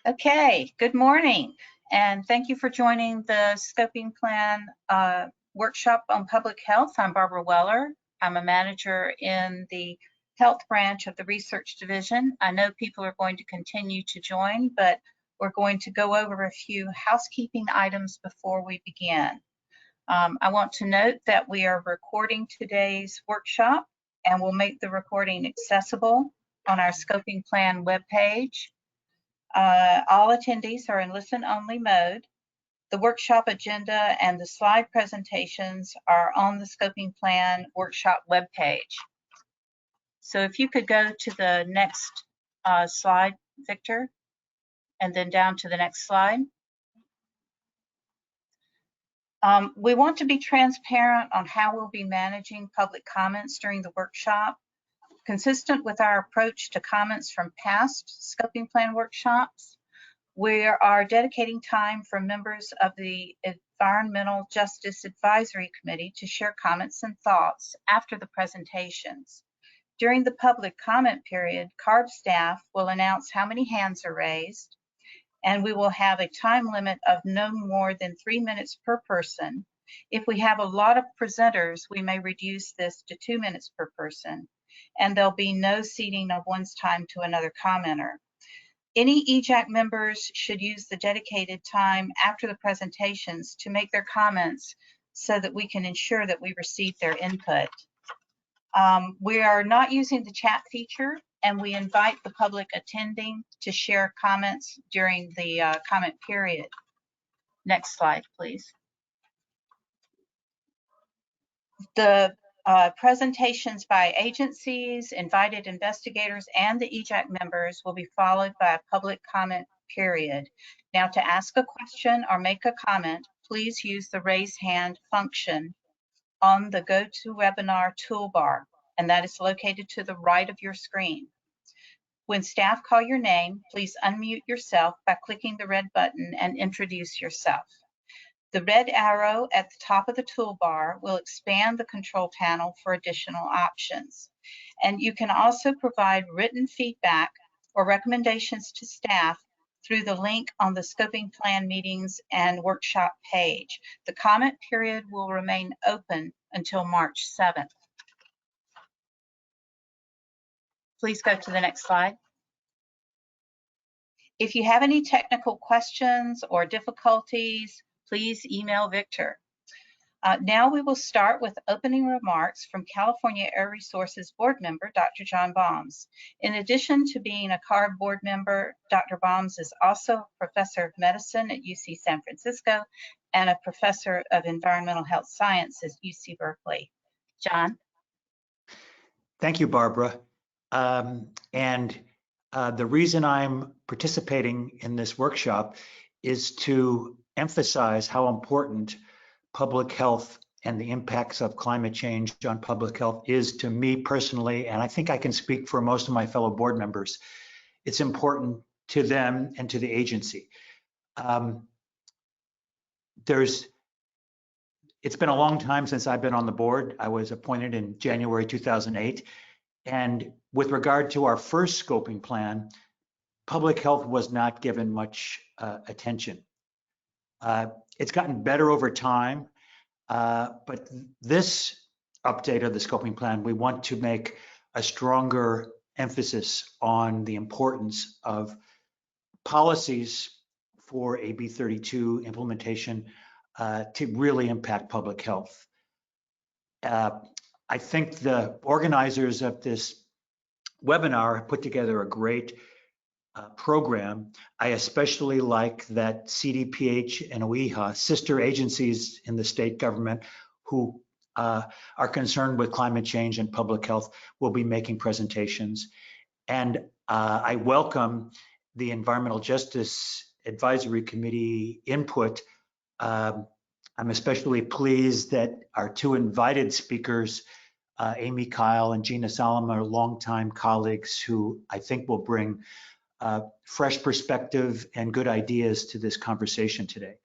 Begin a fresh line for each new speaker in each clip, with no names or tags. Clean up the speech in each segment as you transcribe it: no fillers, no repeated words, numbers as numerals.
Okay, good morning, and thank you for joining the Scoping Plan workshop on public health. I'm Barbara Weller. I'm a manager in the health branch of the research division. I know people are going to continue to join, but we're going to go over a few housekeeping items before we begin. I want to note that we are recording today's workshop and we'll make the recording accessible on our Scoping Plan webpage. All attendees are in listen-only mode. The workshop agenda and the slide presentations are on the Scoping Plan workshop webpage. So if you could go to the next slide, Victor, and then down to the next slide. We want to be transparent on how we'll be managing public comments during the workshop. Consistent with our approach to comments from past Scoping Plan workshops, we are dedicating time for members of the Environmental Justice Advisory Committee to share comments and thoughts after the presentations. During the public comment period, CARB staff will announce how many hands are raised, and we will have a time limit of no more than 3 minutes per person. If we have a lot of presenters, we may reduce this to 2 minutes per person, and there'll be no ceding of one's time to another commenter. Any EJAC members should use the dedicated time after the presentations to make their comments so that we can ensure that we receive their input. We are not using the chat feature, and we invite the public attending to share comments during the comment period. Next slide, please. The presentations by agencies, invited investigators, and the EJAC members will be followed by a public comment period. Now, to ask a question or make a comment, please use the raise hand function on the GoToWebinar toolbar, and that is located to the right of your screen. When staff call your name, please unmute yourself by clicking the red button and introduce yourself. The red arrow at the top of the toolbar will expand the control panel for additional options. And you can also provide written feedback or recommendations to staff through the link on the Scoping Plan meetings and workshop page. The comment period will remain open until March 7th. Please go to the next slide. If you have any technical questions or difficulties, please email Victor. Now we will start with opening remarks from California Air Resources Board member, Dr. John Baums. In addition to being a CARB board member, Dr. Baums is also a professor of medicine at UC San Francisco and a professor of environmental health science at UC Berkeley. John?
Thank you, Barbara. The reason I'm participating in this workshop is to emphasize how important public health and the impacts of climate change on public health is to me personally, and I think I can speak for most of my fellow board members. It's important to them and to the agency. It's been a long time since I've been on the board. I was appointed in January 2008, and with regard to our first scoping plan, public health was not given much attention. It's gotten better over time, but this update of the scoping plan, we want to make a stronger emphasis on the importance of policies for AB 32 implementation to really impact public health. I think the organizers of this webinar put together a great program. I especially like that CDPH and OEHHA, sister agencies in the state government who are concerned with climate change and public health, will be making presentations. And I welcome the Environmental Justice Advisory Committee input. I'm especially pleased that our two invited speakers, Amy Kyle and Gina Solomon, are longtime colleagues who I think will bring fresh perspective and good ideas to this conversation today.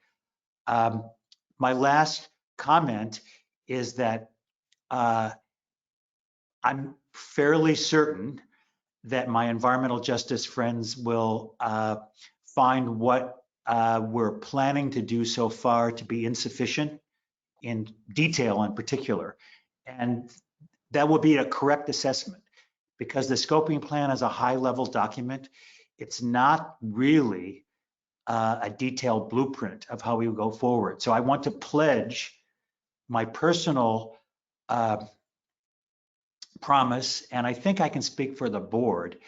My last comment is that I'm fairly certain that my environmental justice friends will find what we're planning to do so far to be insufficient in detail in particular. And that would be a correct assessment, because the scoping plan is a high-level document. It's not really a detailed blueprint of how we will go forward. So I want to pledge my personal promise, and I think I can speak for the board,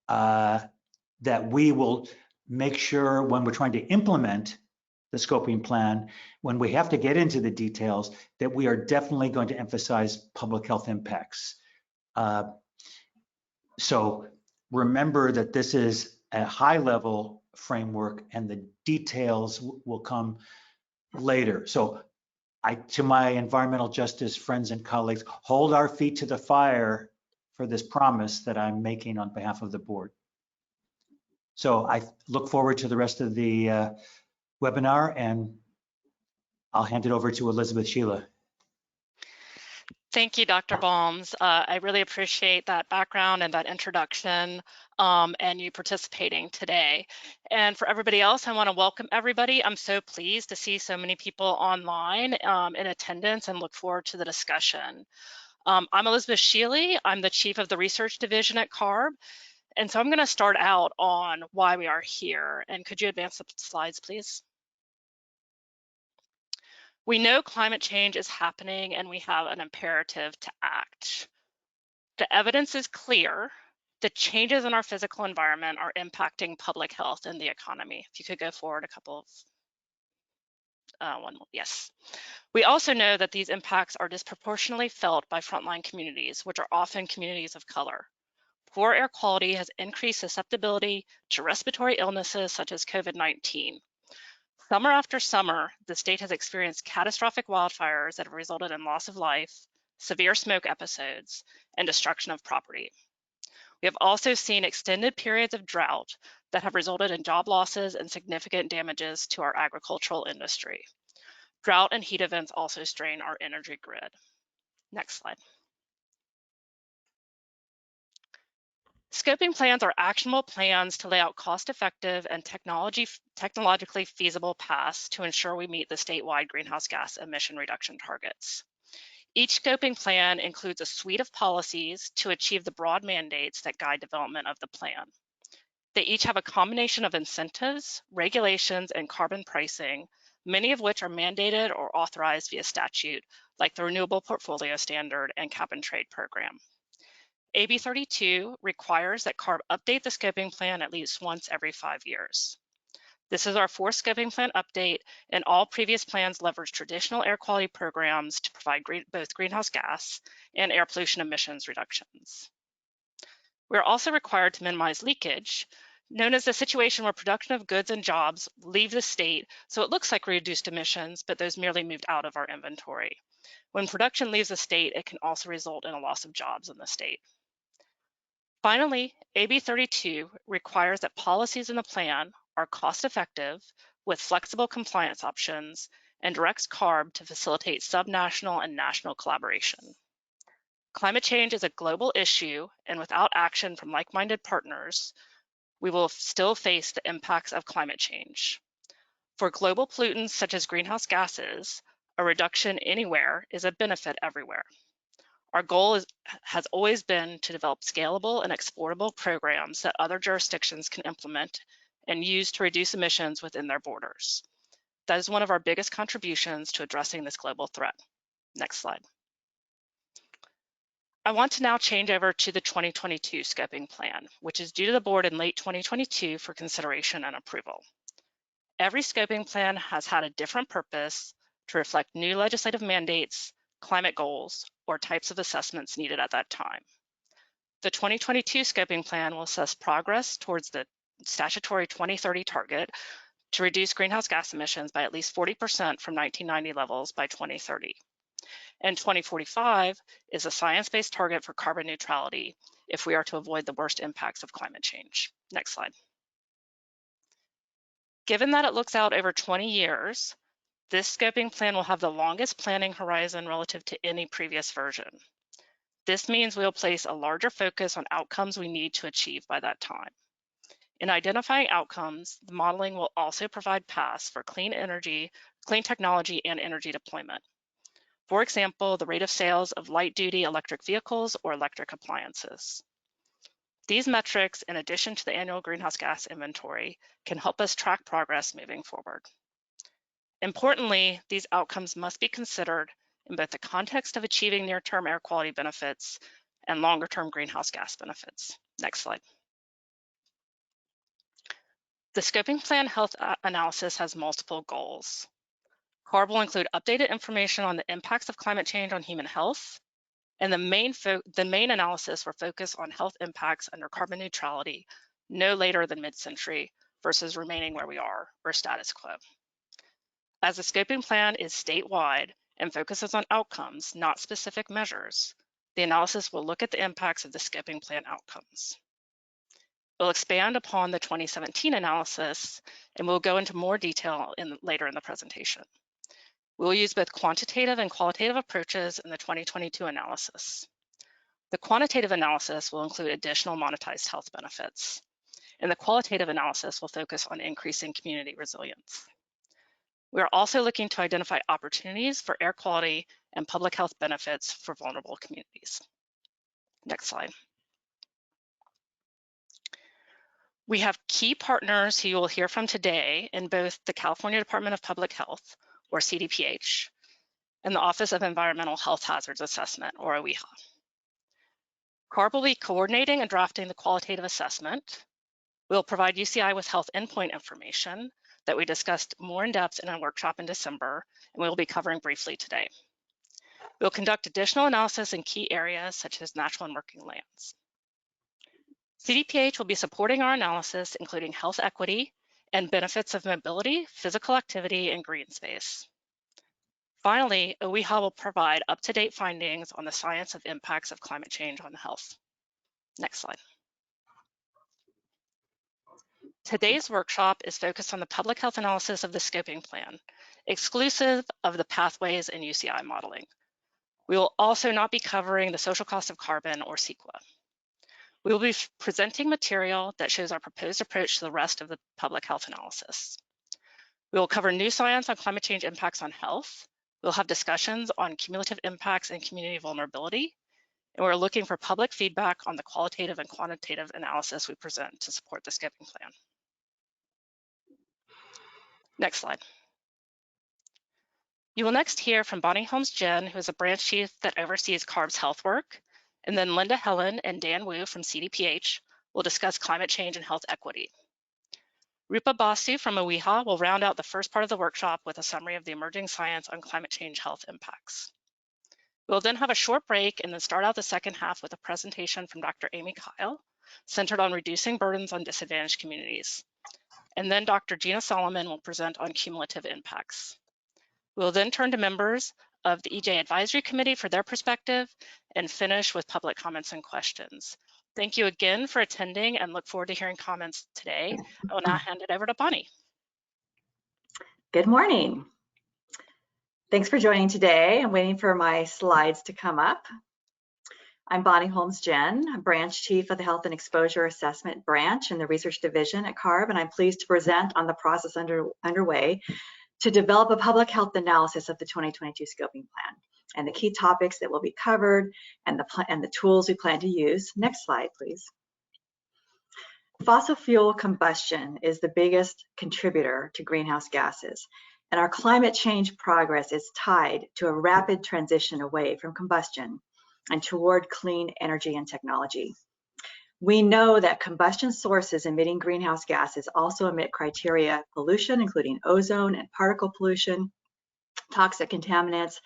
that we will make sure when we're trying to implement the scoping plan, when we have to get into the details, that we are definitely going to emphasize public health impacts. So remember that this is a high-level framework and the details will come later. So to my environmental justice friends and colleagues, hold our feet to the fire for this promise that I'm making on behalf of the board. So I look forward to the rest of the webinar, and I'll hand it over to Elizabeth Sheila.
Thank you, Dr. Balmes. I really appreciate that background and that introduction and you participating today. And for everybody else, I want to welcome everybody. I'm so pleased to see so many people online in attendance and look forward to the discussion. I'm Elizabeth Sheila. I'm the Chief of the Research Division at CARB. And so I'm going to start out on why we are here. And could you advance the slides, please? We know climate change is happening and we have an imperative to act. The evidence is clear. The changes in our physical environment are impacting public health and the economy. If you could go forward a couple of, one more, yes. We also know that these impacts are disproportionately felt by frontline communities, which are often communities of color. Poor air quality has increased susceptibility to respiratory illnesses such as COVID-19. Summer after summer, the state has experienced catastrophic wildfires that have resulted in loss of life, severe smoke episodes, and destruction of property. We have also seen extended periods of drought that have resulted in job losses and significant damages to our agricultural industry. Drought and heat events also strain our energy grid. Next slide. Scoping plans are actionable plans to lay out cost-effective and technologically feasible paths to ensure we meet the statewide greenhouse gas emission reduction targets. Each scoping plan includes a suite of policies to achieve the broad mandates that guide development of the plan. They each have a combination of incentives, regulations, and carbon pricing, many of which are mandated or authorized via statute, like the Renewable Portfolio Standard and Cap and Trade Program. AB 32 requires that CARB update the scoping plan at least once every 5 years. This is our fourth scoping plan update, and all previous plans leverage traditional air quality programs to provide both greenhouse gas and air pollution emissions reductions. We are also required to minimize leakage, known as the situation where production of goods and jobs leave the state, so it looks like reduced emissions, but those merely moved out of our inventory. When production leaves the state, it can also result in a loss of jobs in the state. Finally, AB 32 requires that policies in the plan are cost-effective with flexible compliance options and directs CARB to facilitate subnational and national collaboration. Climate change is a global issue, and without action from like-minded partners, we will still face the impacts of climate change. For global pollutants such as greenhouse gases, a reduction anywhere is a benefit everywhere. Our goal has always been to develop scalable and exportable programs that other jurisdictions can implement and use to reduce emissions within their borders. That is one of our biggest contributions to addressing this global threat. Next slide. I want to now change over to the 2022 scoping plan, which is due to the board in late 2022 for consideration and approval. Every scoping plan has had a different purpose to reflect new legislative mandates, climate goals, or types of assessments needed at that time. The 2022 scoping plan will assess progress towards the statutory 2030 target to reduce greenhouse gas emissions by at least 40% from 1990 levels by 2030. And 2045 is a science-based target for carbon neutrality if we are to avoid the worst impacts of climate change. Next slide. Given that it looks out over 20 years, this scoping plan will have the longest planning horizon relative to any previous version. This means we'll place a larger focus on outcomes we need to achieve by that time. In identifying outcomes, the modeling will also provide paths for clean energy, clean technology, and energy deployment. For example, the rate of sales of light-duty electric vehicles or electric appliances. These metrics, in addition to the annual greenhouse gas inventory, can help us track progress moving forward. Importantly, these outcomes must be considered in both the context of achieving near-term air quality benefits and longer-term greenhouse gas benefits. Next slide. The scoping plan health analysis has multiple goals. CARB will include updated information on the impacts of climate change on human health, and the main analysis will focus on health impacts under carbon neutrality no later than mid-century versus remaining where we are, or status quo. As the scoping plan is statewide and focuses on outcomes, not specific measures, the analysis will look at the impacts of the scoping plan outcomes. We'll expand upon the 2017 analysis, and we'll go into more detail later in the presentation. We'll use both quantitative and qualitative approaches in the 2022 analysis. The quantitative analysis will include additional monetized health benefits, and the qualitative analysis will focus on increasing community resilience. We are also looking to identify opportunities for air quality and public health benefits for vulnerable communities. Next slide. We have key partners who you will hear from today in both the California Department of Public Health, or CDPH, and the Office of Environmental Health Hazards Assessment, or OEHHA. CARB will be coordinating and drafting the qualitative assessment. We'll provide UCI with health endpoint information that we discussed more in depth in a workshop in December, and we will be covering briefly today. We'll conduct additional analysis in key areas such as natural and working lands. CDPH will be supporting our analysis, including health equity and benefits of mobility, physical activity, and green space. Finally, OEHHA will provide up-to-date findings on the science of impacts of climate change on health. Next slide. Today's workshop is focused on the public health analysis of the scoping plan, exclusive of the pathways and UCI modeling. We will also not be covering the social cost of carbon or CEQA. We will be presenting material that shows our proposed approach to the rest of the public health analysis. We will cover new science on climate change impacts on health. We'll have discussions on cumulative impacts and community vulnerability. And we're looking for public feedback on the qualitative and quantitative analysis we present to support the scoping plan. Next slide. You will next hear from Bonnie Holmes-Jen, who is a branch chief that oversees CARB's health work, and then Linda Helen and Dan Wu from CDPH will discuss climate change and health equity. Rupa Basu from OEHHA will round out the first part of the workshop with a summary of the emerging science on climate change health impacts. We'll then have a short break and then start out the second half with a presentation from Dr. Amy Kyle, centered on reducing burdens on disadvantaged communities. And then Dr. Gina Solomon will present on cumulative impacts. We'll then turn to members of the EJ Advisory Committee for their perspective and finish with public comments and questions. Thank you again for attending and look forward to hearing comments today. I will now hand it over to Bonnie.
Good morning. Thanks for joining today. I'm waiting for my slides to come up. I'm Bonnie Holmes-Jen, branch chief of the Health and Exposure Assessment branch in the research division at CARB, and I'm pleased to present on the process underway to develop a public health analysis of the 2022 scoping plan and the key topics that will be covered and the tools we plan to use. Next slide, please. Fossil fuel combustion is the biggest contributor to greenhouse gases, and our climate change progress is tied to a rapid transition away from combustion and toward clean energy and technology. We know that combustion sources emitting greenhouse gases also emit criteria pollution, including ozone and particle pollution, toxic contaminants,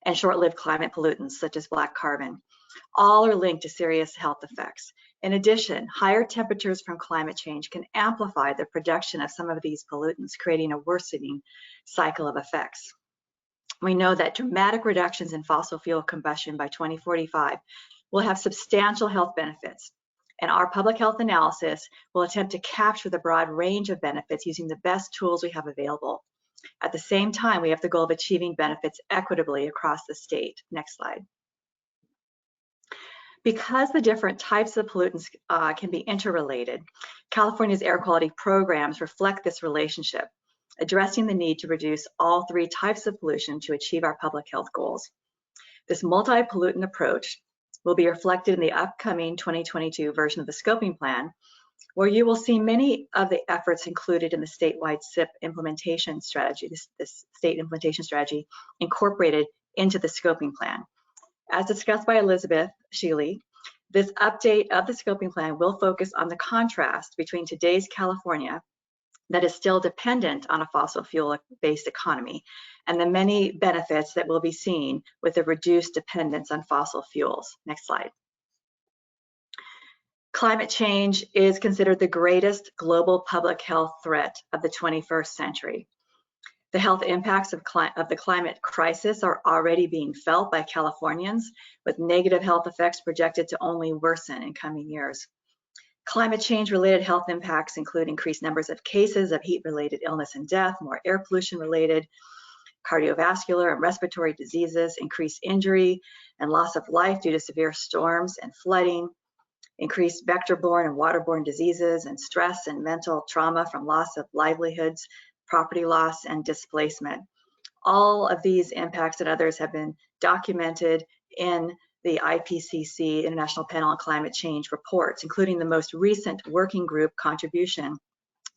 and short-lived climate pollutants such as black carbon. All are linked to serious health effects. In addition, higher temperatures from climate change can amplify the production of some of these pollutants, creating a worsening cycle of effects. We know that dramatic reductions in fossil fuel combustion by 2045 will have substantial health benefits, and our public health analysis will attempt to capture the broad range of benefits using the best tools we have available. At the same time, we have the goal of achieving benefits equitably across the state. Next slide. Because the different types of pollutants can be interrelated, California's air quality programs reflect this relationship, addressing the need to reduce all three types of pollution to achieve our public health goals. This multi-pollutant approach will be reflected in the upcoming 2022 version of the scoping plan, where you will see many of the efforts included in the statewide SIP implementation strategy, this state implementation strategy, incorporated into the scoping plan. As discussed by Elizabeth Shealy, this update of the scoping plan will focus on the contrast between today's California that is still dependent on a fossil fuel-based economy and the many benefits that will be seen with a reduced dependence on fossil fuels. Next slide. Climate change is considered the greatest global public health threat of the 21st century. The health impacts of the climate crisis are already being felt by Californians, with negative health effects projected to only worsen in coming years. Climate change-related health impacts include increased numbers of cases of heat-related illness and death, more air pollution-related, cardiovascular and respiratory diseases, increased injury and loss of life due to severe storms and flooding, increased vectorborne and waterborne diseases, and stress and mental trauma from loss of livelihoods, property loss, and displacement. All of these impacts and others have been documented in the IPCC International Panel on Climate Change reports, including the most recent working group contribution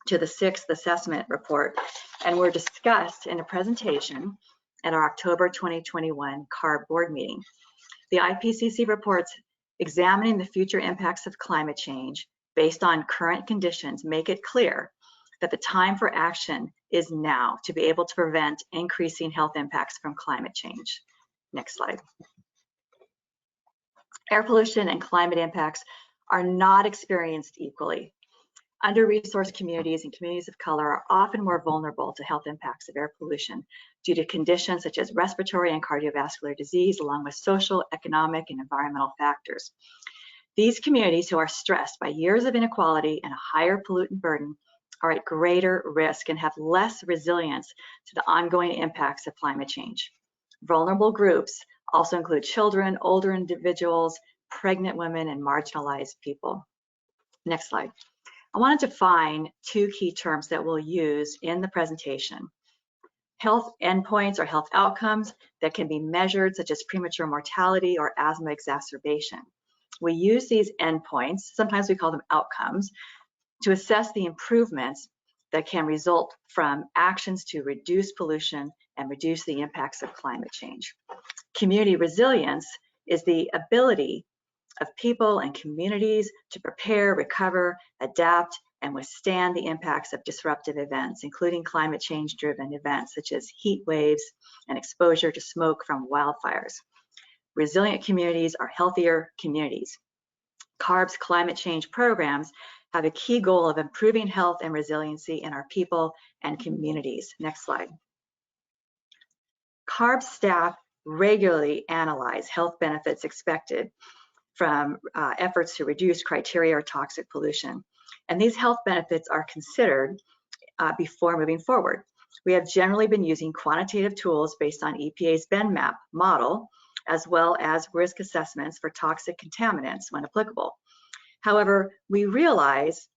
to the 6th assessment report, and were discussed in a presentation at our October 2021 CARB board meeting. The IPCC reports examining the future impacts of climate change based on current conditions make it clear that the time for action is now to be able to prevent increasing health impacts from climate change. Next slide. Air pollution and climate impacts are not experienced equally. Under-resourced communities and communities of color are often more vulnerable to health impacts of air pollution due to conditions such as respiratory and cardiovascular disease, along with social, economic, and environmental factors. These communities who are stressed by years of inequality and a higher pollutant burden are at greater risk and have less resilience to the ongoing impacts of climate change. Vulnerable groups also include children, older individuals, pregnant women, and marginalized people. Next slide. I want to define two key terms that we'll use in the presentation. Health endpoints or health outcomes that can be measured, such as premature mortality or asthma exacerbation. We use these endpoints, sometimes we call them outcomes, to assess the improvements that can result from actions to reduce pollution and reduce the impacts of climate change. Community resilience is the ability of people and communities to prepare, recover, adapt, and withstand the impacts of disruptive events, including climate change-driven events such as heat waves and exposure to smoke from wildfires. Resilient communities are healthier communities. CARB's climate change programs have a key goal of improving health and resiliency in our people and communities. Next slide. CARB staff regularly analyze health benefits expected from efforts to reduce criteria or toxic pollution. And these health benefits are considered before moving forward. We have generally been using quantitative tools based on EPA's BENMAP model, as well as risk assessments for toxic contaminants when applicable. However, we realize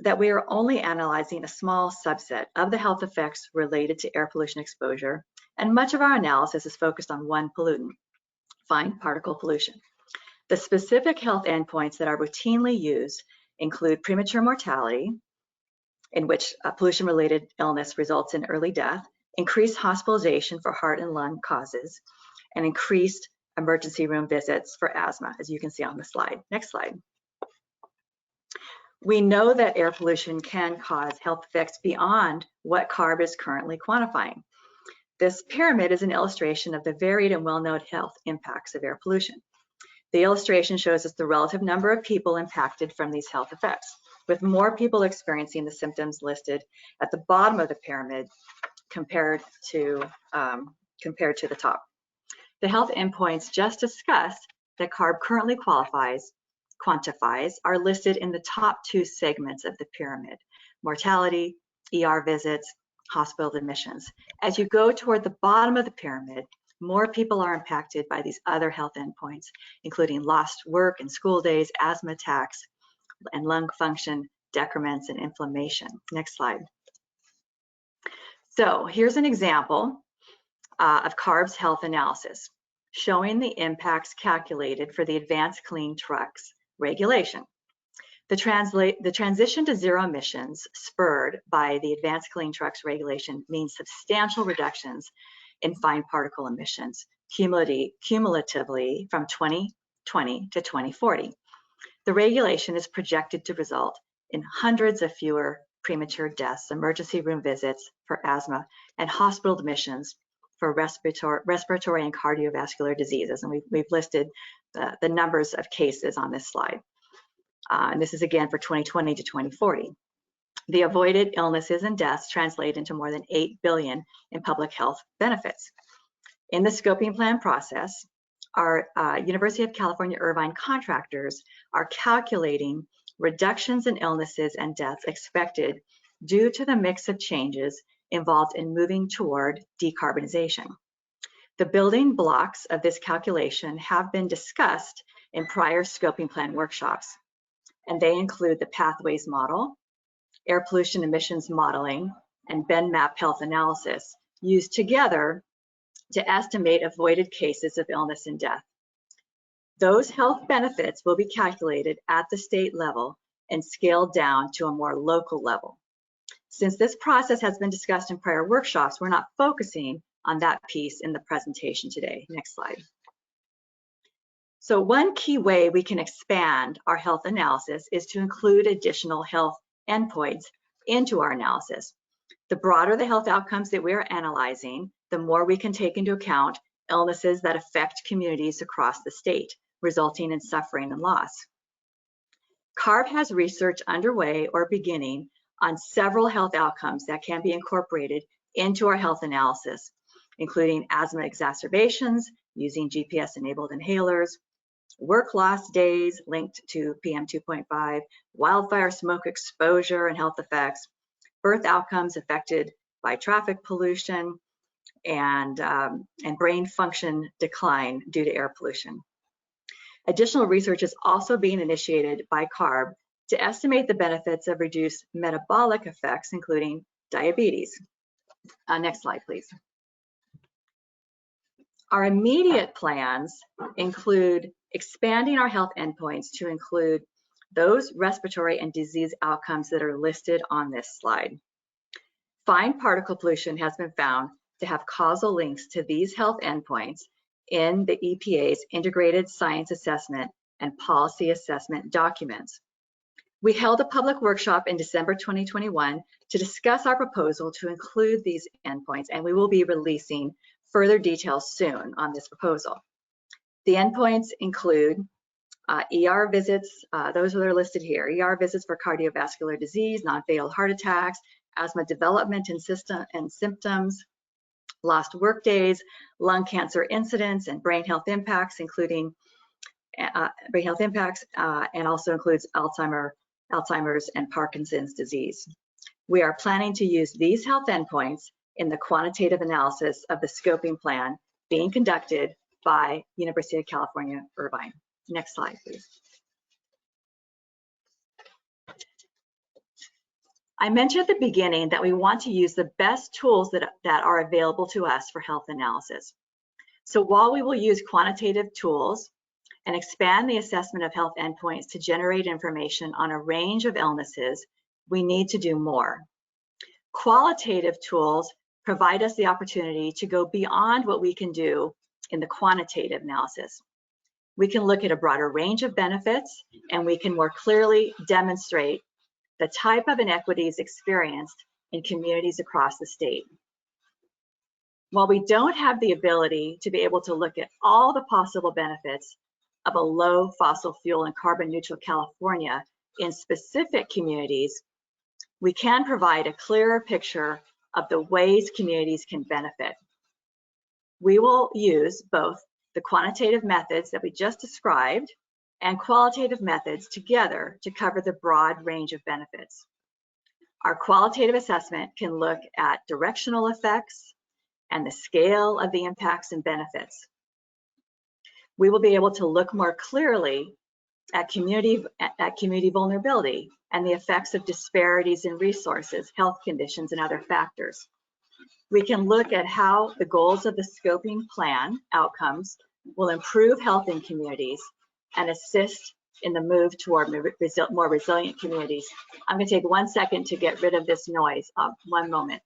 that we are only analyzing a small subset of the health effects related to air pollution exposure, and much of our analysis is focused on one pollutant, fine particle pollution. The specific health endpoints that are routinely used include premature mortality, in which pollution-related illness results in early death, increased hospitalization for heart and lung causes, and increased emergency room visits for asthma, as you can see on the slide. Next slide. We know that air pollution can cause health effects beyond what CARB is currently quantifying. This pyramid is an illustration of the varied and well-known health impacts of air pollution. The illustration shows us the relative number of people impacted from these health effects, with more people experiencing the symptoms listed at the bottom of the pyramid compared to the top. The health endpoints just discussed that CARB currently quantifies are listed in the top two segments of the pyramid: mortality, ER visits, hospital admissions. As you go toward the bottom of the pyramid, more people are impacted by these other health endpoints, including lost work and school days, asthma attacks, and lung function decrements and inflammation. Next slide. So here's an example of CARB's health analysis, showing the impacts calculated for the advanced clean trucks regulation. The transition to zero emissions spurred by the advanced clean trucks regulation means substantial reductions in fine particle emissions cumulatively from 2020 to 2040. The regulation is projected to result in hundreds of fewer premature deaths, emergency room visits for asthma, and hospital admissions for respiratory and cardiovascular diseases. And we've listed the numbers of cases on this slide. And this is again for 2020 to 2040. The avoided illnesses and deaths translate into more than $8 billion in public health benefits. In the scoping plan process, our University of California Irvine contractors are calculating reductions in illnesses and deaths expected due to the mix of changes involved in moving toward decarbonization. The building blocks of this calculation have been discussed in prior scoping plan workshops, and they include the pathways model, air pollution emissions modeling, and BENMAP health analysis used together to estimate avoided cases of illness and death. Those health benefits will be calculated at the state level and scaled down to a more local level. Since this process has been discussed in prior workshops, we're not focusing on that piece in the presentation today. Next slide. So one key way we can expand our health analysis is to include additional health endpoints into our analysis. The broader the health outcomes that we're analyzing, the more we can take into account illnesses that affect communities across the state, resulting in suffering and loss. CARB has research underway or beginning on several health outcomes that can be incorporated into our health analysis, including asthma exacerbations using GPS-enabled inhalers, work loss days linked to PM 2.5, wildfire smoke exposure and health effects, birth outcomes affected by traffic pollution, and brain function decline due to air pollution. Additional research is also being initiated by CARB to estimate the benefits of reduced metabolic effects, including diabetes. Next slide, please. Our immediate plans include expanding our health endpoints to include those respiratory and disease outcomes that are listed on this slide. Fine particle pollution has been found to have causal links to these health endpoints in the EPA's Integrated Science Assessment and Policy Assessment documents. We held a public workshop in December 2021 to discuss our proposal to include these endpoints, and we will be releasing further details soon on this proposal. The endpoints include ER visits, those that are listed here, ER visits for cardiovascular disease, non-fatal heart attacks, asthma development and symptoms, lost work days, lung cancer incidence, and brain health impacts, including and also includes Alzheimer's and Parkinson's disease. We are planning to use these health endpoints in the quantitative analysis of the scoping plan being conducted by University of California, Irvine. Next slide, please. I mentioned at the beginning that we want to use the best tools that are available to us for health analysis. So while we will use quantitative tools and expand the assessment of health endpoints to generate information on a range of illnesses, we need to do more. Qualitative tools provide us the opportunity to go beyond what we can do in the quantitative analysis. We can look at a broader range of benefits, and we can more clearly demonstrate the type of inequities experienced in communities across the state. While we don't have the ability to be able to look at all the possible benefits of a low fossil fuel and carbon neutral California in specific communities, we can provide a clearer picture of the ways communities can benefit. We will use both the quantitative methods that we just described and qualitative methods together to cover the broad range of benefits. Our qualitative assessment can look at directional effects and the scale of the impacts and benefits. We will be able to look more clearly at community vulnerability and the effects of disparities in resources, health conditions, and other factors. We can look at how the goals of the scoping plan outcomes will improve health in communities and assist in the move toward more resilient communities. I'm going to take 1 second to get rid of this noise. 1 moment.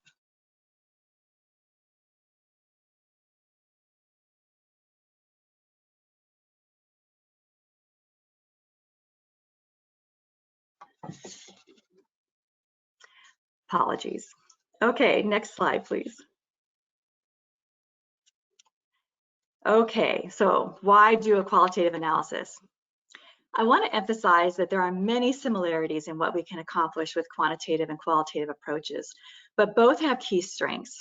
Apologies. Okay, next slide, please. Okay, so why do a qualitative analysis? I want to emphasize that there are many similarities in what we can accomplish with quantitative and qualitative approaches, but both have key strengths.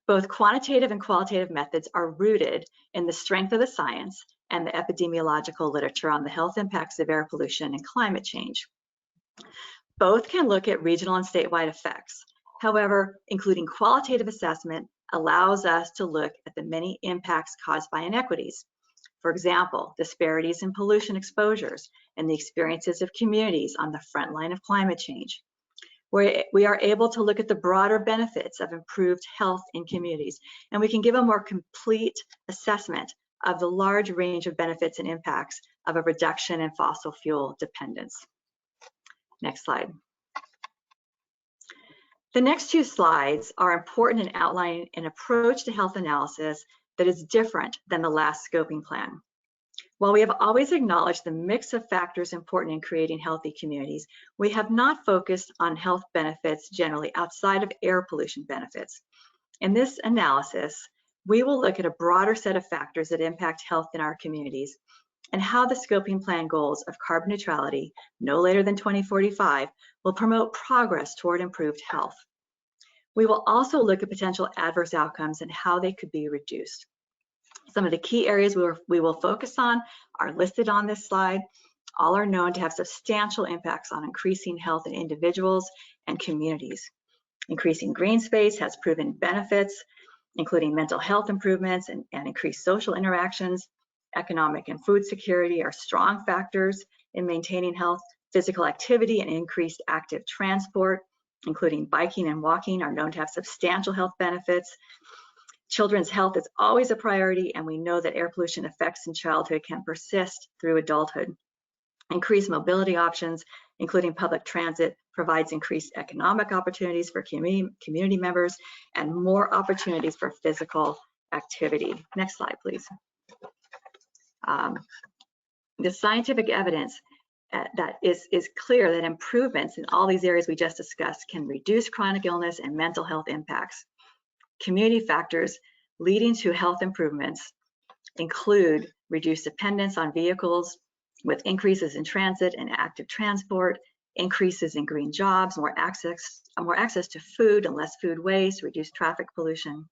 Both quantitative and qualitative methods are rooted in the strength of the science and the epidemiological literature on the health impacts of air pollution and climate change. Both can look at regional and statewide effects. However, including qualitative assessment allows us to look at the many impacts caused by inequities. For example, disparities in pollution exposures and the experiences of communities on the front line of climate change. We are able to look at the broader benefits of improved health in communities, and we can give a more complete assessment of the large range of benefits and impacts of a reduction in fossil fuel dependence. Next slide. The next 2 slides are important in outlining an approach to health analysis that is different than the last scoping plan. While we have always acknowledged the mix of factors important in creating healthy communities, we have not focused on health benefits generally outside of air pollution benefits. In this analysis, we will look at a broader set of factors that impact health in our communities and how the scoping plan goals of carbon neutrality, no later than 2045, will promote progress toward improved health. We will also look at potential adverse outcomes and how they could be reduced. Some of the key areas we will focus on are listed on this slide. All are known to have substantial impacts on increasing health in individuals and communities. Increasing green space has proven benefits, including mental health improvements and increased social interactions. Economic and food security are strong factors in maintaining health. Physical activity and increased active transport, including biking and walking, are known to have substantial health benefits. Children's health is always a priority, and we know that air pollution effects in childhood can persist through adulthood. Increased mobility options, including public transit, provides increased economic opportunities for community members and more opportunities for physical activity. Next slide, please. The scientific evidence that is clear that improvements in all these areas we just discussed can reduce chronic illness and mental health impacts. Community factors leading to health improvements include reduced dependence on vehicles with increases in transit and active transport, increases in green jobs, more access to food and less food waste, reduced traffic pollution.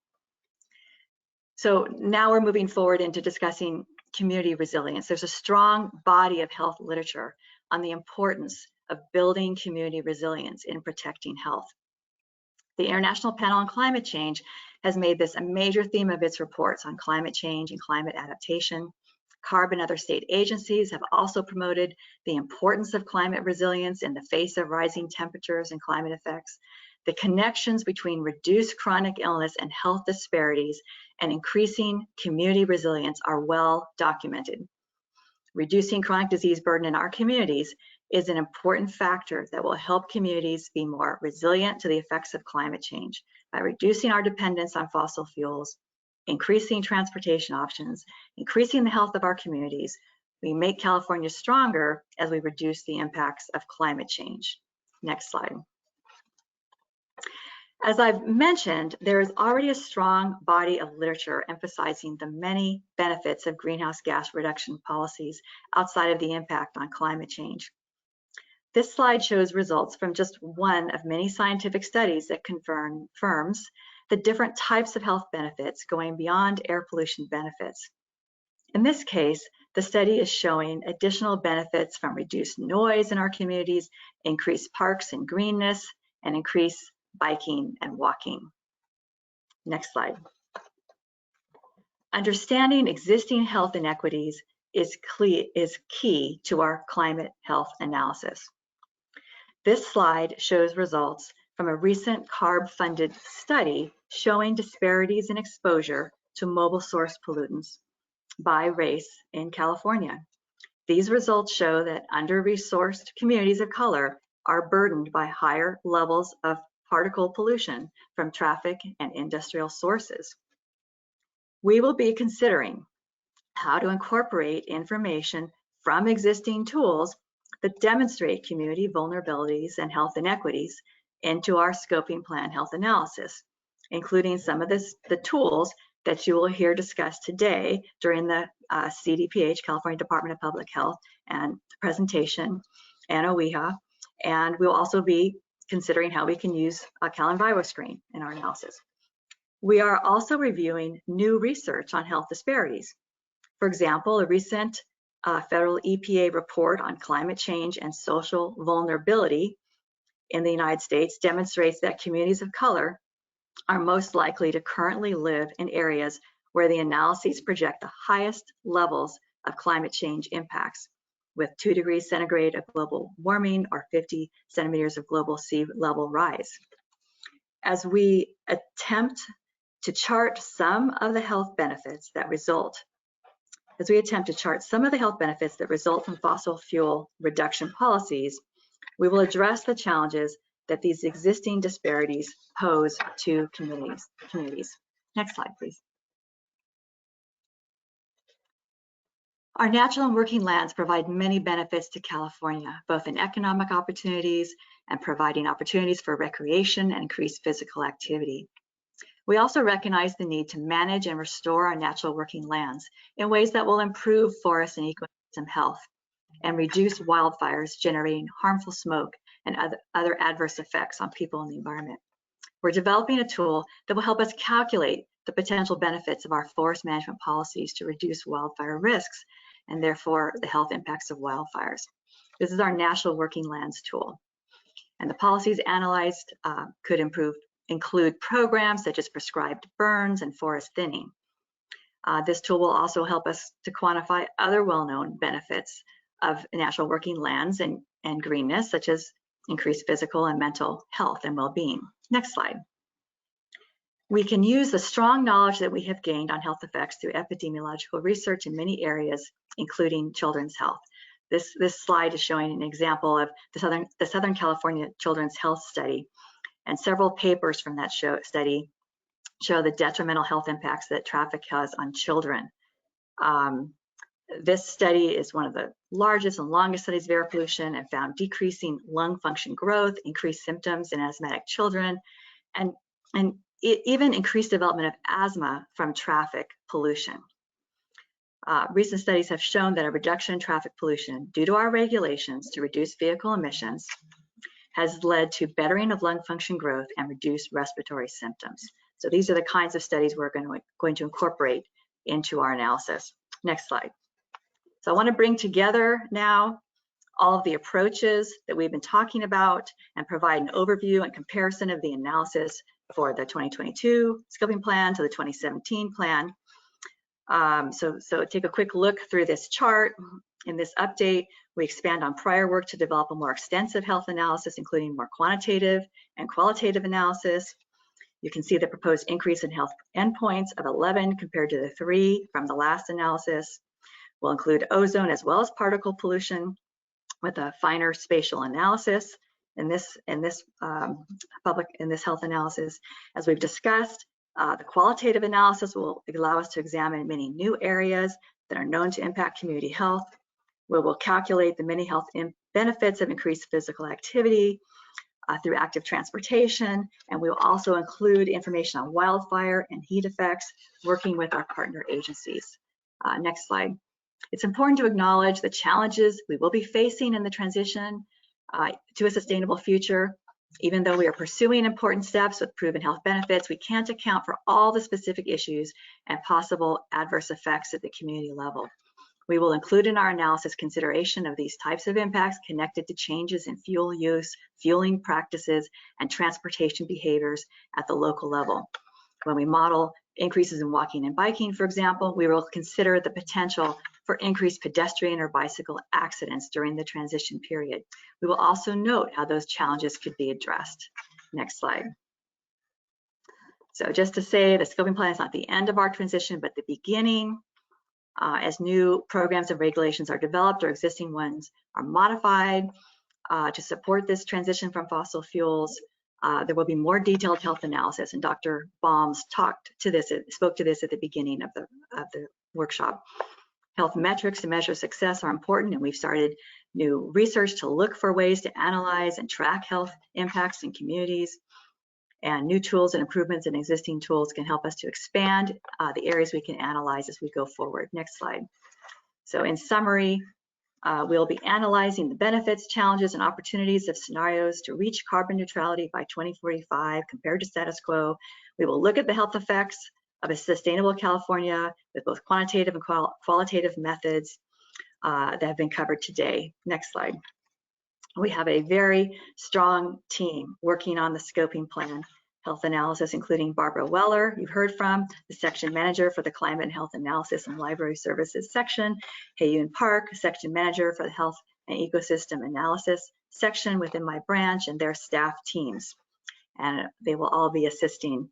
So now we're moving forward into discussing community resilience. There's a strong body of health literature on the importance of building community resilience in protecting health. The International Panel on Climate Change has made this a major theme of its reports on climate change and climate adaptation. CARB and other state agencies have also promoted the importance of climate resilience in the face of rising temperatures and climate effects. The connections between reduced chronic illness and health disparities and increasing community resilience are well documented. Reducing chronic disease burden in our communities is an important factor that will help communities be more resilient to the effects of climate change by reducing our dependence on fossil fuels, increasing transportation options, increasing the health of our communities. We make California stronger as we reduce the impacts of climate change. Next slide. As I've mentioned, there is already a strong body of literature emphasizing the many benefits of greenhouse gas reduction policies outside of the impact on climate change. This slide shows results from just one of many scientific studies that confirms the different types of health benefits going beyond air pollution benefits. In this case, the study is showing additional benefits from reduced noise in our communities, increased parks and greenness, and increased biking and walking. Next slide. Understanding existing health inequities is key to our climate health analysis. This slide shows results from a recent CARB-funded study showing disparities in exposure to mobile source pollutants by race in California. These results show that under-resourced communities of color are burdened by higher levels of particle pollution from traffic and industrial sources. We will be considering how to incorporate information from existing tools that demonstrate community vulnerabilities and health inequities into our scoping plan health analysis, including some of the tools that you will hear discussed today during the CDPH, California Department of Public Health, and presentation, and OEHHA. And we'll also be considering how we can use a CalEnvivo screen in our analysis. We are also reviewing new research on health disparities. For example, a recent federal EPA report on climate change and social vulnerability in the United States demonstrates that communities of color are most likely to currently live in areas where the analyses project the highest levels of climate change impacts, with 2 degrees centigrade of global warming or 50 centimeters of global sea level rise. As we attempt to chart some of the health benefits that result from fossil fuel reduction policies, we will address the challenges that these existing disparities pose to communities. Next slide, please. Our natural and working lands provide many benefits to California, both in economic opportunities and providing opportunities for recreation and increased physical activity. We also recognize the need to manage and restore our natural working lands in ways that will improve forest and ecosystem health and reduce wildfires generating harmful smoke and other adverse effects on people and the environment. We're developing a tool that will help us calculate the potential benefits of our forest management policies to reduce wildfire risks and therefore the health impacts of wildfires. This is our National Working Lands tool. And the policies analyzed could include programs such as prescribed burns and forest thinning. This tool will also help us to quantify other well-known benefits of natural working lands and greenness, such as increased physical and mental health and well-being. Next slide. We can use the strong knowledge that we have gained on health effects through epidemiological research in many areas, including children's health. This slide is showing an example of the Southern California Children's Health Study, and several papers from that study show the detrimental health impacts that traffic has on children. This study is one of the largest and longest studies of air pollution and found decreasing lung function growth, increased symptoms in asthmatic children, and even increased development of asthma from traffic pollution. Recent studies have shown that a reduction in traffic pollution due to our regulations to reduce vehicle emissions has led to bettering of lung function growth and reduced respiratory symptoms. So these are the kinds of studies we're going to incorporate into our analysis. Next slide. So I want to bring together now all of the approaches that we've been talking about and provide an overview and comparison of the analysis for the 2022 scoping plan to the 2017 plan. So take a quick look through this chart. In this update, we expand on prior work to develop a more extensive health analysis, including more quantitative and qualitative analysis. You can see the proposed increase in health endpoints of 11 compared to the 3 from the last analysis. We'll include ozone as well as particle pollution with a finer spatial analysis in this health analysis. As we've discussed, the qualitative analysis will allow us to examine many new areas that are known to impact community health. We will calculate the many health benefits of increased physical activity through active transportation, and we will also include information on wildfire and heat effects, working with our partner agencies. Next slide. It's important to acknowledge the challenges we will be facing in the transition to a sustainable future. Even though we are pursuing important steps with proven health benefits, we can't account for all the specific issues and possible adverse effects at the community level. We will include in our analysis consideration of these types of impacts connected to changes in fuel use, fueling practices, and transportation behaviors at the local level when we model increases in walking and biking, for example. We will consider the potential for increased pedestrian or bicycle accidents during the transition period. We will also note how those challenges could be addressed. Next slide. So just to say, the scoping plan is not the end of our transition, but the beginning. As new programs and regulations are developed or existing ones are modified to support this transition from fossil fuels, there will be more detailed health analysis, and Dr. Baums spoke to this at the beginning of the workshop. Health metrics to measure success are important, and we've started new research to look for ways to analyze and track health impacts in communities. And new tools and improvements in existing tools can help us to expand the areas we can analyze as we go forward. Next slide. So in summary, we'll be analyzing the benefits, challenges, and opportunities of scenarios to reach carbon neutrality by 2045 compared to status quo. We will look at the health effects of a sustainable California with both quantitative and qualitative methods that have been covered today. Next slide. We have a very strong team working on the scoping plan health analysis, including Barbara Weller, you've heard from, the section manager for the Climate and Health Analysis and Library Services section, Hae-Yoon Park, section manager for the Health and Ecosystem Analysis section within my branch, and their staff teams. And they will all be assisting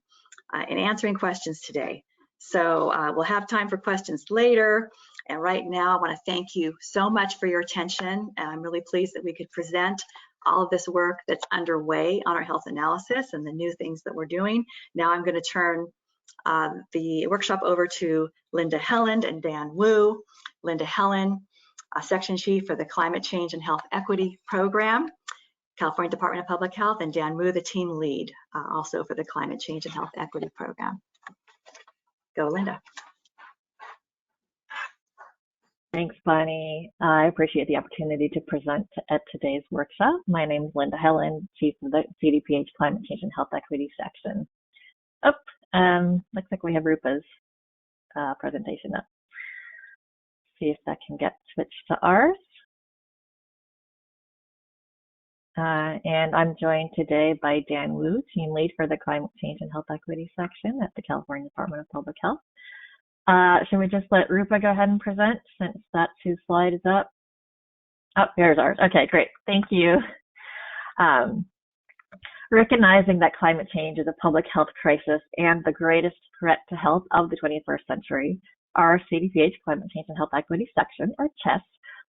in answering questions today. So we'll have time for questions later. And right now, I want to thank you so much for your attention. And I'm really pleased that we could present all of this work that's underway on our health analysis and the new things that we're doing. Now I'm going to turn the workshop over to Linda Helen and Dan Wu. Linda Helen, section chief for the Climate Change and Health Equity Program, California Department of Public Health, and Dan Wu, the team lead, also for the Climate Change and Health Equity Program. Go, Linda.
Thanks, Bonnie. I appreciate the opportunity to present at today's workshop. My name is Linda Helen, Chief of the CDPH Climate Change and Health Equity section. Looks like we have Rupa's presentation up. See if that can get switched to ours. And I'm joined today by Dan Wu, Team Lead for the Climate Change and Health Equity section at the California Department of Public Health. Should we just let Rupa go ahead and present since that's whose slide is up? Oh, there's ours. Okay, great. Thank you. Recognizing that climate change is a public health crisis and the greatest threat to health of the 21st century, our CDPH Climate Change and Health Equity section, or CHESS,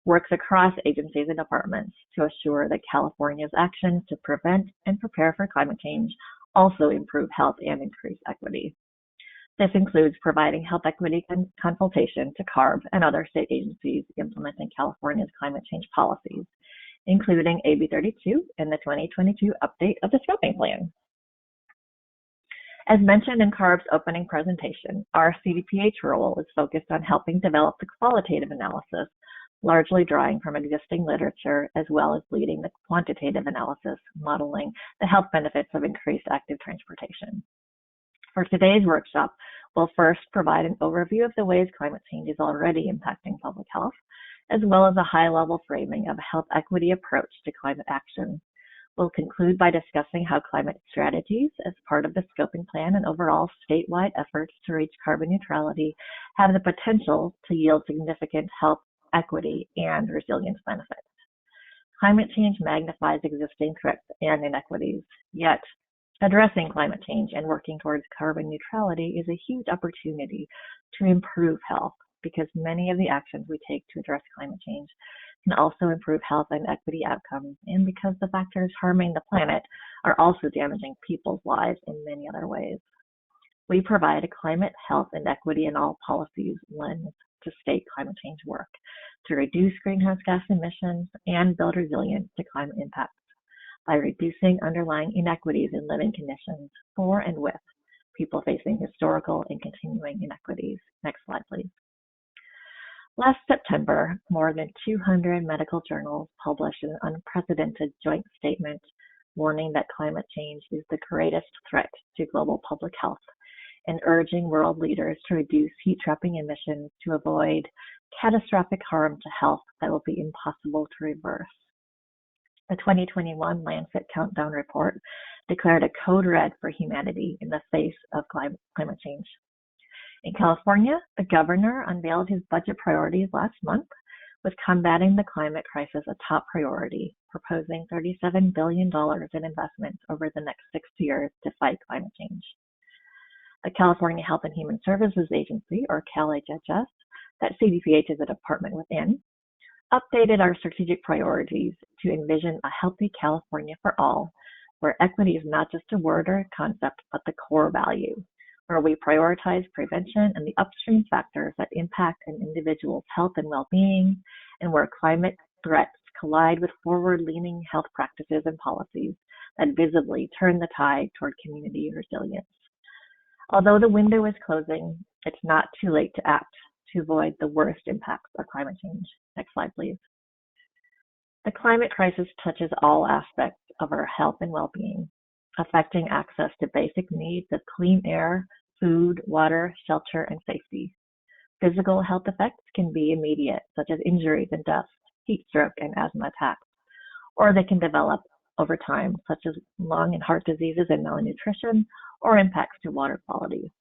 works across agencies and departments to assure that California's actions to prevent and prepare for climate change also improve health and increase equity. This includes providing health equity consultation to CARB and other state agencies implementing California's climate change policies, including AB 32 and the 2022 update of the scoping plan. As mentioned in CARB's opening presentation, our CDPH role is focused on helping develop the qualitative analysis, largely drawing from existing literature, as well as leading the quantitative analysis, modeling the health benefits of increased active transportation. For today's workshop, we'll first provide an overview of the ways climate change is already impacting public health, as well as a high-level framing of a health equity approach to climate action. We'll conclude by discussing how climate strategies, as part of the scoping plan and overall statewide efforts to reach carbon neutrality, have the potential to yield significant health equity and resilience benefits. Climate change magnifies existing threats and inequities, yet addressing climate change and working towards carbon neutrality is a huge opportunity to improve health, because many of the actions we take to address climate change can also improve health and equity outcomes, and because the factors harming the planet are also damaging people's lives in many other ways. We provide a climate, health, and equity in all policies lens to state climate change work, to reduce greenhouse gas emissions and build resilience to climate impacts by reducing underlying inequities in living conditions for and with people facing historical and continuing inequities. Next slide, please. Last September, more than 200 medical journals published an unprecedented joint statement warning that climate change is the greatest threat to global public health and urging world leaders to reduce heat-trapping emissions to avoid catastrophic harm to health that will be impossible to reverse. The 2021 Lancet Countdown Report declared a code red for humanity in the face of climate change. In California, the governor unveiled his budget priorities last month, with combating the climate crisis a top priority, proposing $37 billion in investments over the next 6 years to fight climate change. The California Health and Human Services Agency, or CalHHS, that CDPH is a department within, updated our strategic priorities to envision a healthy California for all, where equity is not just a word or a concept, but the core value, where we prioritize prevention and the upstream factors that impact an individual's health and well-being, and where climate threats collide with forward-leaning health practices and policies that visibly turn the tide toward community resilience. Although the window is closing, it's not too late to act to avoid the worst impacts of climate change. Next slide, please. The climate crisis touches all aspects of our health and well-being, affecting access to basic needs of clean air, food, water, shelter, and safety. Physical health effects can be immediate, such as injuries and deaths, heat stroke, and asthma attacks, or they can develop over time, such as lung and heart diseases and malnutrition, or impacts to water quality.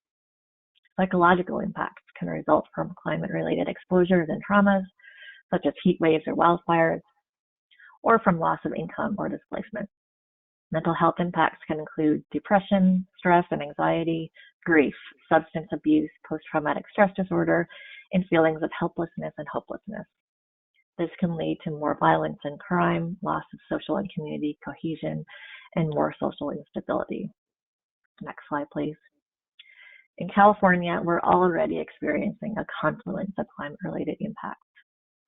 Psychological impacts can result from climate-related exposures and traumas, such as heat waves or wildfires, or from loss of income or displacement. Mental health impacts can include depression, stress and anxiety, grief, substance abuse, post-traumatic stress disorder, and feelings of helplessness and hopelessness. This can lead to more violence and crime, loss of social and community cohesion, and more social instability. Next slide, please. In California, we're already experiencing a confluence of climate-related impacts.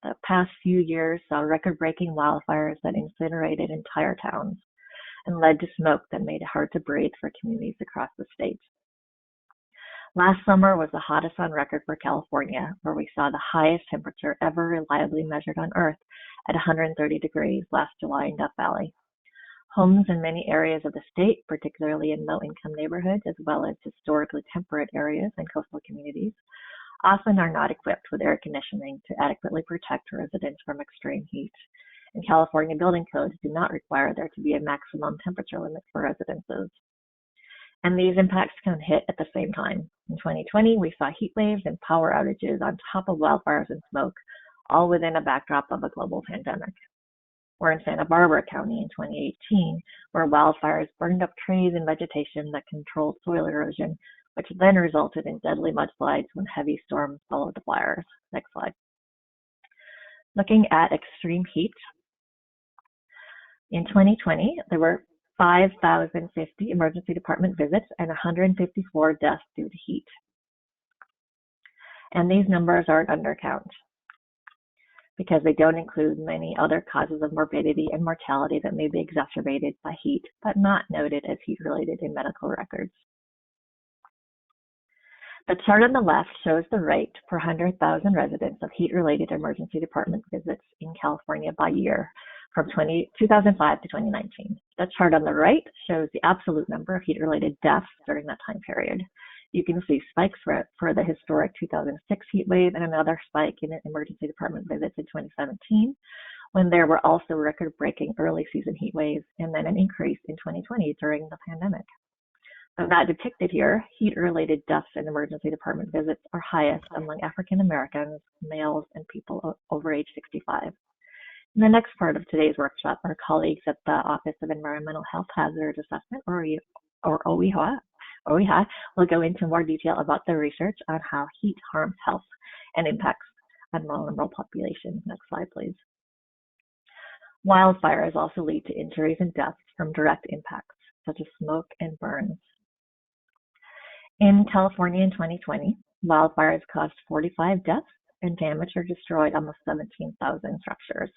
The past few years saw record-breaking wildfires that incinerated entire towns and led to smoke that made it hard to breathe for communities across the state. Last summer was the hottest on record for California, where we saw the highest temperature ever reliably measured on Earth at 130 degrees last July in Death Valley. Homes in many areas of the state, particularly in low-income neighborhoods, as well as historically temperate areas and coastal communities, often are not equipped with air conditioning to adequately protect residents from extreme heat. And California building codes do not require there to be a maximum temperature limit for residences. And these impacts can hit at the same time. In 2020, we saw heat waves and power outages on top of wildfires and smoke, all within a backdrop of a global pandemic. Or in Santa Barbara County in 2018, where wildfires burned up trees and vegetation that controlled soil erosion, which then resulted in deadly mudslides when heavy storms followed the fires. Next slide. Looking at extreme heat, in 2020, there were 5,050 emergency department visits and 154 deaths due to heat. And these numbers are an undercount because they don't include many other causes of morbidity and mortality that may be exacerbated by heat, but not noted as heat-related in medical records. The chart on the left shows the rate per 100,000 residents of heat-related emergency department visits in California by year from 2005 to 2019. The chart on the right shows the absolute number of heat-related deaths during that time period. You can see spikes for the historic 2006 heat wave and another spike in emergency department visits in 2017, when there were also record-breaking early season heat waves, and then an increase in 2020 during the pandemic. So not depicted here, heat-related deaths and emergency department visits are highest among African Americans, males, and people over age 65. In the next part of today's workshop, our colleagues at the Office of Environmental Health Hazard Assessment, or OEHHA, will go into more detail about the research on how heat harms health and impacts on vulnerable populations. Next slide, please. Wildfires also lead to injuries and deaths from direct impacts, such as smoke and burns. In California in 2020, wildfires caused 45 deaths and damaged or destroyed almost 17,000 structures.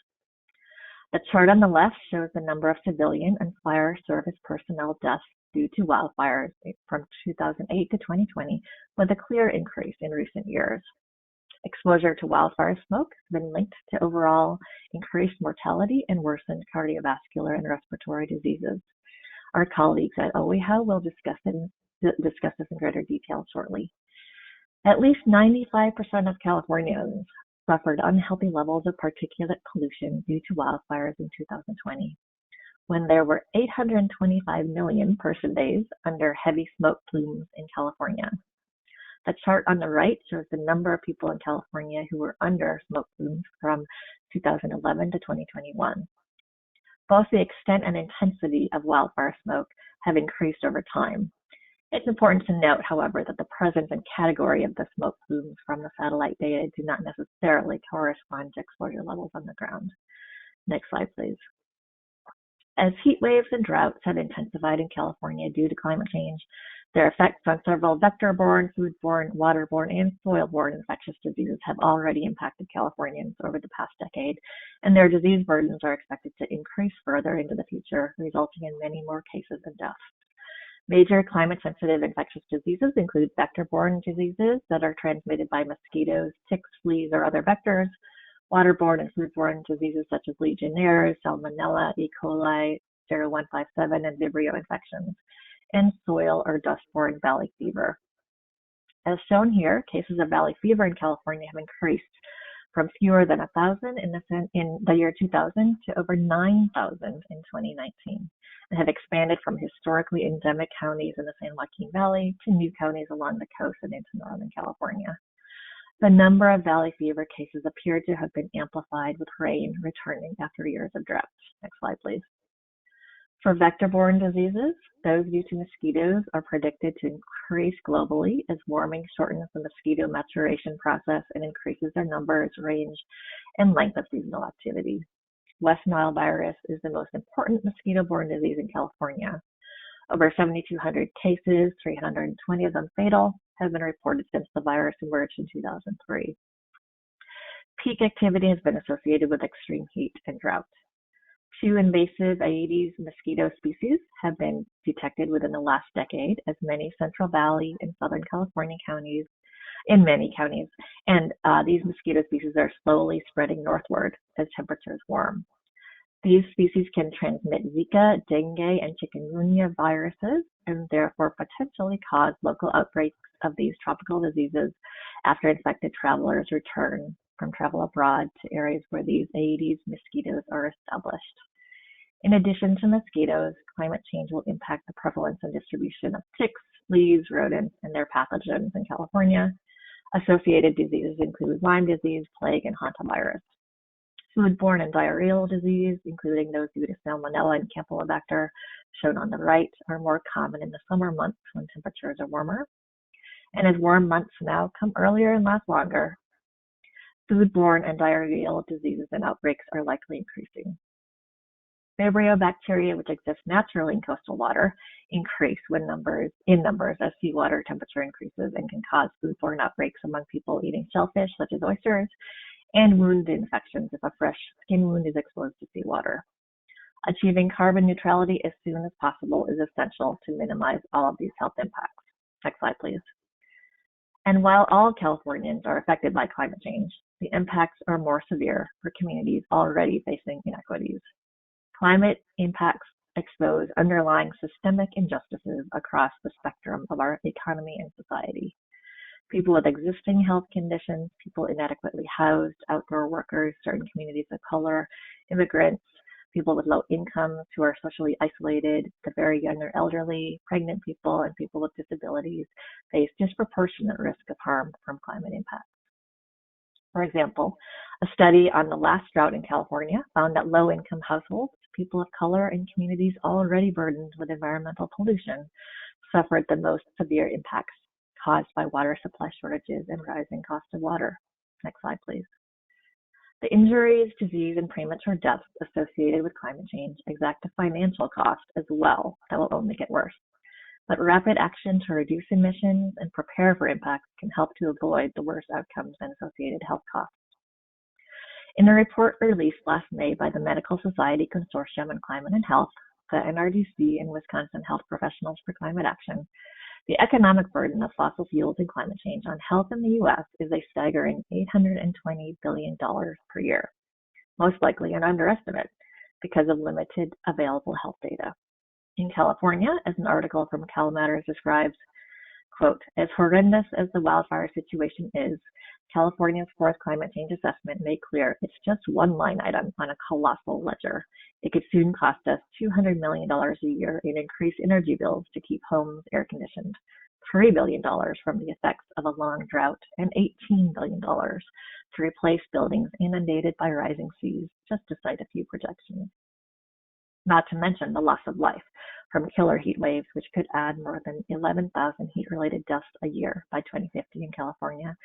The chart on the left shows the number of civilian and fire service personnel deaths due to wildfires from 2008 to 2020, with a clear increase in recent years. Exposure to wildfire smoke has been linked to overall increased mortality and worsened cardiovascular and respiratory diseases. Our colleagues at OEHHA will discuss this in greater detail shortly. At least 95% of Californians suffered unhealthy levels of particulate pollution due to wildfires in 2020, when there were 825 million person days under heavy smoke plumes in California. The chart on the right shows the number of people in California who were under smoke plumes from 2011 to 2021. Both the extent and intensity of wildfire smoke have increased over time. It's important to note, however, that the presence and category of the smoke plumes from the satellite data do not necessarily correspond to exposure levels on the ground. Next slide, please. As heat waves and droughts have intensified in California due to climate change, their effects on several vector-borne, foodborne, waterborne, and soil-borne infectious diseases have already impacted Californians over the past decade, and their disease burdens are expected to increase further into the future, resulting in many more cases and deaths. Major climate-sensitive infectious diseases include vector-borne diseases that are transmitted by mosquitoes, ticks, fleas, or other vectors, waterborne and foodborne diseases such as Legionnaires, Salmonella, E. coli, 0157, and Vibrio infections, and soil or dust-borne valley fever. As shown here, cases of valley fever in California have increased from fewer than 1,000 in the year 2000 to over 9,000 in 2019, and have expanded from historically endemic counties in the San Joaquin Valley to new counties along the coast and into Northern California. The number of valley fever cases appear to have been amplified with rain returning after years of drought. Next slide, please. For vector-borne diseases, those due to mosquitoes are predicted to increase globally as warming shortens the mosquito maturation process and increases their numbers, range, and length of seasonal activity. West Nile virus is the most important mosquito-borne disease in California. Over 7,200 cases, 320 of them fatal, have been reported since the virus emerged in 2003. Peak activity has been associated with extreme heat and drought. 2 invasive Aedes mosquito species have been detected within the last decade as many Central Valley and Southern California counties, and these mosquito species are slowly spreading northward as temperatures warm. These species can transmit Zika, dengue, and chikungunya viruses, and therefore potentially cause local outbreaks of these tropical diseases after infected travelers return from travel abroad to areas where these Aedes mosquitoes are established. In addition to mosquitoes, climate change will impact the prevalence and distribution of ticks, fleas, rodents, and their pathogens in California. Associated diseases include Lyme disease, plague, and hantavirus. Foodborne and diarrheal disease, including those due to Salmonella and Campylobacter, shown on the right, are more common in the summer months when temperatures are warmer. And as warm months now come earlier and last longer, foodborne and diarrheal diseases and outbreaks are likely increasing. Vibrio bacteria, which exist naturally in coastal water, increase in numbers as seawater temperature increases and can cause foodborne outbreaks among people eating shellfish, such as oysters, and wound infections if a fresh skin wound is exposed to seawater. Achieving carbon neutrality as soon as possible is essential to minimize all of these health impacts. Next slide, please. And while all Californians are affected by climate change, the impacts are more severe for communities already facing inequities. Climate impacts expose underlying systemic injustices across the spectrum of our economy and society. People with existing health conditions, people inadequately housed, outdoor workers, certain communities of color, immigrants, people with low incomes who are socially isolated, the very young or elderly, pregnant people, and people with disabilities face disproportionate risk of harm from climate impacts. For example, a study on the last drought in California found that low-income households, people of color, and communities already burdened with environmental pollution suffered the most severe impacts caused by water supply shortages and rising cost of water. Next slide, please. The injuries, disease, and premature deaths associated with climate change exact a financial cost as well that will only get worse. But rapid action to reduce emissions and prepare for impacts can help to avoid the worst outcomes and associated health costs. In a report released last May by the Medical Society Consortium on Climate and Health, the NRDC, and Wisconsin Health Professionals for Climate Action, the economic burden of fossil fuels and climate change on health in the U.S. is a staggering $820 billion per year, most likely an underestimate because of limited available health data. In California, as an article from CalMatters describes, quote, as horrendous as the wildfire situation is, California's fourth climate change assessment made clear it's just one line item on a colossal ledger. It could soon cost us $200 million a year in increased energy bills to keep homes air conditioned, $3 billion from the effects of a long drought, and $18 billion to replace buildings inundated by rising seas, just to cite a few projections. Not to mention the loss of life from killer heat waves, which could add more than 11,000 heat-related deaths a year by 2050 in California,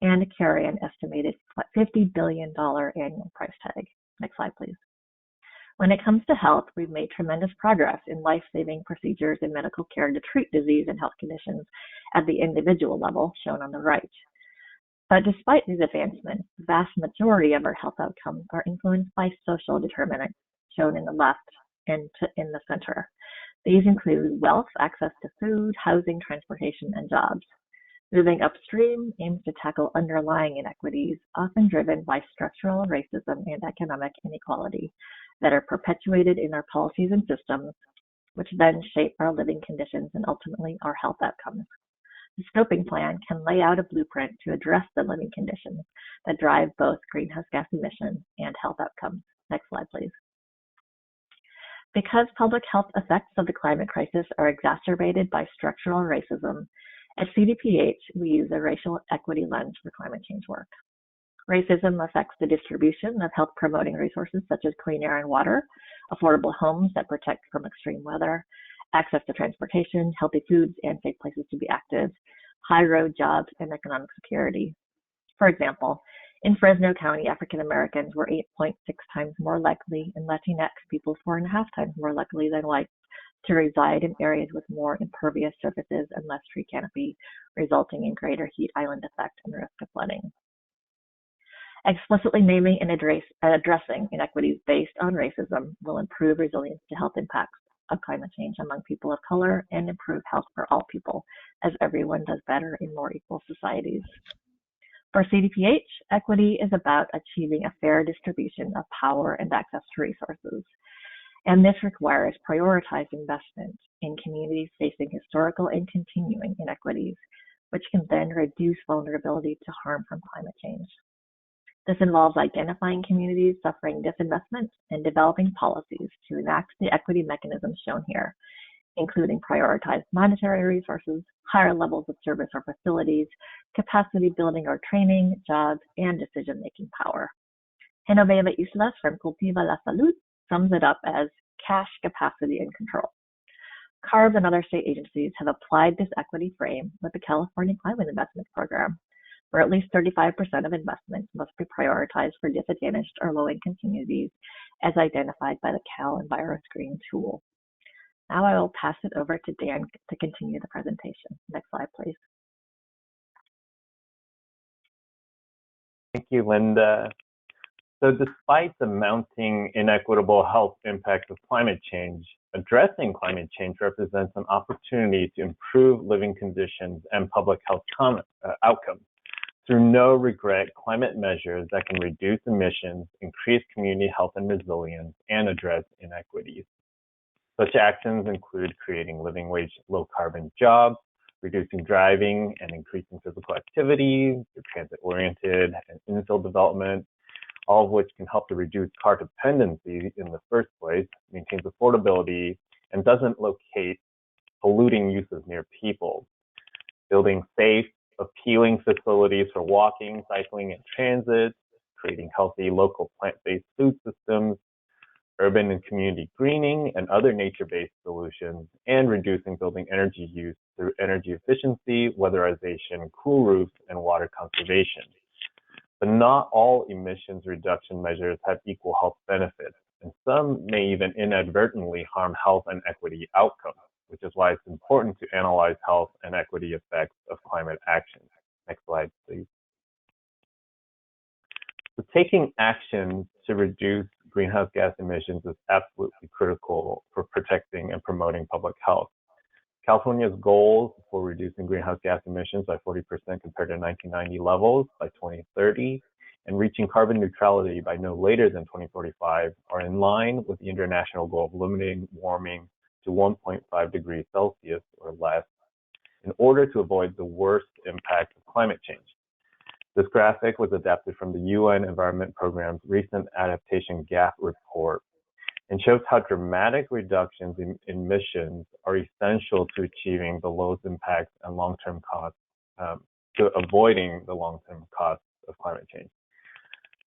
and carry an estimated $50 billion annual price tag. Next slide, please. When it comes to health, we've made tremendous progress in life-saving procedures and medical care to treat disease and health conditions at the individual level, shown on the right. But despite these advancements, the vast majority of our health outcomes are influenced by social determinants, shown in the left and in the center. These include wealth, access to food, housing, transportation, and jobs. Moving upstream aims to tackle underlying inequities, often driven by structural racism and economic inequality that are perpetuated in our policies and systems, which then shape our living conditions and ultimately our health outcomes. The scoping plan can lay out a blueprint to address the living conditions that drive both greenhouse gas emissions and health outcomes. Next slide, please. Because public health effects of the climate crisis are exacerbated by structural racism, at CDPH, we use a racial equity lens for climate change work. Racism affects the distribution of health-promoting resources such as clean air and water, affordable homes that protect from extreme weather, access to transportation, healthy foods, and safe places to be active, high road jobs, and economic security. For example, in Fresno County, African Americans were 8.6 times more likely, and Latinx people 4.5 times more likely than whites to reside in areas with more impervious surfaces and less tree canopy, resulting in greater heat island effect and risk of flooding. Explicitly naming and addressing inequities based on racism will improve resilience to health impacts of climate change among people of color and improve health for all people, as everyone does better in more equal societies. For CDPH, equity is about achieving a fair distribution of power and access to resources. And this requires prioritized investment in communities facing historical and continuing inequities, which can then reduce vulnerability to harm from climate change. This involves identifying communities suffering disinvestment and developing policies to enact the equity mechanisms shown here, including prioritized monetary resources, higher levels of service or facilities, capacity building or training, jobs, and decision-making power. Genoveva Islas from Cultiva la Salud sums it up as cash, capacity, and control. CARB and other state agencies have applied this equity frame with the California Climate Investment Program, where at least 35% of investments must be prioritized for disadvantaged or low-income communities as identified by the Cal EnviroScreen tool. Now I will pass it over to Dan to continue the presentation. Next slide, please.
Thank you, Linda. So despite the mounting inequitable health impacts of climate change, addressing climate change represents an opportunity to improve living conditions and public health outcomes through no regret climate measures that can reduce emissions, increase community health and resilience, and address inequities. Such actions include creating living wage low carbon jobs, reducing driving and increasing physical activity, transit-oriented and infill development, all of which can help to reduce car dependency in the first place, maintains affordability, and doesn't locate polluting uses near people. Building safe, appealing facilities for walking, cycling, and transit, creating healthy local plant-based food systems, urban and community greening and other nature-based solutions, and reducing building energy use through energy efficiency, weatherization, cool roofs, and water conservation. But not all emissions reduction measures have equal health benefits, and some may even inadvertently harm health and equity outcomes, which is why it's important to analyze health and equity effects of climate action. Next slide, please. So taking action to reduce greenhouse gas emissions is absolutely critical for protecting and promoting public health. California's goals for reducing greenhouse gas emissions by 40% compared to 1990 levels by 2030 and reaching carbon neutrality by no later than 2045 are in line with the international goal of limiting warming to 1.5 degrees Celsius or less in order to avoid the worst impact of climate change. This graphic was adapted from the UN Environment Programme's recent adaptation gap report and shows how dramatic reductions in emissions are essential to achieving the lowest impacts and long-term costs, to avoiding the long-term costs of climate change.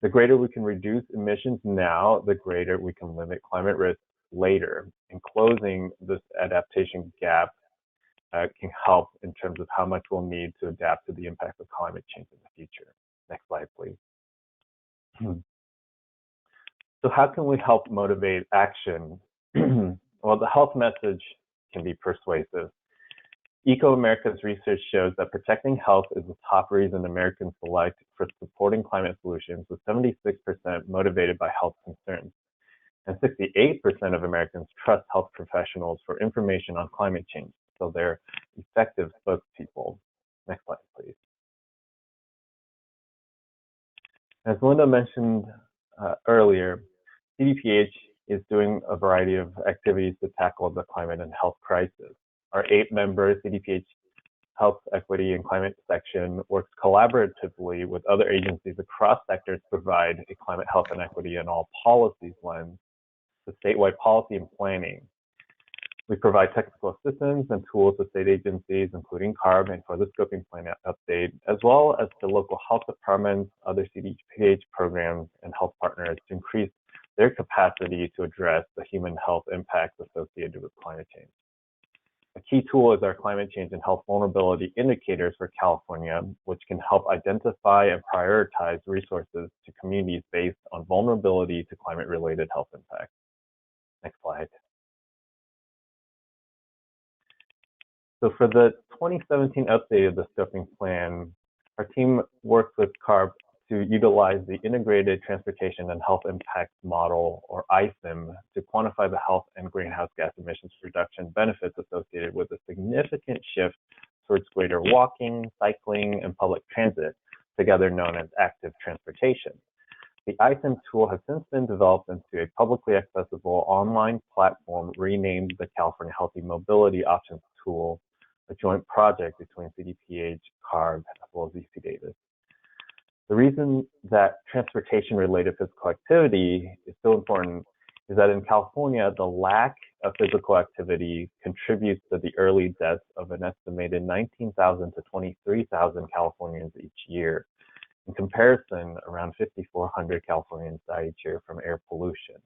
The greater we can reduce emissions now, the greater we can limit climate risk later. And closing this adaptation gap can help in terms of how much we'll need to adapt to the impacts of climate change in the future. Next slide, please. So how can we help motivate action? Well, the health message can be persuasive. Eco-America's research shows that protecting health is the top reason Americans select for supporting climate solutions, with 76% motivated by health concerns. And 68% of Americans trust health professionals for information on climate change, so they're effective spokespeople. Next slide, please. As Linda mentioned earlier, CDPH is doing a variety of activities to tackle the climate and health crisis. Our 8-member CDPH Health, Equity, and Climate section works collaboratively with other agencies across sectors to provide a climate, health, and equity in all policies lens to statewide policy and planning. We provide technical assistance and tools to state agencies, including CARB, and for the scoping plan update, as well as to local health departments, other CDPH programs, and health partners to increase their capacity to address the human health impacts associated with climate change. A key tool is our climate change and health vulnerability indicators for California, which can help identify and prioritize resources to communities based on vulnerability to climate-related health impacts. Next slide. So for the 2017 update of the scoping plan, our team worked with CARB to utilize the Integrated Transportation and Health Impact Model, or ISIM, to quantify the health and greenhouse gas emissions reduction benefits associated with a significant shift towards greater walking, cycling, and public transit, together known as active transportation. The ISIM tool has since been developed into a publicly accessible online platform renamed the California Healthy Mobility Options Tool, a joint project between CDPH, CARB, as well as UC Davis. The reason that transportation-related physical activity is so important is that in California, the lack of physical activity contributes to the early deaths of an estimated 19,000 to 23,000 Californians each year. In comparison, around 5,400 Californians die each year from air pollution.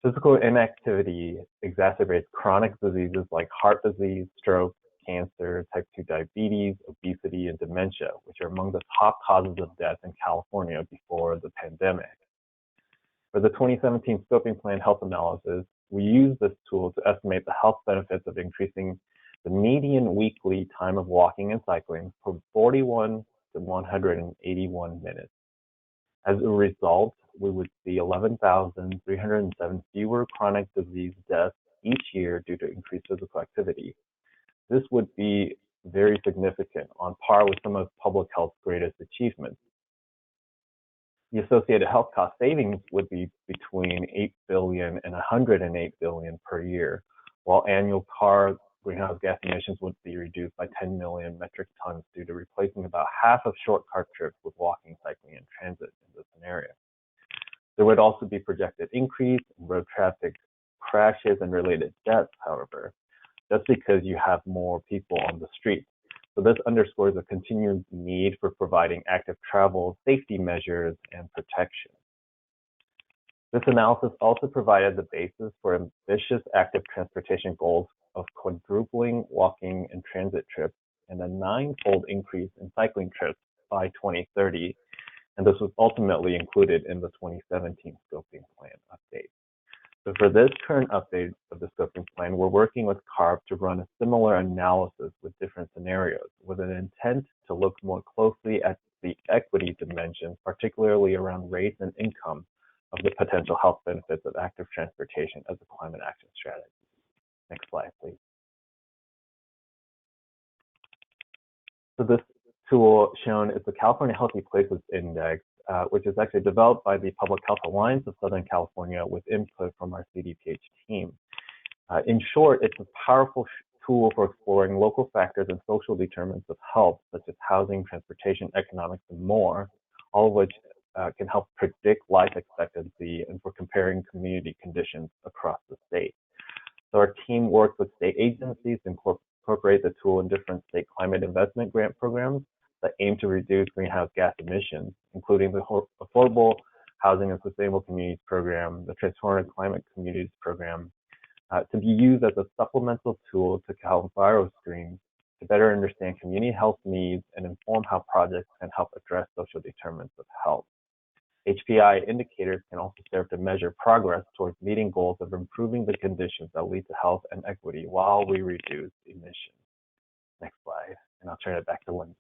Physical inactivity exacerbates chronic diseases like heart disease, stroke, cancer, type 2 diabetes, obesity, and dementia, which are among the top causes of death in California before the pandemic. For the 2017 Scoping Plan Health Analysis, we used this tool to estimate the health benefits of increasing the median weekly time of walking and cycling from 41 to 181 minutes. As a result, we would see 11,307 fewer chronic disease deaths each year due to increased physical activity. This would be very significant, on par with some of public health's greatest achievements. The associated health cost savings would be between $8 billion and $108 billion per year, while annual car greenhouse gas emissions would be reduced by 10 million metric tons due to replacing about half of short car trips with walking, cycling, and transit in this scenario. There would also be projected increase in road traffic crashes and related deaths, however, just because you have more people on the street. So this underscores a continued need for providing active travel, safety measures, and protection. This analysis also provided the basis for ambitious active transportation goals of quadrupling walking and transit trips and a 9-fold increase in cycling trips by 2030. And this was ultimately included in the 2017 Scoping Plan update. So for this current update of the Scoping Plan, we're working with CARB to run a similar analysis with different scenarios, with an intent to look more closely at the equity dimension, particularly around race and income, of the potential health benefits of active transportation as a climate action strategy. Next slide, please. So this tool shown is the California Healthy Places Index, which is actually developed by the Public Health Alliance of Southern California with input from our CDPH team. In short, it's a powerful tool for exploring local factors and social determinants of health, such as housing, transportation, economics, and more, all of which can help predict life expectancy and for comparing community conditions across the state. So our team works with state agencies to incorporate the tool in different state climate investment grant programs that aim to reduce greenhouse gas emissions, including the Affordable Housing and Sustainable Communities Program, the Transformative Climate Communities Program, to be used as a supplemental tool to CalEnviro screens to better understand community health needs and inform how projects can help address social determinants of health. HPI indicators can also serve to measure progress towards meeting goals of improving the conditions that lead to health and equity while we reduce emissions. Next slide, and I'll turn it back to Linda.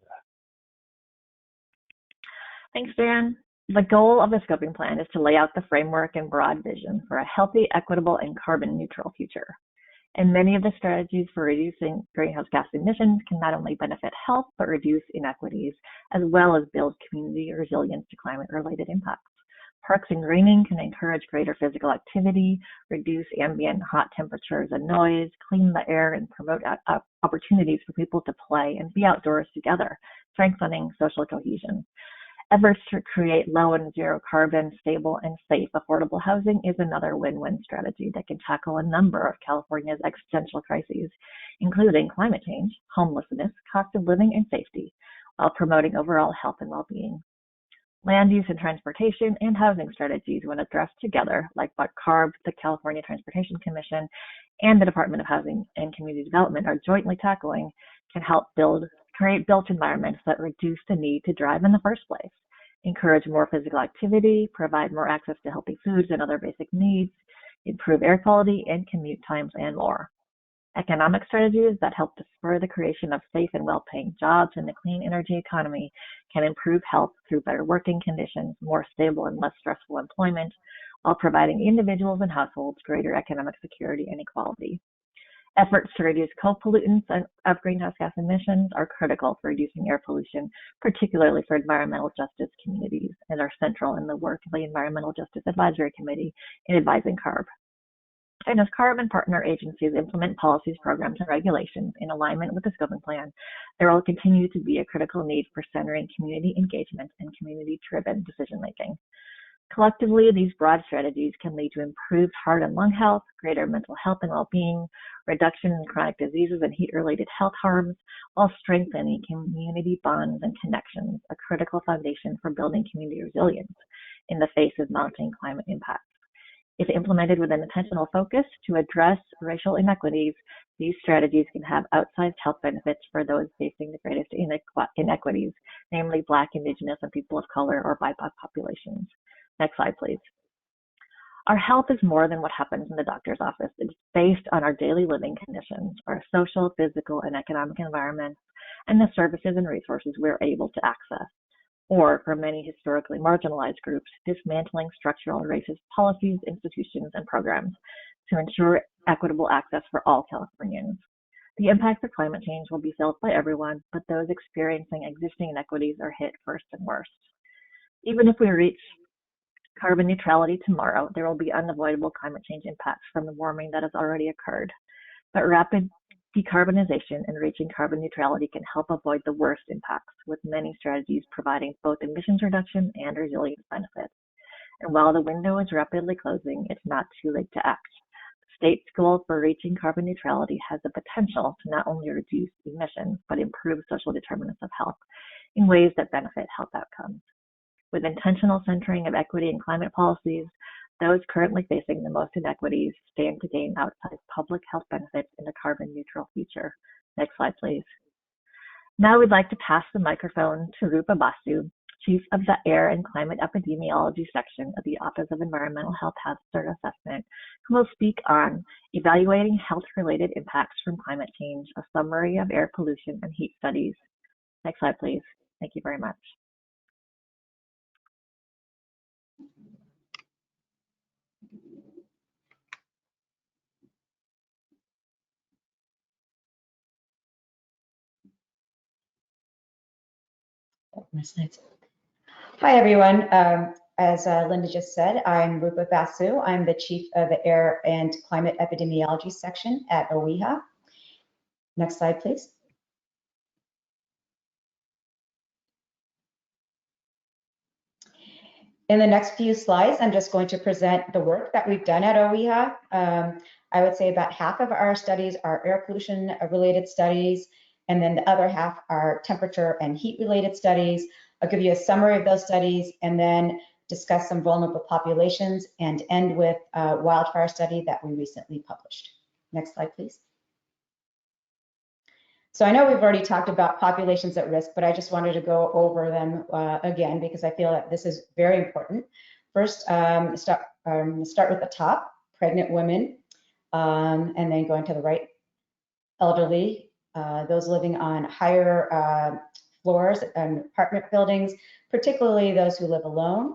Thanks, Dan. The goal of the scoping plan is to lay out the framework and broad vision for a healthy, equitable, and carbon neutral future. And many of the strategies for reducing greenhouse gas emissions can not only benefit health, but reduce inequities, as well as build community resilience to climate-related impacts. Parks and greening can encourage greater physical activity, reduce ambient hot temperatures and noise, clean the air, and promote opportunities for people to play and be outdoors together, strengthening social cohesion. Efforts to create low and zero carbon, stable and safe, affordable housing is another win-win strategy that can tackle a number of California's existential crises, including climate change, homelessness, cost of living, and safety, while promoting overall health and well-being. Land use and transportation and housing strategies, when addressed together, like what CARB, the California Transportation Commission, and the Department of Housing and Community Development are jointly tackling, can help create built environments that reduce the need to drive in the first place, encourage more physical activity, provide more access to healthy foods and other basic needs, improve air quality and commute times, and more. Economic strategies that help to spur the creation of safe and well-paying jobs in the clean energy economy can improve health through better working conditions, more stable and less stressful employment, while providing individuals and households greater economic security and equality. Efforts to reduce co-pollutants of greenhouse gas emissions are critical for reducing air pollution, particularly for environmental justice communities, and are central in the work of the Environmental Justice Advisory Committee in advising CARB. And as CARB and partner agencies implement policies, programs, and regulations in alignment with the scoping plan, there will continue to be a critical need for centering community engagement and community-driven decision-making. Collectively, these broad strategies can lead to improved heart and lung health, greater mental health and well-being, reduction in chronic diseases and heat-related health harms, while strengthening community bonds and connections, a critical foundation for building community resilience in the face of mounting climate impacts. If implemented with an intentional focus to address racial inequities, these strategies can have outsized health benefits for those facing the greatest inequities, namely Black, Indigenous, and people of color or BIPOC populations. Next slide, please. Our health is more than what happens in the doctor's office. It's based on our daily living conditions, our social, physical, and economic environments, and the services and resources we're able to access. Or, for many historically marginalized groups, dismantling structural racist policies, institutions, and programs to ensure equitable access for all Californians. The impacts of climate change will be felt by everyone, but those experiencing existing inequities are hit first and worst. Even if we reach carbon neutrality tomorrow, there will be unavoidable climate change impacts from the warming that has already occurred. But rapid decarbonization and reaching carbon neutrality can help avoid the worst impacts, with many strategies providing both emissions reduction and resilience benefits. And while the window is rapidly closing, it's not too late to act. The state's goal for reaching carbon neutrality has the potential to not only reduce emissions, but improve social determinants of health in ways that benefit health outcomes. With intentional centering of equity and climate policies, those currently facing the most inequities stand to gain outsized public health benefits in a carbon neutral future. Next slide, please. Now we'd like to pass the microphone to Rupa Basu, Chief of the Air and Climate Epidemiology Section of the Office of Environmental Health Hazard Assessment, who will speak on evaluating health-related impacts from climate change, a summary of air pollution and heat studies. Next slide, please. Thank you very much.
Hi, everyone. As Linda just said, I'm Rupa Basu. I'm the Chief of the Air and Climate Epidemiology Section at OEHHA. Next slide, please. In the next few slides, I'm just going to present the work that we've done at OEHHA. I would say about half of our studies are air pollution related studies, and then the other half are temperature and heat related studies. I'll give you a summary of those studies and then discuss some vulnerable populations and end with a wildfire study that we recently published. Next slide, please. So I know we've already talked about populations at risk, but I just wanted to go over them again because I feel that this is very important. First, start with the top, pregnant women, and then going to the right, elderly, those living on higher floors and apartment buildings, particularly those who live alone,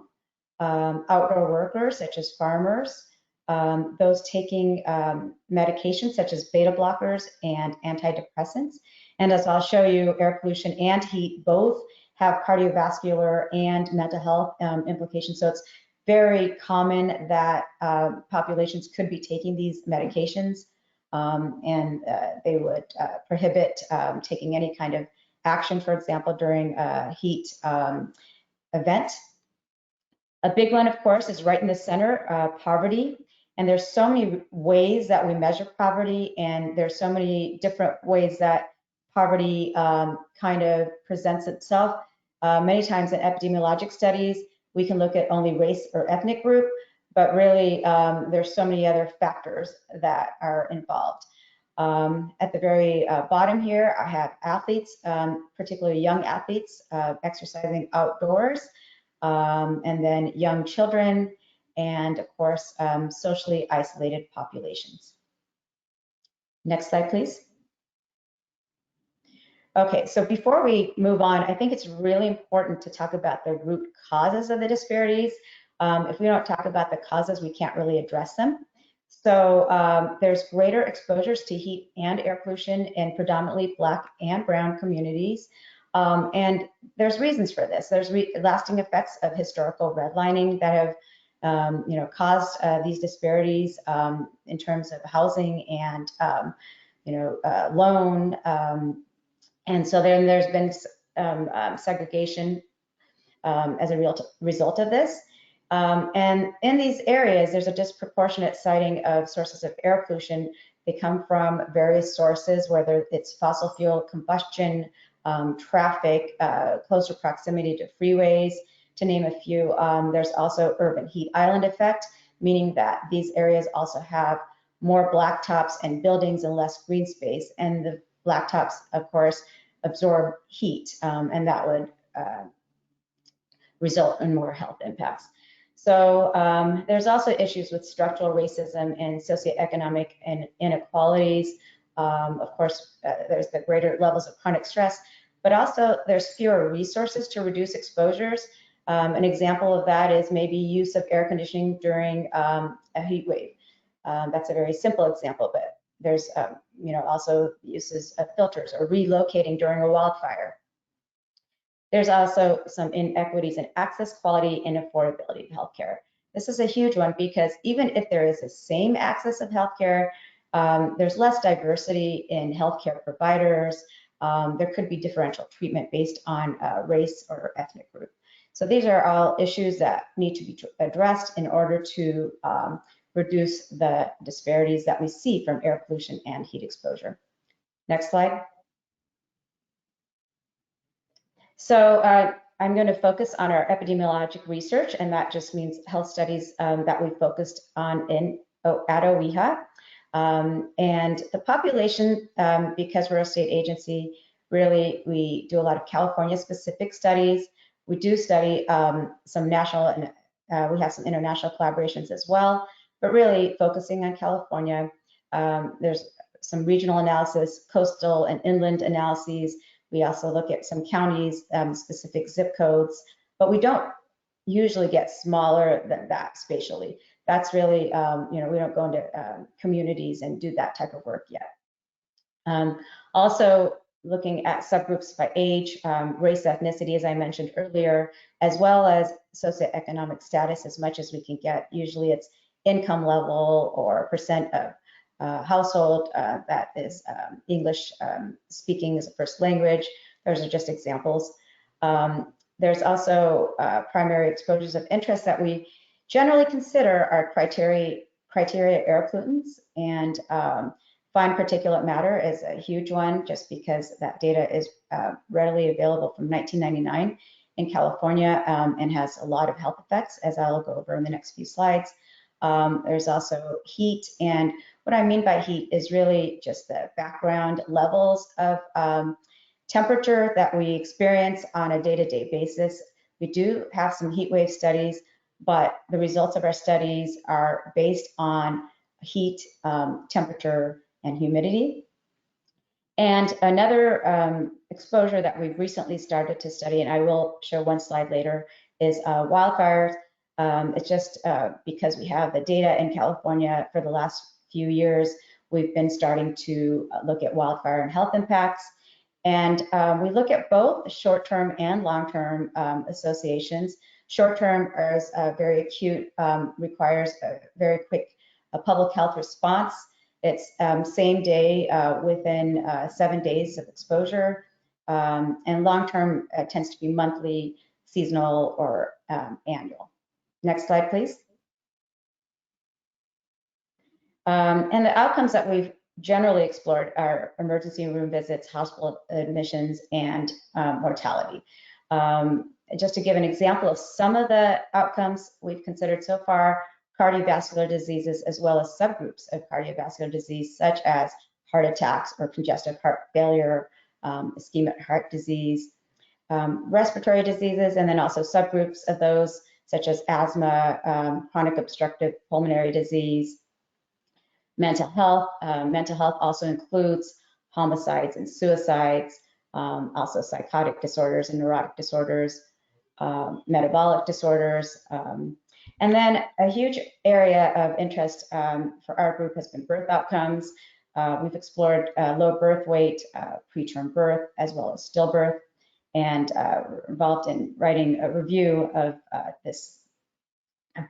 outdoor workers such as farmers, those taking medications such as beta blockers and antidepressants. And as I'll show you, air pollution and heat both have cardiovascular and mental health implications. So it's very common that populations could be taking these medications and they would prohibit taking any kind of action, for example, during a heat event. A big one, of course, is right in the center, poverty. And there's so many ways that we measure poverty, and there's so many different ways that poverty kind of presents itself. Many times in epidemiologic studies, we can look at only race or ethnic group, but really there's so many other factors that are involved. At the very bottom here, I have athletes, particularly young athletes exercising outdoors, and then young children, and of course, socially isolated populations. Next slide, please. Okay, so before we move on, I think it's really important to talk about the root causes of the disparities. If we don't talk about the causes, we can't really address them. So there's greater exposures to heat and air pollution in predominantly Black and Brown communities. And there's reasons for this. There's lasting effects of historical redlining that have caused these disparities in terms of housing and loan. And so then there's been segregation as a result of this. And in these areas, there's a disproportionate sighting of sources of air pollution. They come from various sources, whether it's fossil fuel combustion, traffic, closer proximity to freeways, to name a few. There's also urban heat island effect, meaning that these areas also have more blacktops and buildings and less green space. And the blacktops, of course, absorb heat, and that would result in more health impacts. So there's also issues with structural racism and socioeconomic inequalities. Of course, there's the greater levels of chronic stress, but also there's fewer resources to reduce exposures. An example of that is maybe use of air conditioning during a heat wave. That's a very simple example, but there's also uses of filters or relocating during a wildfire. There's also some inequities in access, quality, and affordability of healthcare. This is a huge one because even if there is the same access of healthcare, there's less diversity in healthcare providers. There could be differential treatment based on race or ethnic group. So these are all issues that need to be addressed in order to reduce the disparities that we see from air pollution and heat exposure. Next slide. So I'm going to focus on our epidemiologic research, and that just means health studies that we focused on at OEHHA. And the population, because we're a state agency, really we do a lot of California-specific studies. We do study some national and we have some international collaborations as well, but really focusing on California. There's some regional analysis, coastal and inland analyses. We also look at some counties, specific zip codes, but we don't usually get smaller than that spatially. That's really, we don't go into communities and do that type of work yet. Also looking at subgroups by age, race, ethnicity, as I mentioned earlier, as well as socioeconomic status as much as we can get. Usually it's income level or percent of household that is English speaking as a first language. Those are just examples. There's also primary exposures of interest that we generally consider are criteria air pollutants, and fine particulate matter is a huge one just because that data is readily available from 1999 in California and has a lot of health effects, as I'll go over in the next few slides. There's also heat, and what I mean by heat is really just the background levels of temperature that we experience on a day-to-day basis. We do have some heat wave studies, but the results of our studies are based on heat, temperature, and humidity. And another exposure that we've recently started to study, and I will show one slide later, is wildfires. It's just because we have the data in California for the last few years, we've been starting to look at wildfire and health impacts. And we look at both short-term and long-term associations. Short-term is very acute, requires a very quick public health response. It's same day within 7 days of exposure. And long-term tends to be monthly, seasonal, or annual. Next slide, please. And the outcomes that we've generally explored are emergency room visits, hospital admissions, and mortality. Just to give an example of some of the outcomes we've considered so far, cardiovascular diseases as well as subgroups of cardiovascular disease such as heart attacks or congestive heart failure, ischemic heart disease, respiratory diseases, and then also subgroups of those such as asthma, chronic obstructive pulmonary disease, mental health. Mental health also includes homicides and suicides, also psychotic disorders and neurotic disorders, metabolic disorders. And then a huge area of interest for our group has been birth outcomes. We've explored low birth weight, preterm birth, as well as stillbirth, and we're involved in writing a review of this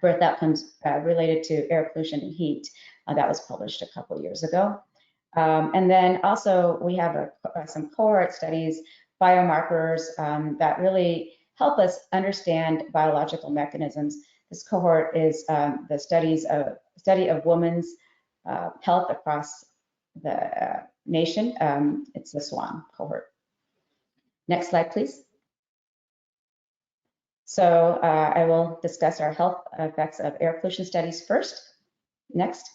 birth outcomes related to air pollution and heat. That was published a couple years ago. And then also we have some cohort studies, biomarkers that really help us understand biological mechanisms. This cohort is the study of women's health across the nation. It's the SWAN cohort. Next slide, please. So I will discuss our health effects of air pollution studies first. Next.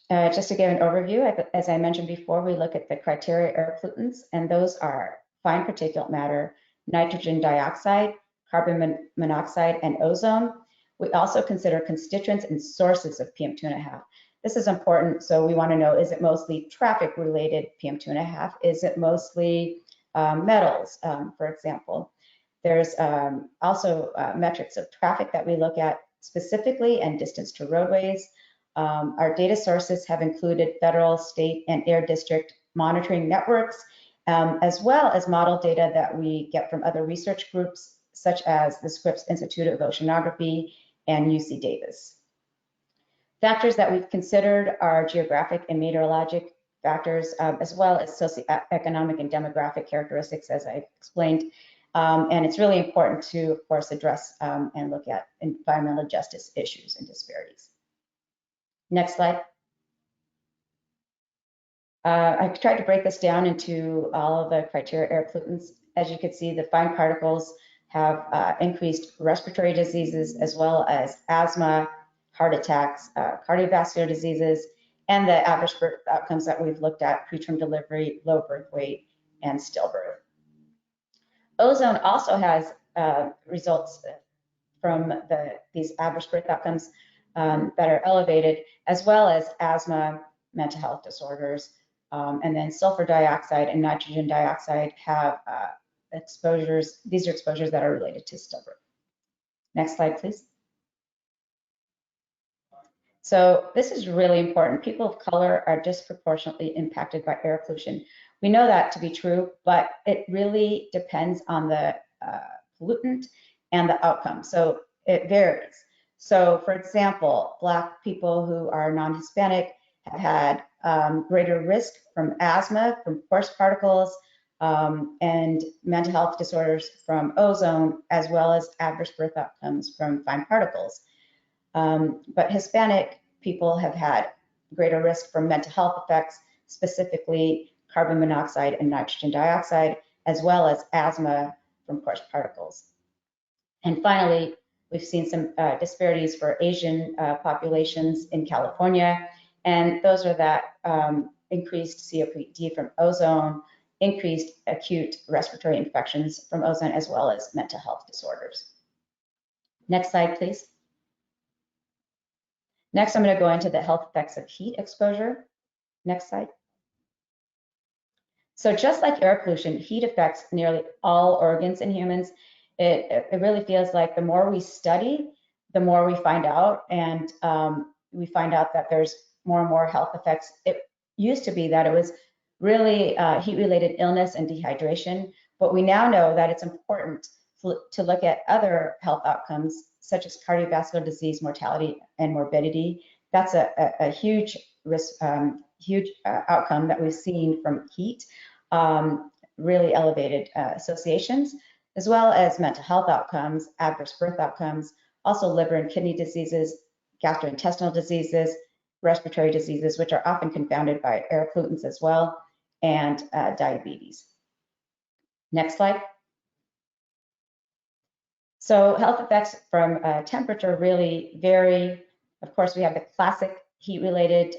Just to give an overview, as I mentioned before, we look at the criteria air pollutants, and those are fine particulate matter, nitrogen dioxide, carbon monoxide, and ozone. We also consider constituents and sources of PM2.5. This is important, so we want to know, is it mostly traffic-related PM2.5? Is it mostly metals, for example? There's also metrics of traffic that we look at specifically and distance to roadways. Our data sources have included federal, state, and air district monitoring networks, as well as model data that we get from other research groups, such as the Scripps Institute of Oceanography and UC Davis. Factors that we've considered are geographic and meteorologic factors, as well as socioeconomic and demographic characteristics, as I explained. And it's really important to, of course, address and look at environmental justice issues and disparities. Next slide. I've tried to break this down into all of the criteria air pollutants. As you can see, the fine particles have increased respiratory diseases, as well as asthma, heart attacks, cardiovascular diseases, and the adverse birth outcomes that we've looked at: preterm delivery, low birth weight, and stillbirth. Ozone also has results from these adverse birth outcomes that are elevated, as well as asthma, mental health disorders, and then sulfur dioxide and nitrogen dioxide have exposures. These are exposures that are related to stillbirth. Next slide, please. So this is really important. People of color are disproportionately impacted by air pollution. We know that to be true, but it really depends on the pollutant and the outcome. So it varies. So for example, Black people who are non-Hispanic have had greater risk from asthma, from coarse particles, and mental health disorders from ozone, as well as adverse birth outcomes from fine particles. But Hispanic people have had greater risk from mental health effects, specifically carbon monoxide and nitrogen dioxide, as well as asthma from coarse particles. And finally, we've seen some disparities for Asian populations in California, and those are that increased COPD from ozone, increased acute respiratory infections from ozone, as well as mental health disorders. Next slide, please. Next, I'm going to go into the health effects of heat exposure. Next slide. So just like air pollution, heat affects nearly all organs in humans. It really feels like the more we study, the more we find out, and we find out that there's more and more health effects. It used to be that it was really heat-related illness and dehydration, but we now know that it's important to look at other health outcomes, such as cardiovascular disease, mortality, and morbidity. That's a huge risk, huge outcome that we've seen from heat, really elevated associations, as well as mental health outcomes, adverse birth outcomes, also liver and kidney diseases, gastrointestinal diseases, respiratory diseases, which are often confounded by air pollutants as well, and diabetes. Next slide. So health effects from temperature really vary. Of course, we have the classic heat-related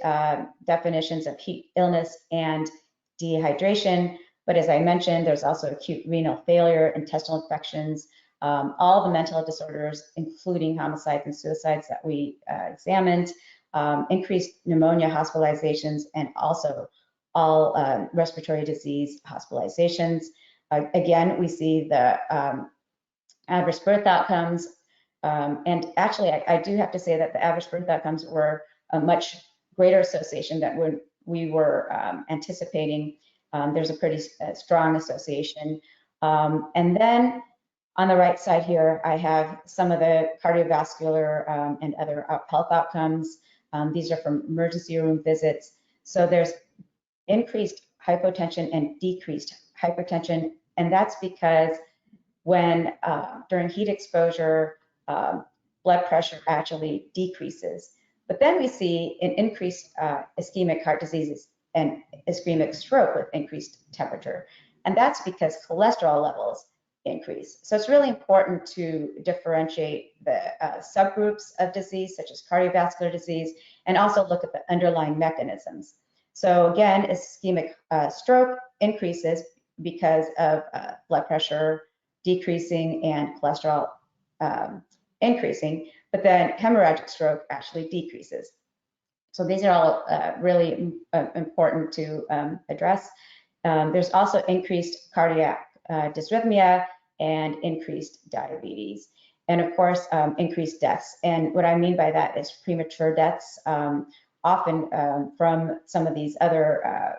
definitions of heat illness and dehydration, but as I mentioned, there's also acute renal failure, intestinal infections, all the mental disorders, including homicides and suicides that we examined, increased pneumonia hospitalizations, and also all respiratory disease hospitalizations. Again, we see the adverse birth outcomes, and actually I do have to say that the adverse birth outcomes were a much greater association than when we were anticipating. There's a pretty strong association. And then on the right side here, I have some of the cardiovascular and other health outcomes. These are from emergency room visits. So there's increased hypotension and decreased hypertension, and that's because when during heat exposure, blood pressure actually decreases. But then we see an increased ischemic heart diseases and ischemic stroke with increased temperature. And that's because cholesterol levels increase. So it's really important to differentiate the subgroups of disease, such as cardiovascular disease, and also look at the underlying mechanisms. So again, ischemic stroke increases because of blood pressure decreasing and cholesterol increasing, but then hemorrhagic stroke actually decreases. So these are all really important to address. There's also increased cardiac dysrhythmia and increased diabetes, and of course increased deaths. And what I mean by that is premature deaths, often from some of these other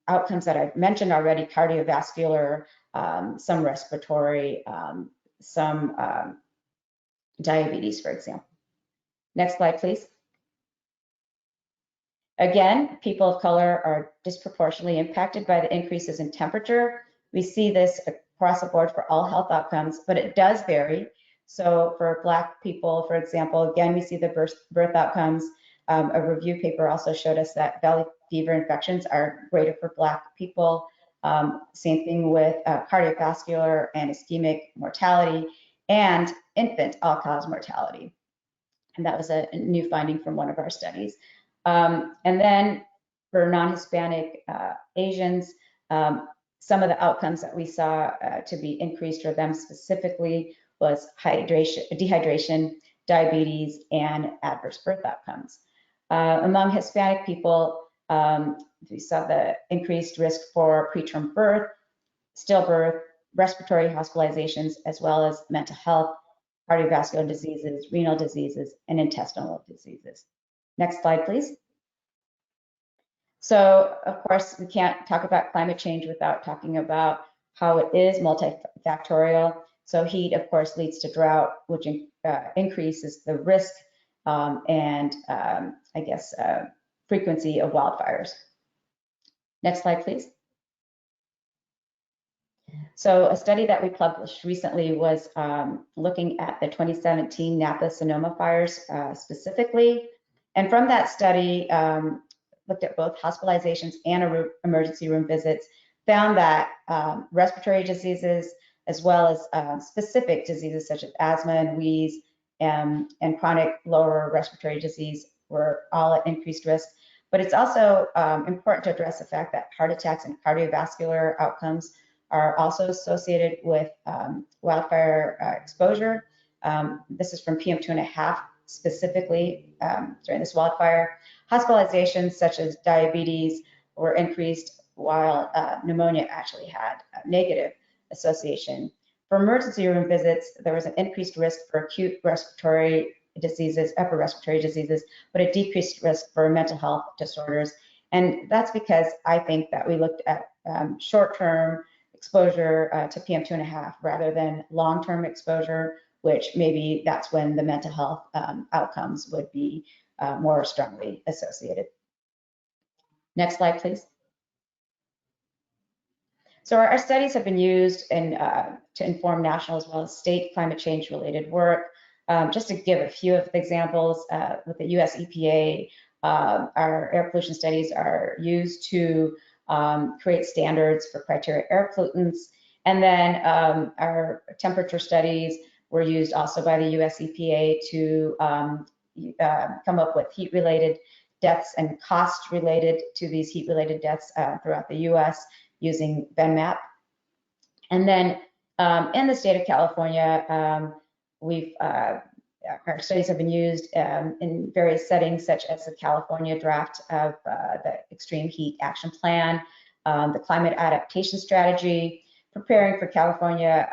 outcomes that I've mentioned already: cardiovascular, some respiratory, some diabetes, for example. Next slide, please. Again, people of color are disproportionately impacted by the increases in temperature. We see this across the board for all health outcomes, but it does vary. So for Black people, for example, again, we see the birth outcomes. A review paper also showed us that valley fever infections are greater for Black people. Same thing with cardiovascular and ischemic mortality and infant all-cause mortality. And that was a new finding from one of our studies. And then for non-Hispanic Asians, some of the outcomes that we saw to be increased for them specifically was dehydration, diabetes, and adverse birth outcomes. Among Hispanic people, we saw the increased risk for preterm birth, stillbirth, respiratory hospitalizations, as well as mental health, cardiovascular diseases, renal diseases, and intestinal diseases. Next slide, please. So, of course, we can't talk about climate change without talking about how it is multifactorial. So heat, of course, leads to drought, which increases the risk and I guess frequency of wildfires. Next slide, please. So a study that we published recently was looking at the 2017 Napa Sonoma fires specifically. And from that study, looked at both hospitalizations and emergency room visits, found that respiratory diseases, as well as specific diseases such as asthma and wheeze and chronic lower respiratory disease were all at increased risk. But it's also important to address the fact that heart attacks and cardiovascular outcomes are also associated with wildfire exposure. This is from PM2.5 specifically during this wildfire. Hospitalizations such as diabetes were increased, while pneumonia actually had a negative association. For emergency room visits, there was an increased risk for acute respiratory diseases, upper respiratory diseases, but a decreased risk for mental health disorders. And that's because I think that we looked at short-term exposure to PM2.5 rather than long-term exposure, which maybe that's when the mental health outcomes would be more strongly associated. Next slide, please. So our studies have been used to inform national as well as state climate change related work. Just to give a few of the examples, with the US EPA, our air pollution studies are used to create standards for criteria air pollutants. And then our temperature studies were used also by the US EPA to come up with heat-related deaths and cost related to these heat-related deaths throughout the US using BenMap. And then in the state of California, our studies have been used in various settings, such as the California draft of the Extreme Heat Action Plan, the Climate Adaptation Strategy, preparing for California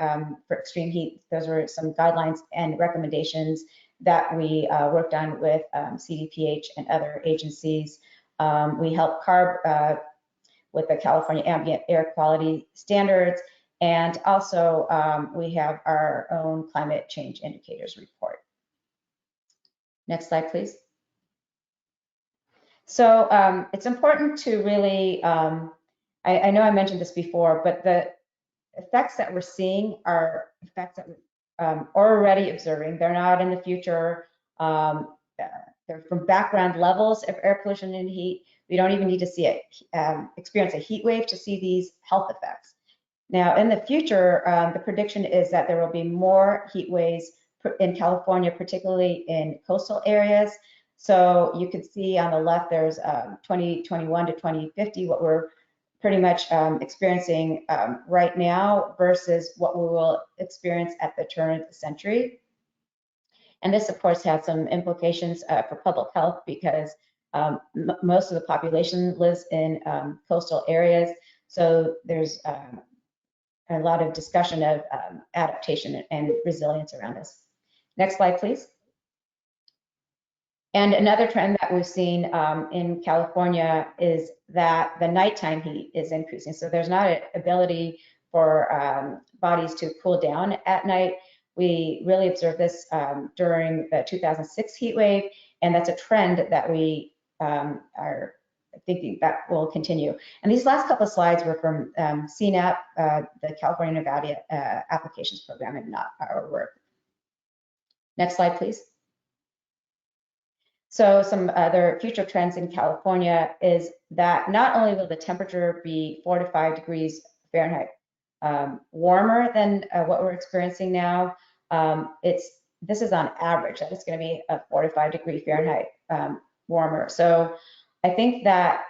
for extreme heat. Those were some guidelines and recommendations that we worked on with CDPH and other agencies. We helped CARB with the California Ambient Air Quality Standards, and also we have our own climate change indicators report. Next slide, please. So it's important to really, I know I mentioned this before, but the effects that we're seeing are effects that we're already observing. They're not in the future. They're from background levels of air pollution and heat. We don't even need to see it, experience a heat wave to see these health effects. Now, in the future, the prediction is that there will be more heat waves in California, particularly in coastal areas. So you can see on the left, there's 2021 to 2050, what we're pretty much experiencing right now versus what we will experience at the turn of the century. And this, of course, has some implications for public health because most of the population lives in coastal areas. So there's a lot of discussion of adaptation and resilience around this. Next slide, please. And another trend that we've seen in California is that the nighttime heat is increasing. So there's not an ability for bodies to cool down at night. We really observed this during the 2006 heat wave, and that's a trend that we are thinking that will continue. And these last couple of slides were from CNAP, the California Nevada Applications Program, and not our work. Next slide, please. So some other future trends in California is that not only will the temperature be 4 to 5 degrees Fahrenheit warmer than what we're experiencing now, this is on average, that it's going to be a 4 to 5 degree Fahrenheit warmer. So I think that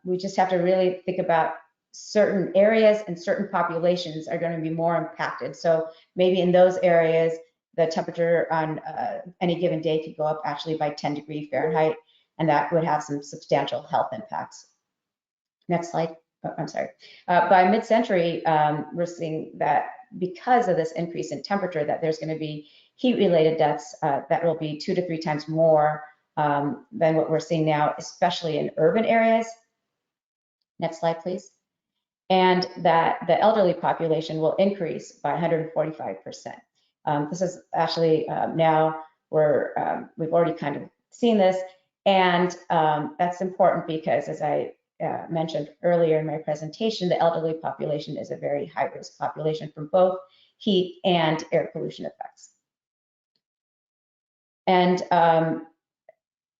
we just have to really think about certain areas and certain populations are going to be more impacted. So maybe in those areas, the temperature on any given day could go up actually by 10 degrees Fahrenheit, and that would have some substantial health impacts. Next slide. Oh, I'm sorry. By mid-century, we're seeing that because of this increase in temperature, that there's going to be heat-related deaths that will be 2 to 3 times more than what we're seeing now, especially in urban areas. Next slide, please. And that the elderly population will increase by 145%. This is actually now we've already kind of seen this, and that's important because, as I mentioned earlier in my presentation, the elderly population is a very high-risk population from both heat and air pollution effects. And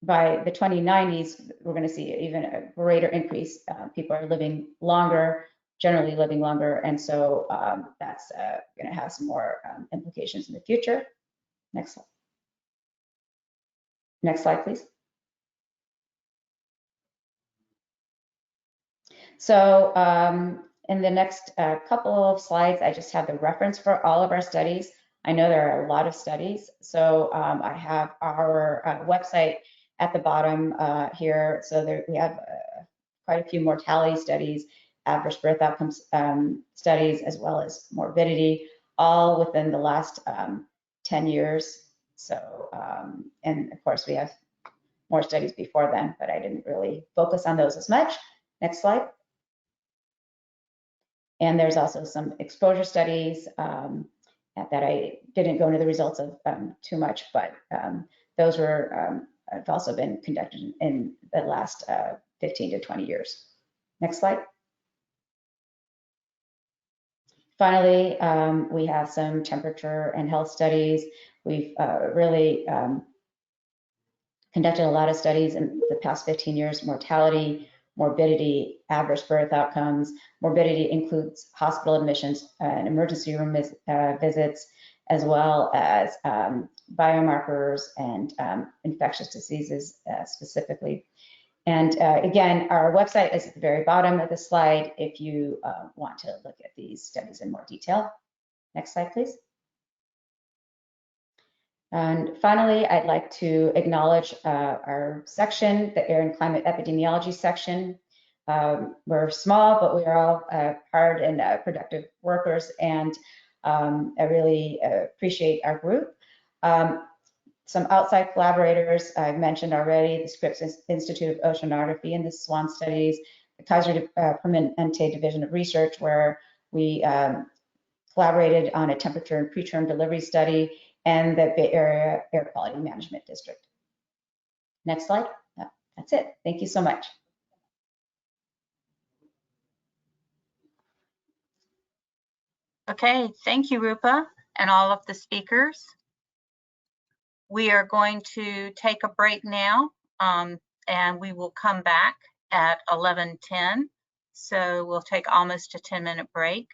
by the 2090s, we're going to see even a greater increase. People are living longer, generally living longer, and so that's going to have some more implications in the future. Next slide. Next slide, please. So in the next couple of slides, I just have the reference for all of our studies. I know there are a lot of studies, so I have our website at the bottom here. So there, we have quite a few mortality studies, adverse birth outcomes studies, as well as morbidity, all within the last 10 years. So, and of course we have more studies before then, but I didn't really focus on those as much. Next slide. And there's also some exposure studies that I didn't go into the results of too much, but those were have also been conducted in the last 15 to 20 years. Next slide. Finally, we have some temperature and health studies. We've really conducted a lot of studies in the past 15 years, mortality, morbidity, adverse birth outcomes. Morbidity includes hospital admissions and emergency room visits, as well as biomarkers and infectious diseases specifically. And again, our website is at the very bottom of the slide if you want to look at these studies in more detail. Next slide, please. And finally, I'd like to acknowledge our section, the Air and Climate Epidemiology section. We're small, but we are all hard and productive workers, and I really appreciate our group. Some outside collaborators I've mentioned already, the Scripps Institute of Oceanography and the SWAN studies, the Kaiser Permanente Division of Research, where we collaborated on a temperature and preterm delivery study, and the Bay Area Air Quality Management District. Next slide. That's it. Thank you so much.
Okay, thank you, Rupa, and all of the speakers. We are going to take a break now, and we will come back at 11:10. So we'll take almost a 10-minute break.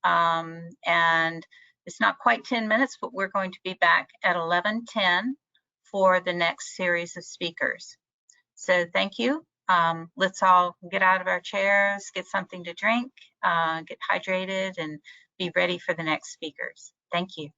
And it's not quite 10 minutes, but we're going to be back at 11:10 for the next series of speakers. So thank you. Let's all get out of our chairs, get something to drink, get hydrated, and be ready for the next speakers. Thank you.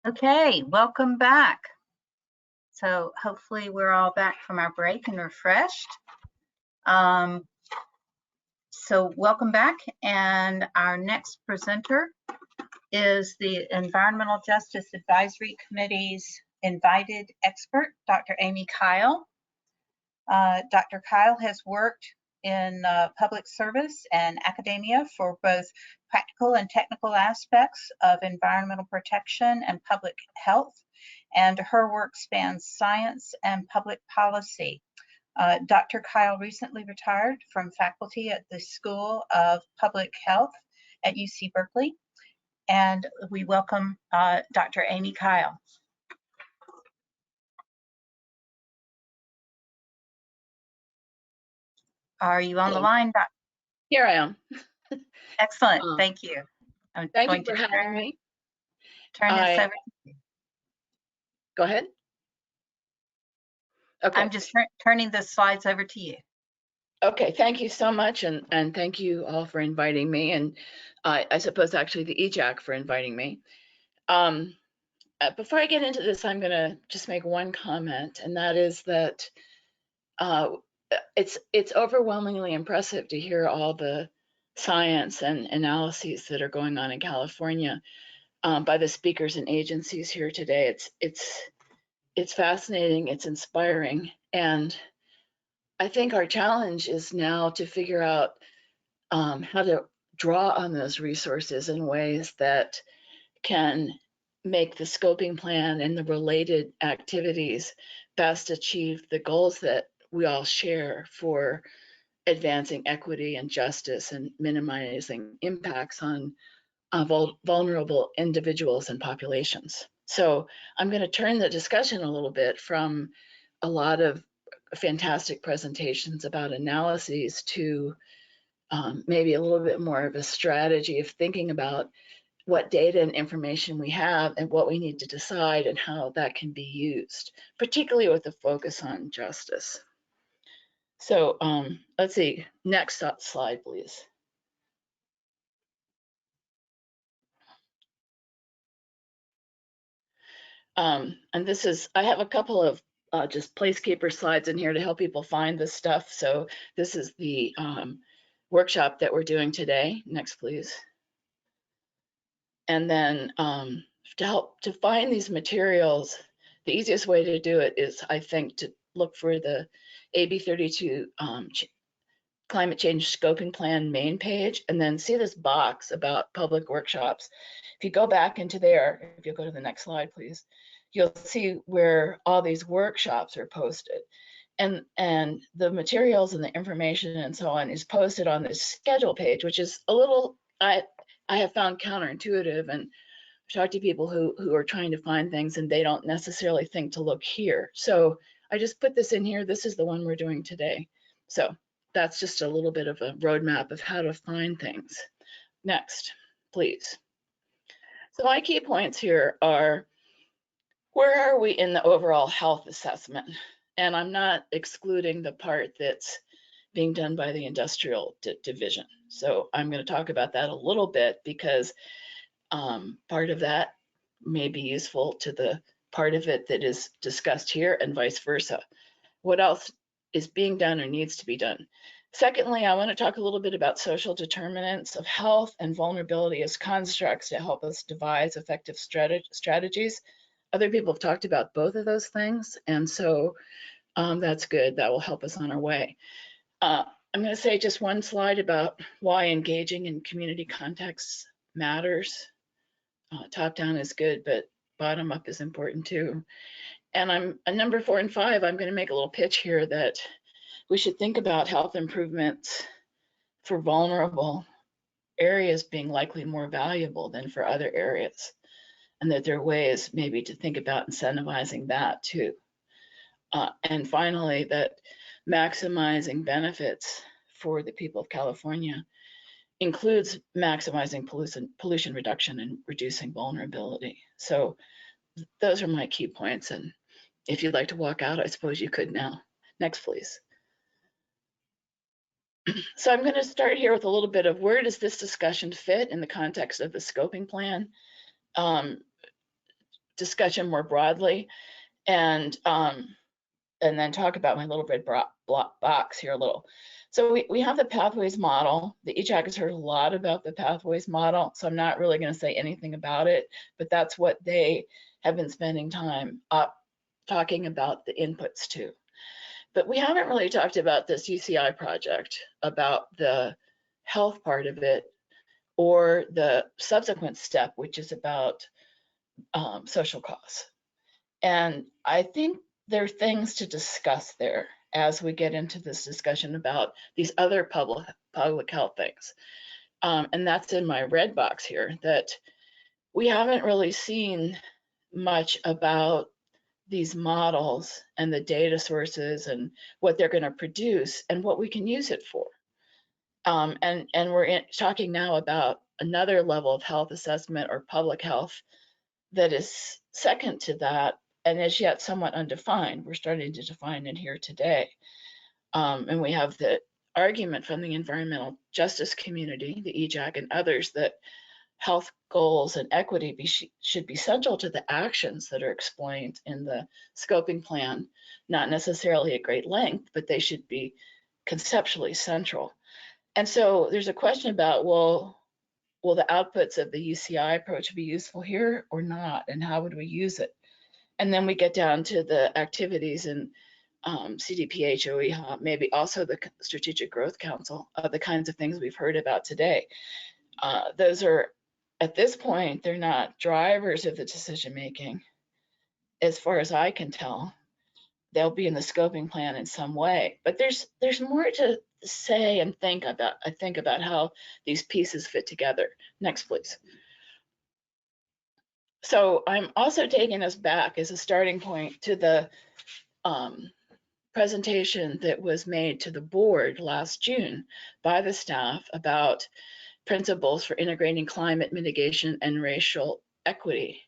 Okay, welcome back. So hopefully we're all back from our break and refreshed. So welcome back, and our next presenter is the Environmental Justice Advisory Committee's invited expert, Dr. Amy Kyle. Dr. Kyle has worked in public service and academia for both practical and technical aspects of environmental protection and public health, and her work spans science and public policy. Dr. Kyle recently retired from faculty at the School of Public Health at UC Berkeley, and we welcome Dr. Amy Kyle. Are you on the line, Dr.?
Here I am.
Excellent, thank you. I'm
Thank
going
you for
to
having me.
turn this over.
Go ahead. Okay.
I'm just turning the slides over to you.
Okay, thank you so much, and thank you all for inviting me, and I suppose actually the EJAC for inviting me. Before I get into this, I'm going to just make one comment, and that is that it's overwhelmingly impressive to hear all the science and analyses that are going on in California by the speakers and agencies here today. It's fascinating, it's inspiring, and I think our challenge is now to figure out how to draw on those resources in ways that can make the scoping plan and the related activities best achieve the goals that we all share for advancing equity and justice and minimizing impacts on vulnerable individuals and populations. So I'm going to turn the discussion a little bit from a lot of fantastic presentations about analyses to maybe a little bit more of a strategy of thinking about what data and information we have and what we need to decide and how that can be used, particularly with a focus on justice. So let's see, next slide, please. And this is, I have a couple of just placekeeper slides in here to help people find this stuff. So this is the workshop that we're doing today. Next, please. And then to help to find these materials, the easiest way to do it is, I think, to look for the AB 32 Climate Change Scoping Plan main page, and then see this box about public workshops. If you go back into there, if you'll go to the next slide, please, you'll see where all these workshops are posted. And the materials and the information and so on is posted on this schedule page, which is a little, I have found counterintuitive, and talked to people who are trying to find things and they don't necessarily think to look here. So I just put this in here. This is the one we're doing today. So that's just a little bit of a roadmap of how to find things. Next, please. So my key points here are, where are we in the overall health assessment? And I'm not excluding the part that's being done by the industrial division. So I'm going to talk about that a little bit, because part of that may be useful to the part of it that is discussed here, and vice versa. What else is being done or needs to be done? Secondly, I want to talk a little bit about social determinants of health and vulnerability as constructs to help us devise effective strategies. Other people have talked about both of those things, and so that's good. That will help us on our way. I'm going to say just one slide about why engaging in community contexts matters. Top down is good, but bottom up is important too. And I'm number 4 and 5, I'm going to make a little pitch here that we should think about health improvements for vulnerable areas being likely more valuable than for other areas, and that there are ways maybe to think about incentivizing that too. And finally, that maximizing benefits for the people of California includes maximizing pollution reduction and reducing vulnerability. So those are my key points. And if you'd like to walk out, I suppose you could now. Next, please. So I'm going to start here with a little bit of, where does this discussion fit in the context of the scoping plan? discussion more broadly, and then talk about my little red box here a little. So we have the pathways model. The EHHA has heard a lot about the pathways model, so I'm not really going to say anything about it, but that's what they have been spending time talking about the inputs to. But we haven't really talked about this UCI project, about the health part of it, or the subsequent step, which is about social costs. And I think there are things to discuss there as we get into this discussion about these other public health things. And that's in my red box here, that we haven't really seen much about these models and the data sources and what they're going to produce and what we can use it for. And we're talking now about another level of health assessment or public health that is second to that and is yet somewhat undefined. We're starting to define it here today. And we have the argument from the environmental justice community, the EHHA and others, that health goals and equity should be central to the actions that are explained in the scoping plan, not necessarily at great length, but they should be conceptually central. And so there's a question about, well, will the outputs of the UCI approach be useful here or not? And how would we use it? And then we get down to the activities in CDPH, OEHHA, maybe also the Strategic Growth Council, the kinds of things we've heard about today. Those are, at this point, they're not drivers of the decision making, as far as I can tell. They'll be in the scoping plan in some way, but there's more to say and think about. I think about how these pieces fit together. Next, please. So I'm also taking us back as a starting point to the presentation that was made to the board last June by the staff about principles for integrating climate mitigation and racial equity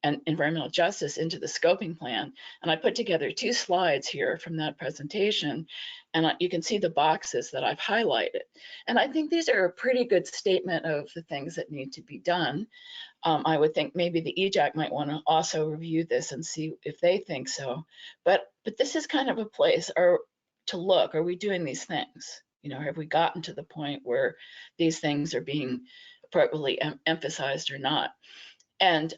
and environmental justice into the scoping plan. And I put together 2 slides here from that presentation, and you can see the boxes that I've highlighted. And I think these are a pretty good statement of the things that need to be done. I would think maybe the EHHA might want to also review this and see if they think so. But this is kind of a place to look, are we doing these things? You know, have we gotten to the point where these things are being appropriately emphasized or not? And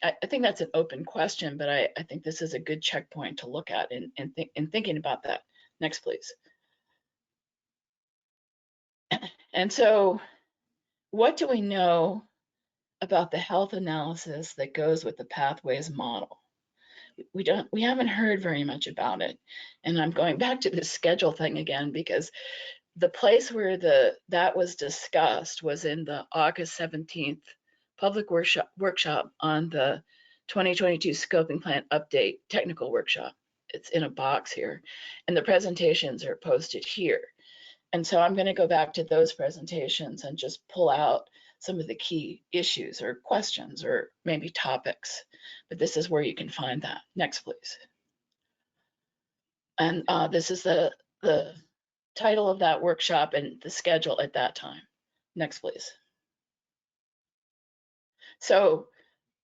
I think that's an open question, but I think this is a good checkpoint to look at in thinking about that. Next, please. And so what do we know about the health analysis that goes with the pathways model? We haven't heard very much about it. And I'm going back to this schedule thing again, because the place where that was discussed was in the August 17th public workshop on the 2022 scoping plan update technical workshop. It's in a box here, and the presentations are posted here. And so I'm going to go back to those presentations and just pull out some of the key issues or questions or maybe topics, but this is where you can find that. Next, please. And this is the title of that workshop and the schedule at that time. Next, please. So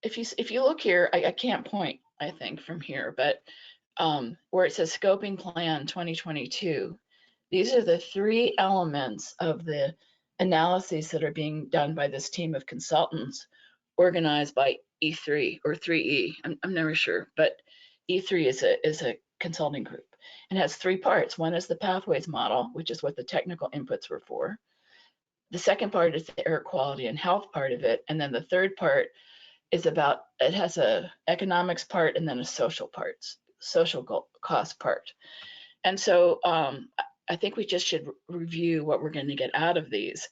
if you look here, I can't point, I think, from here, but where it says Scoping Plan 2022, these are the 3 elements of the analyses that are being done by this team of consultants organized by E3 or 3E. I'm never sure, but E3 is a consulting group and has 3 parts. One is the pathways model, which is what the technical inputs were for. The second part is the air quality and health part of it. And then the third part is about, it has a economics part and then a social cost part. And so I think we just should review what we're going to get out of these.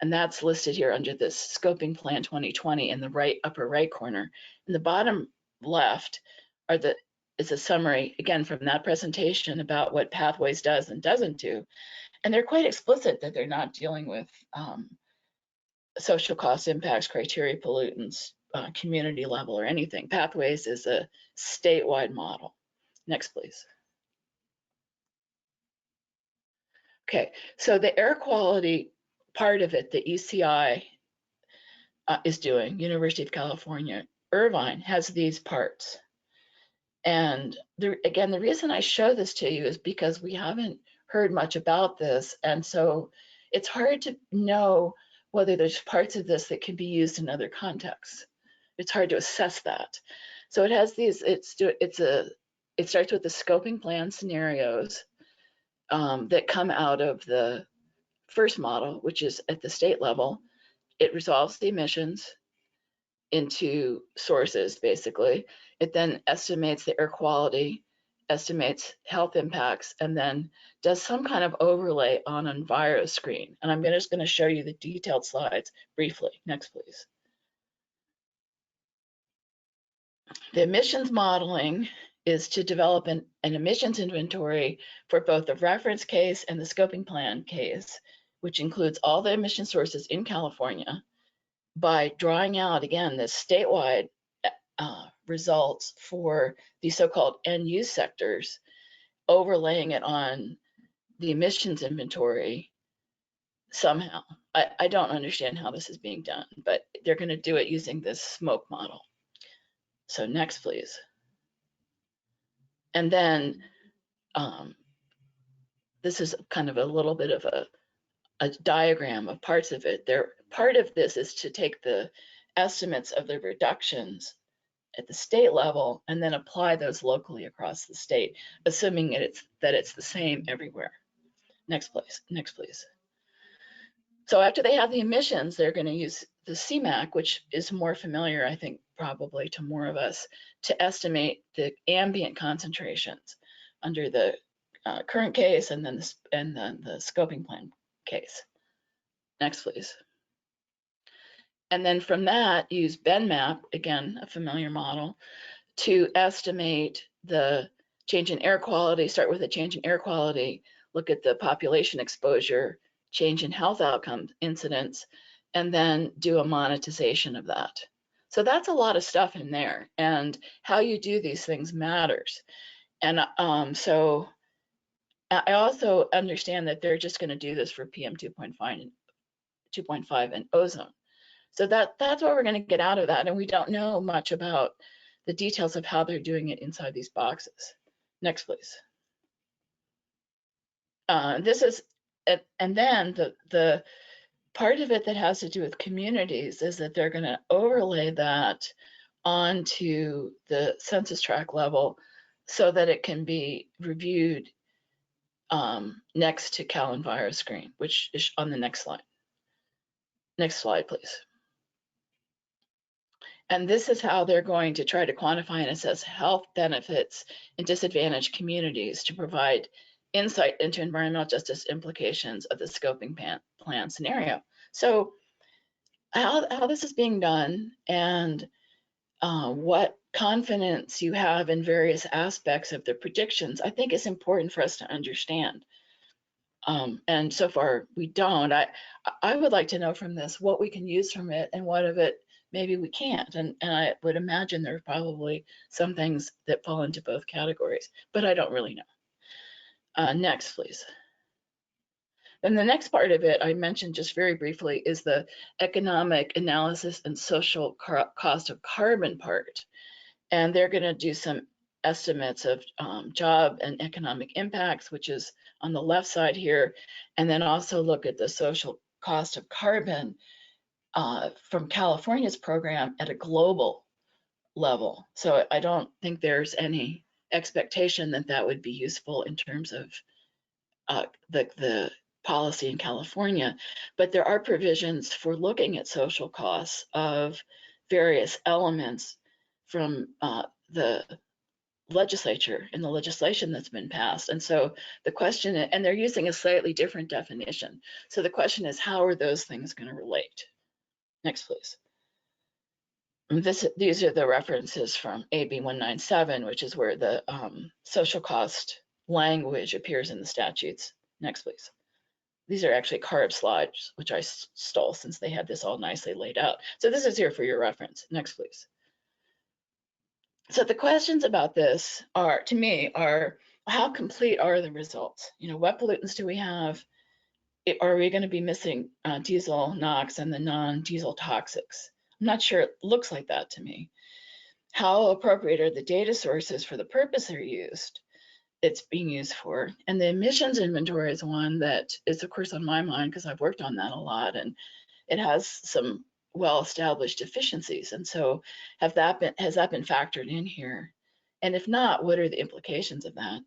And that's listed here under this Scoping Plan 2020 in the upper right corner. In the bottom left is a summary, again, from that presentation about what Pathways does and doesn't do. And they're quite explicit that they're not dealing with social cost impacts, criteria, pollutants, community level or anything. Pathways is a statewide model. Next, please. Okay, so the air quality part of it, the ECI is doing, University of California Irvine has these parts. And again, the reason I show this to you is because we haven't heard much about this. And so it's hard to know whether there's parts of this that can be used in other contexts. It's hard to assess that. So it has these, it starts with the scoping plan scenarios that come out of the first model, which is at the state level. It resolves the emissions into sources, basically. It then estimates the air quality, estimates health impacts, and then does some kind of overlay on an enviro screen. And I'm just going to show you the detailed slides briefly. Next, please. The emissions modeling is to develop an emissions inventory for both the reference case and the scoping plan case, which includes all the emission sources in California, by drawing out, again, the statewide results for the so-called end-use sectors, overlaying it on the emissions inventory somehow. I don't understand how this is being done, but they're going to do it using this smoke model. So next, please. And then this is kind of a little bit of a diagram of parts of it. Part of this is to take the estimates of the reductions at the state level and then apply those locally across the state, assuming that it's the same everywhere. Next, please. Next, please. So after they have the emissions, they're going to use the CMAQ, which is more familiar, I think, probably to more of us, to estimate the ambient concentrations under the current case and then the scoping plan case. Next, please. And then from that, use BenMap, again, a familiar model, to estimate the change in air quality, start with a change in air quality, look at the population exposure, change in health outcome incidents, and then do a monetization of that. So that's a lot of stuff in there, and how you do these things matters. And so I also understand that they're just going to do this for PM 2.5 and ozone. So that's what we're going to get out of that, and we don't know much about the details of how they're doing it inside these boxes. Next, please. This is, and then the part of it that has to do with communities is that they're going to overlay that onto the census tract level so that it can be reviewed next to CalEnviro screen, which is on the next slide. Next slide, please. And this is how they're going to try to quantify and assess health benefits in disadvantaged communities to provide insight into environmental justice implications of the scoping plan scenario. So how this is being done and what confidence you have in various aspects of the predictions, I think is important for us to understand. And so far we don't. I would like to know from this what we can use from it and what of it maybe we can't. And I would imagine there are probably some things that fall into both categories, but I don't really know. Next, please. And the next part of it I mentioned just very briefly is the economic analysis and social cost of carbon part. And they're going to do some estimates of job and economic impacts, which is on the left side here, and then also look at the social cost of carbon from California's program at a global level. So I don't think there's any expectation that that would be useful in terms of the policy in California, but there are provisions for looking at social costs of various elements from the legislature and the legislation that's been passed. And so the question, and they're using a slightly different definition. So the question is, how are those things going to relate? Next, please. These are the references from AB 197, which is where the social cost language appears in the statutes. Next, please. These are actually CARB slides, which I stole since they had this all nicely laid out. So this is here for your reference. Next, please. So the questions about this are, to me, are how complete are the results? You know, what pollutants do we have? Are we going to be missing diesel, NOx, and the non-diesel toxics? I'm not sure it looks like that to me. How appropriate are the data sources for the purpose it's being used for? And the emissions inventory is one that is, of course, on my mind because I've worked on that a lot, and it has some well-established deficiencies. And so has that been factored in here? And if not, what are the implications of that?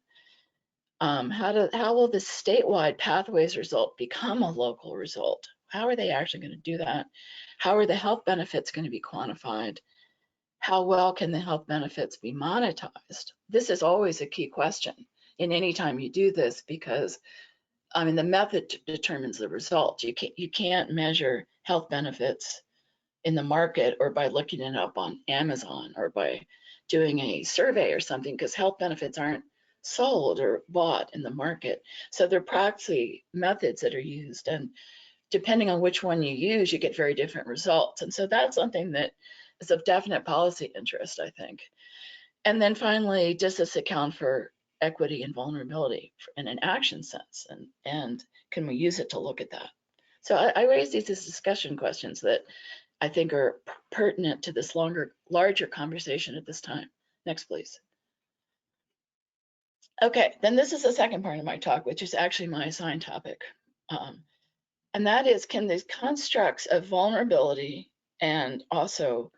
How will the statewide pathways result become a local result? How are they actually going to do that? How are the health benefits going to be quantified? How well can the health benefits be monetized? This is always a key question in any time you do this, because I mean, the method determines the result. You can't measure health benefits in the market or by looking it up on Amazon or by doing a survey or something, because health benefits aren't sold or bought in the market. So there are proxy methods that are used, and depending on which one you use, you get very different results. And so that's something that is of definite policy interest, I think. And then finally, does this account for equity and vulnerability in an action sense? And can we use it to look at that? So I raise these as discussion questions that I think are pertinent to this larger conversation at this time. Next, please. Okay, then this is the second part of my talk, which is actually my assigned topic. And that is, can these constructs of vulnerability and also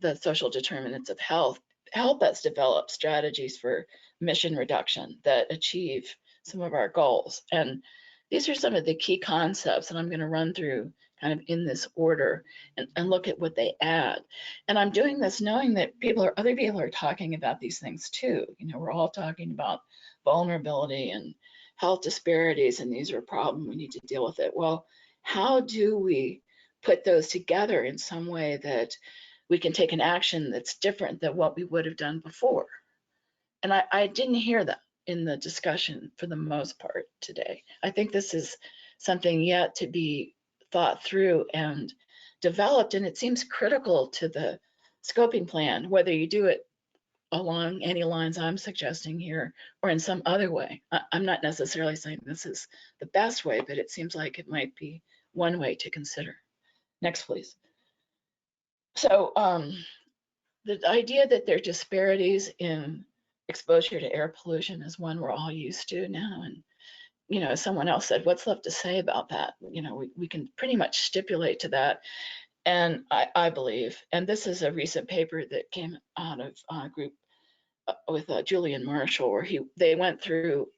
the social determinants of health help us develop strategies for emission reduction that achieve some of our goals? And these are some of the key concepts, and I'm going to run through kind of in this order and look at what they add. And I'm doing this knowing that other people are talking about these things too. You know, we're all talking about vulnerability and health disparities, and these are a problem, we need to deal with it. Well, how do we put those together in some way that we can take an action that's different than what we would have done before? And I didn't hear that in the discussion for the most part today. I think this is something yet to be thought through and developed, and it seems critical to the scoping plan, whether you do it along any lines I'm suggesting here or in some other way. I'm not necessarily saying this is the best way, but it seems like it might be one way to consider. Next, please. So the idea that there are disparities in exposure to air pollution is one we're all used to now. And, you know, as someone else said, what's left to say about that? You know, we can pretty much stipulate to that. And I believe, and this is a recent paper that came out of a group with Julian Marshall, where they went through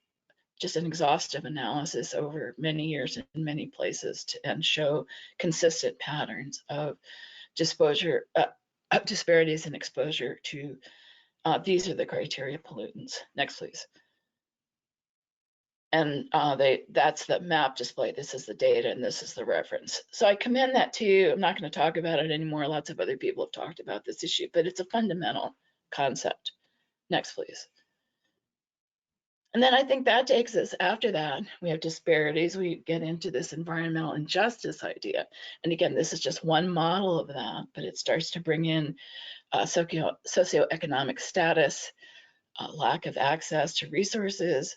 just an exhaustive analysis over many years in many places and show consistent patterns of disparities in exposure to these are the criteria pollutants. Next, please. And that's the map display. This is the data, and this is the reference. So I commend that to you. I'm not going to talk about it anymore. Lots of other people have talked about this issue, but it's a fundamental concept. Next, please. And then I think that takes us, after that, we have disparities. We get into this environmental injustice idea. And again, this is just one model of that, but it starts to bring in socioeconomic status, lack of access to resources,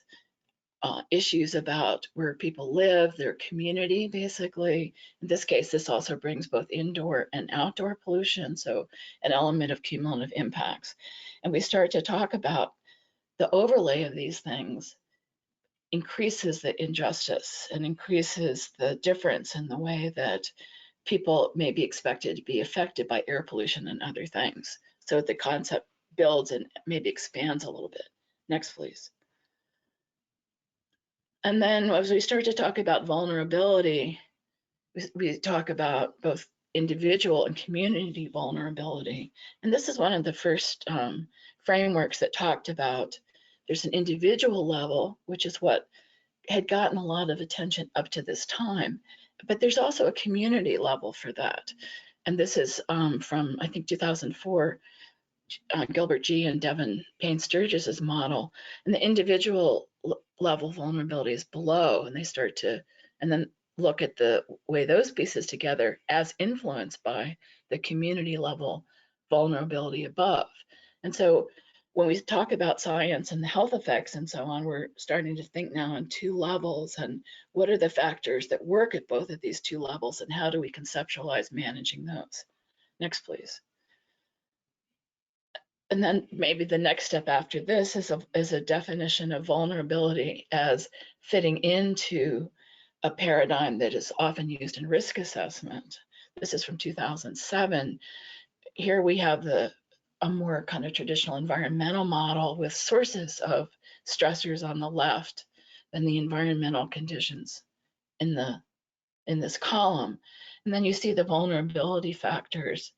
issues about where people live, their community, basically. In this case, this also brings both indoor and outdoor pollution, so an element of cumulative impacts. And we start to talk about the overlay of these things increases the injustice and increases the difference in the way that people may be expected to be affected by air pollution and other things. So the concept builds and maybe expands a little bit. Next, please. And then as we start to talk about vulnerability, we talk about both individual and community vulnerability. And this is one of the first frameworks that talked about there's an individual level, which is what had gotten a lot of attention up to this time, but there's also a community level for that. And this is from, I think, 2004, Gilbert G. and Devin Payne Sturgis's model. And the individual level vulnerability is below, and they start to, and then look at the way those pieces together as influenced by the community level vulnerability above. And so when we talk about science and the health effects and so on, we're starting to think now on two levels, and what are the factors that work at both of these two levels, and how do we conceptualize managing those? Next, please. And then maybe the next step after this is a definition of vulnerability as fitting into a paradigm that is often used in risk assessment. This is from 2007. Here we have a more kind of traditional environmental model with sources of stressors on the left and the environmental conditions in this column. And then you see the vulnerability factors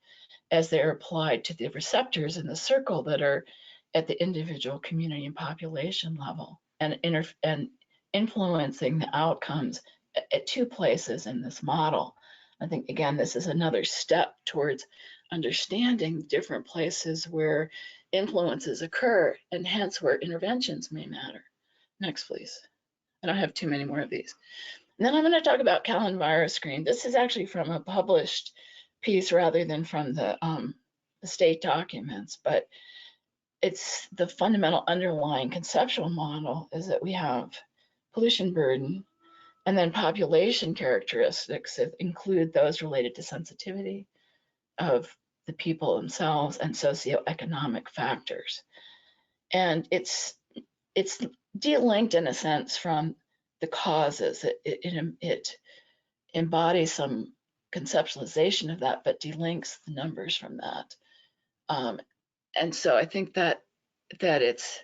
as they're applied to the receptors in the circle that are at the individual community and population level and influencing the outcomes at two places in this model. I think, again, this is another step towards understanding different places where influences occur and hence where interventions may matter. Next, please. I don't have too many more of these. And then I'm going to talk about Callan virus screen. This is actually from a published piece rather than from the state documents, but it's the fundamental underlying conceptual model is that we have pollution burden and then population characteristics that include those related to sensitivity of the people themselves and socioeconomic factors. And it's delinked in a sense from the causes. It embodies some conceptualization of that, but delinks the numbers from that. And so I think that it's,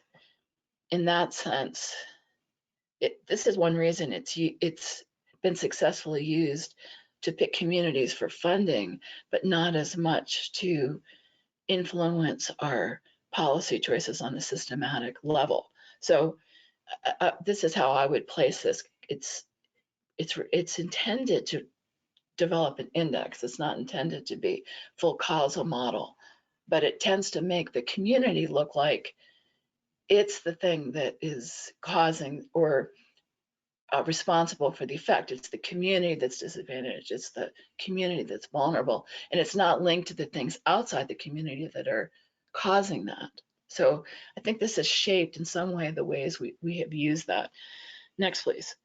in that sense, this is one reason it's been successfully used to pick communities for funding, but not as much to influence our policy choices on a systematic level. So this is how I would place this. It's intended to develop an index. It's not intended to be full causal model, but it tends to make the community look like it's the thing that is causing or responsible for the effect. It's the community that's disadvantaged. It's the community that's vulnerable. And it's not linked to the things outside the community that are causing that. So I think this has shaped in some way the ways we have used that. Next, please.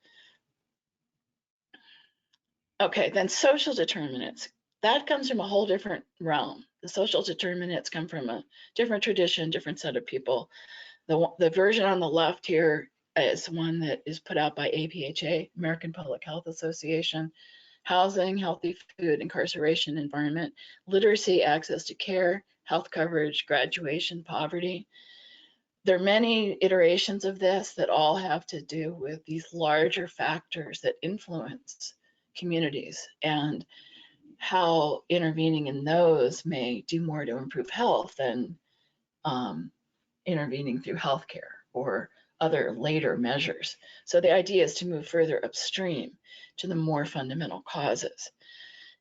Okay, then social determinants. That comes from a whole different realm. The social determinants come from a different tradition, different set of people. The version on the left here is one that is put out by APHA, American Public Health Association. Housing, healthy food, incarceration, environment, literacy, access to care, health coverage, graduation, poverty. There are many iterations of this that all have to do with these larger factors that influence communities and how intervening in those may do more to improve health than intervening through healthcare or other later measures. So the idea is to move further upstream to the more fundamental causes.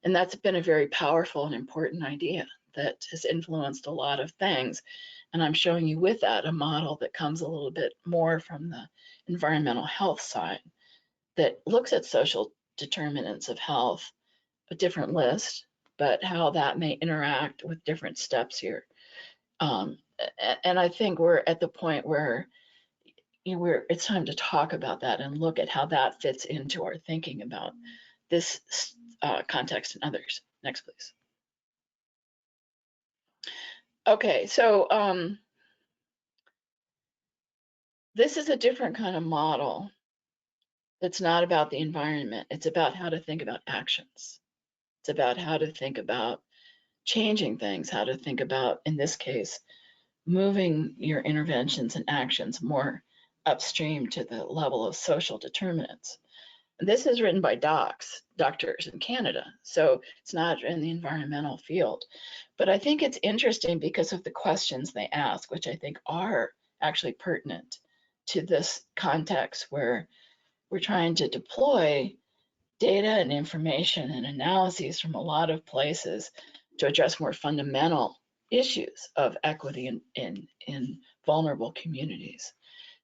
And that's been a very powerful and important idea that has influenced a lot of things. And I'm showing you with that a model that comes a little bit more from the environmental health side that looks at social determinants of health, a different list, but how that may interact with different steps here. And I think we're at the point where it's time to talk about that and look at how that fits into our thinking about this context and others. Next, please. Okay, so this is a different kind of model that's not about the environment. It's about how to think about actions. It's about how to think about changing things, how to think about, in this case, moving your interventions and actions more upstream to the level of social determinants. And this is written by doctors in Canada, so it's not in the environmental field. But I think it's interesting because of the questions they ask, which I think are actually pertinent to this context where we're trying to deploy data and information and analyses from a lot of places to address more fundamental issues of equity in vulnerable communities.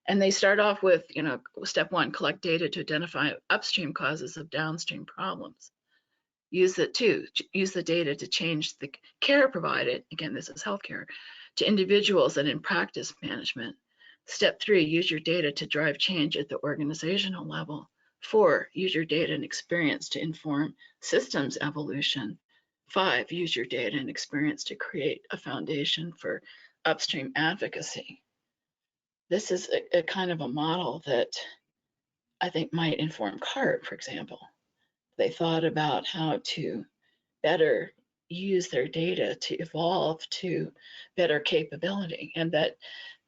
And they start off with, step one, collect data to identify upstream causes of downstream problems. Use the data to change the care provided, again, this is healthcare, to individuals and in practice management. Step three, use your data to drive change at the organizational level. 4, use your data and experience to inform systems evolution. 5, use your data and experience to create a foundation for upstream advocacy. This is a kind of a model that I think might inform CARB, for example. They thought about how to better use their data to evolve to better capability, and that,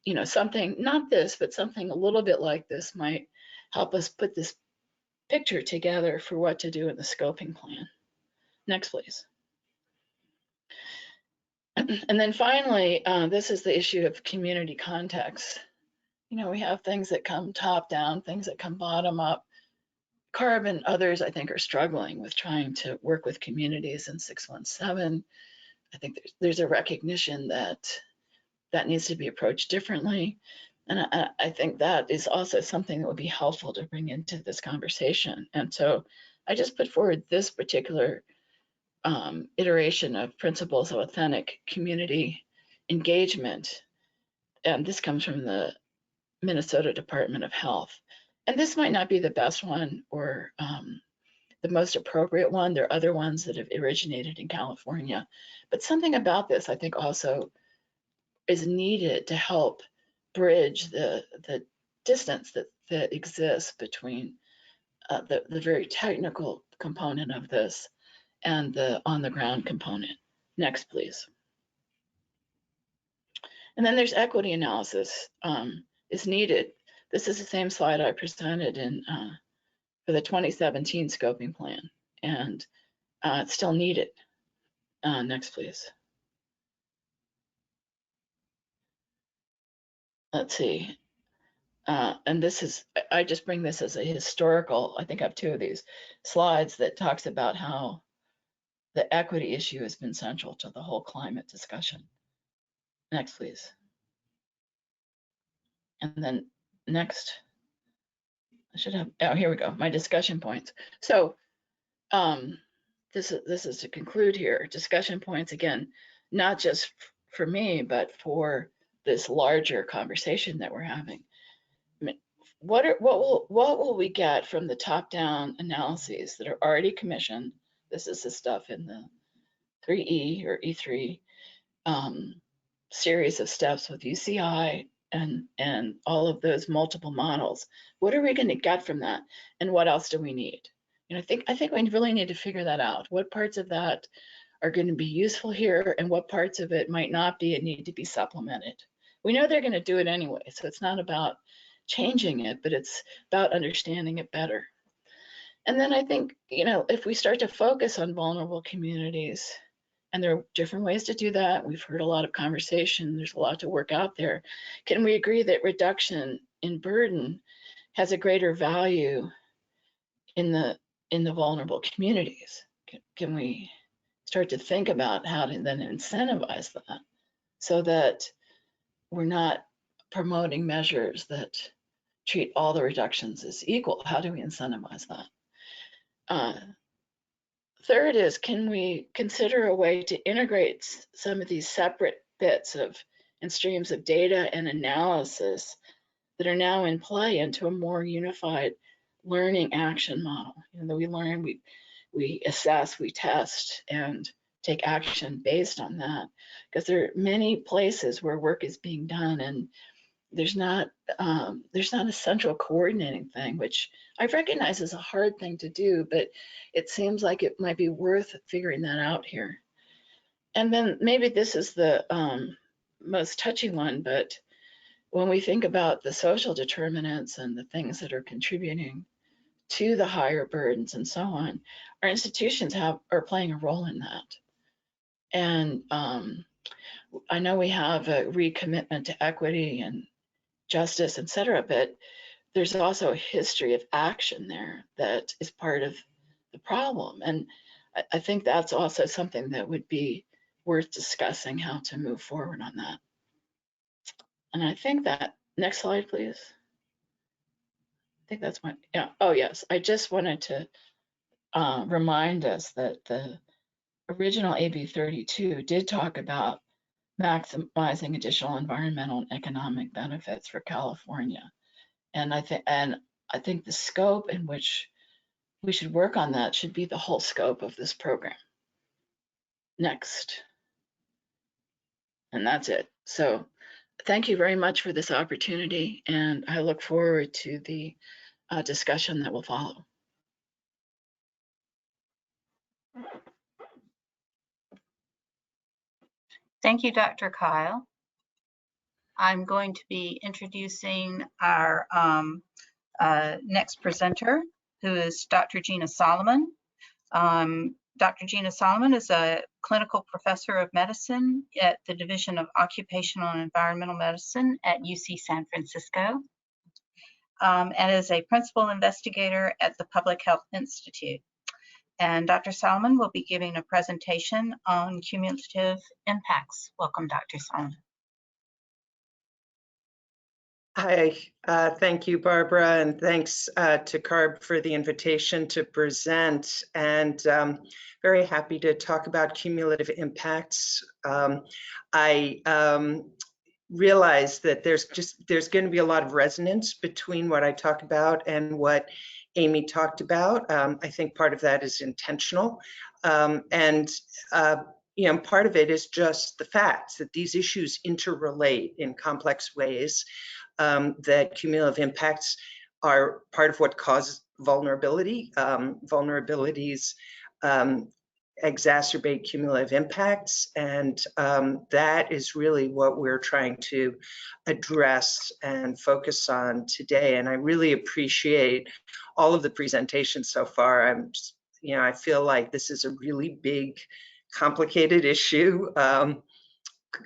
you know, something, not this, but something a little bit like this might help us put this picture together for what to do in the scoping plan. Next, please. And then finally, this is the issue of community context. You know, we have things that come top down, things that come bottom up. CARB and others, I think, are struggling with trying to work with communities in 617. I think there's a recognition that that needs to be approached differently. And I think that is also something that would be helpful to bring into this conversation. And so I just put forward this particular iteration of principles of authentic community engagement. And this comes from the Minnesota Department of Health. And this might not be the best one or the most appropriate one. There are other ones that have originated in California. But something about this, I think, also is needed to help bridge the distance that exists between the very technical component of this and the on-the-ground component. Next, please. And then there's equity analysis is needed. This is the same slide I presented in for the 2017 scoping plan, and it's still needed. Next, please. Let's see. And this is, I just bring this as a historical, I think I have two of these slides that talks about how the equity issue has been central to the whole climate discussion. Next, please. And then next, I should have, oh, here we go, my discussion points. So this is to conclude here, discussion points, again, not just for me, but for this larger conversation that we're having. I mean, what will we get from the top-down analyses that are already commissioned? This is the stuff in the 3E or E3 series of steps with UCI and all of those multiple models. What are we going to get from that, and what else do we need? And I think we really need to figure that out. What parts of that are going to be useful here, and what parts of it might not be and need to be supplemented? We know they're going to do it anyway, so it's not about changing it, but it's about understanding it better. And then I think, you know, if we start to focus on vulnerable communities, and there are different ways to do that, we've heard a lot of conversation, there's a lot to work out there. Can we agree that reduction in burden has a greater value in the vulnerable communities? Can we start to think about how to then incentivize that so that we're not promoting measures that treat all the reductions as equal? How do we incentivize that? Third is, can we consider a way to integrate some of these separate bits of and streams of data and analysis that are now in play into a more unified learning action model? You know, we learn, we assess, we test, and take action based on that, because there are many places where work is being done and there's not a central coordinating thing, which I recognize is a hard thing to do, but it seems like it might be worth figuring that out here. And then maybe this is the most touchy one, but when we think about the social determinants and the things that are contributing to the higher burdens and so on, our institutions are playing a role in that. And I know we have a recommitment to equity and justice, et cetera, but there's also a history of action there that is part of the problem. And I think that's also something that would be worth discussing, how to move forward on that. And I think that, next slide, please. I think that's one, yeah, oh yes, I just wanted to remind us that the original AB 32 did talk about maximizing additional environmental and economic benefits for California. And I think the scope in which we should work on that should be the whole scope of this program. Next. and that's it. So thank you very much for this opportunity, and I look forward to the discussion that will follow.
Thank you, Dr. Kyle. I'm going to be introducing our next presenter, who is Dr. Gina Solomon. Dr. Gina Solomon is a clinical professor of medicine at the Division of Occupational and Environmental Medicine at UC San Francisco, and is a principal investigator at the Public Health Institute. And Dr. Solomon will be giving a presentation on cumulative impacts. Welcome, Dr. Solomon.
Hi, thank you, Barbara, and thanks to CARB for the invitation to present, and very happy to talk about cumulative impacts. I realize that there's going to be a lot of resonance between what I talk about and what Amy talked about. I think part of that is intentional, and you know, part of it is just the facts that these issues interrelate in complex ways. That cumulative impacts are part of what causes vulnerability. Vulnerabilities exacerbate cumulative impacts, and that is really what we're trying to address and focus on today. And I really appreciate all of the presentations so far. You know, I feel like this is a really big, complicated issue.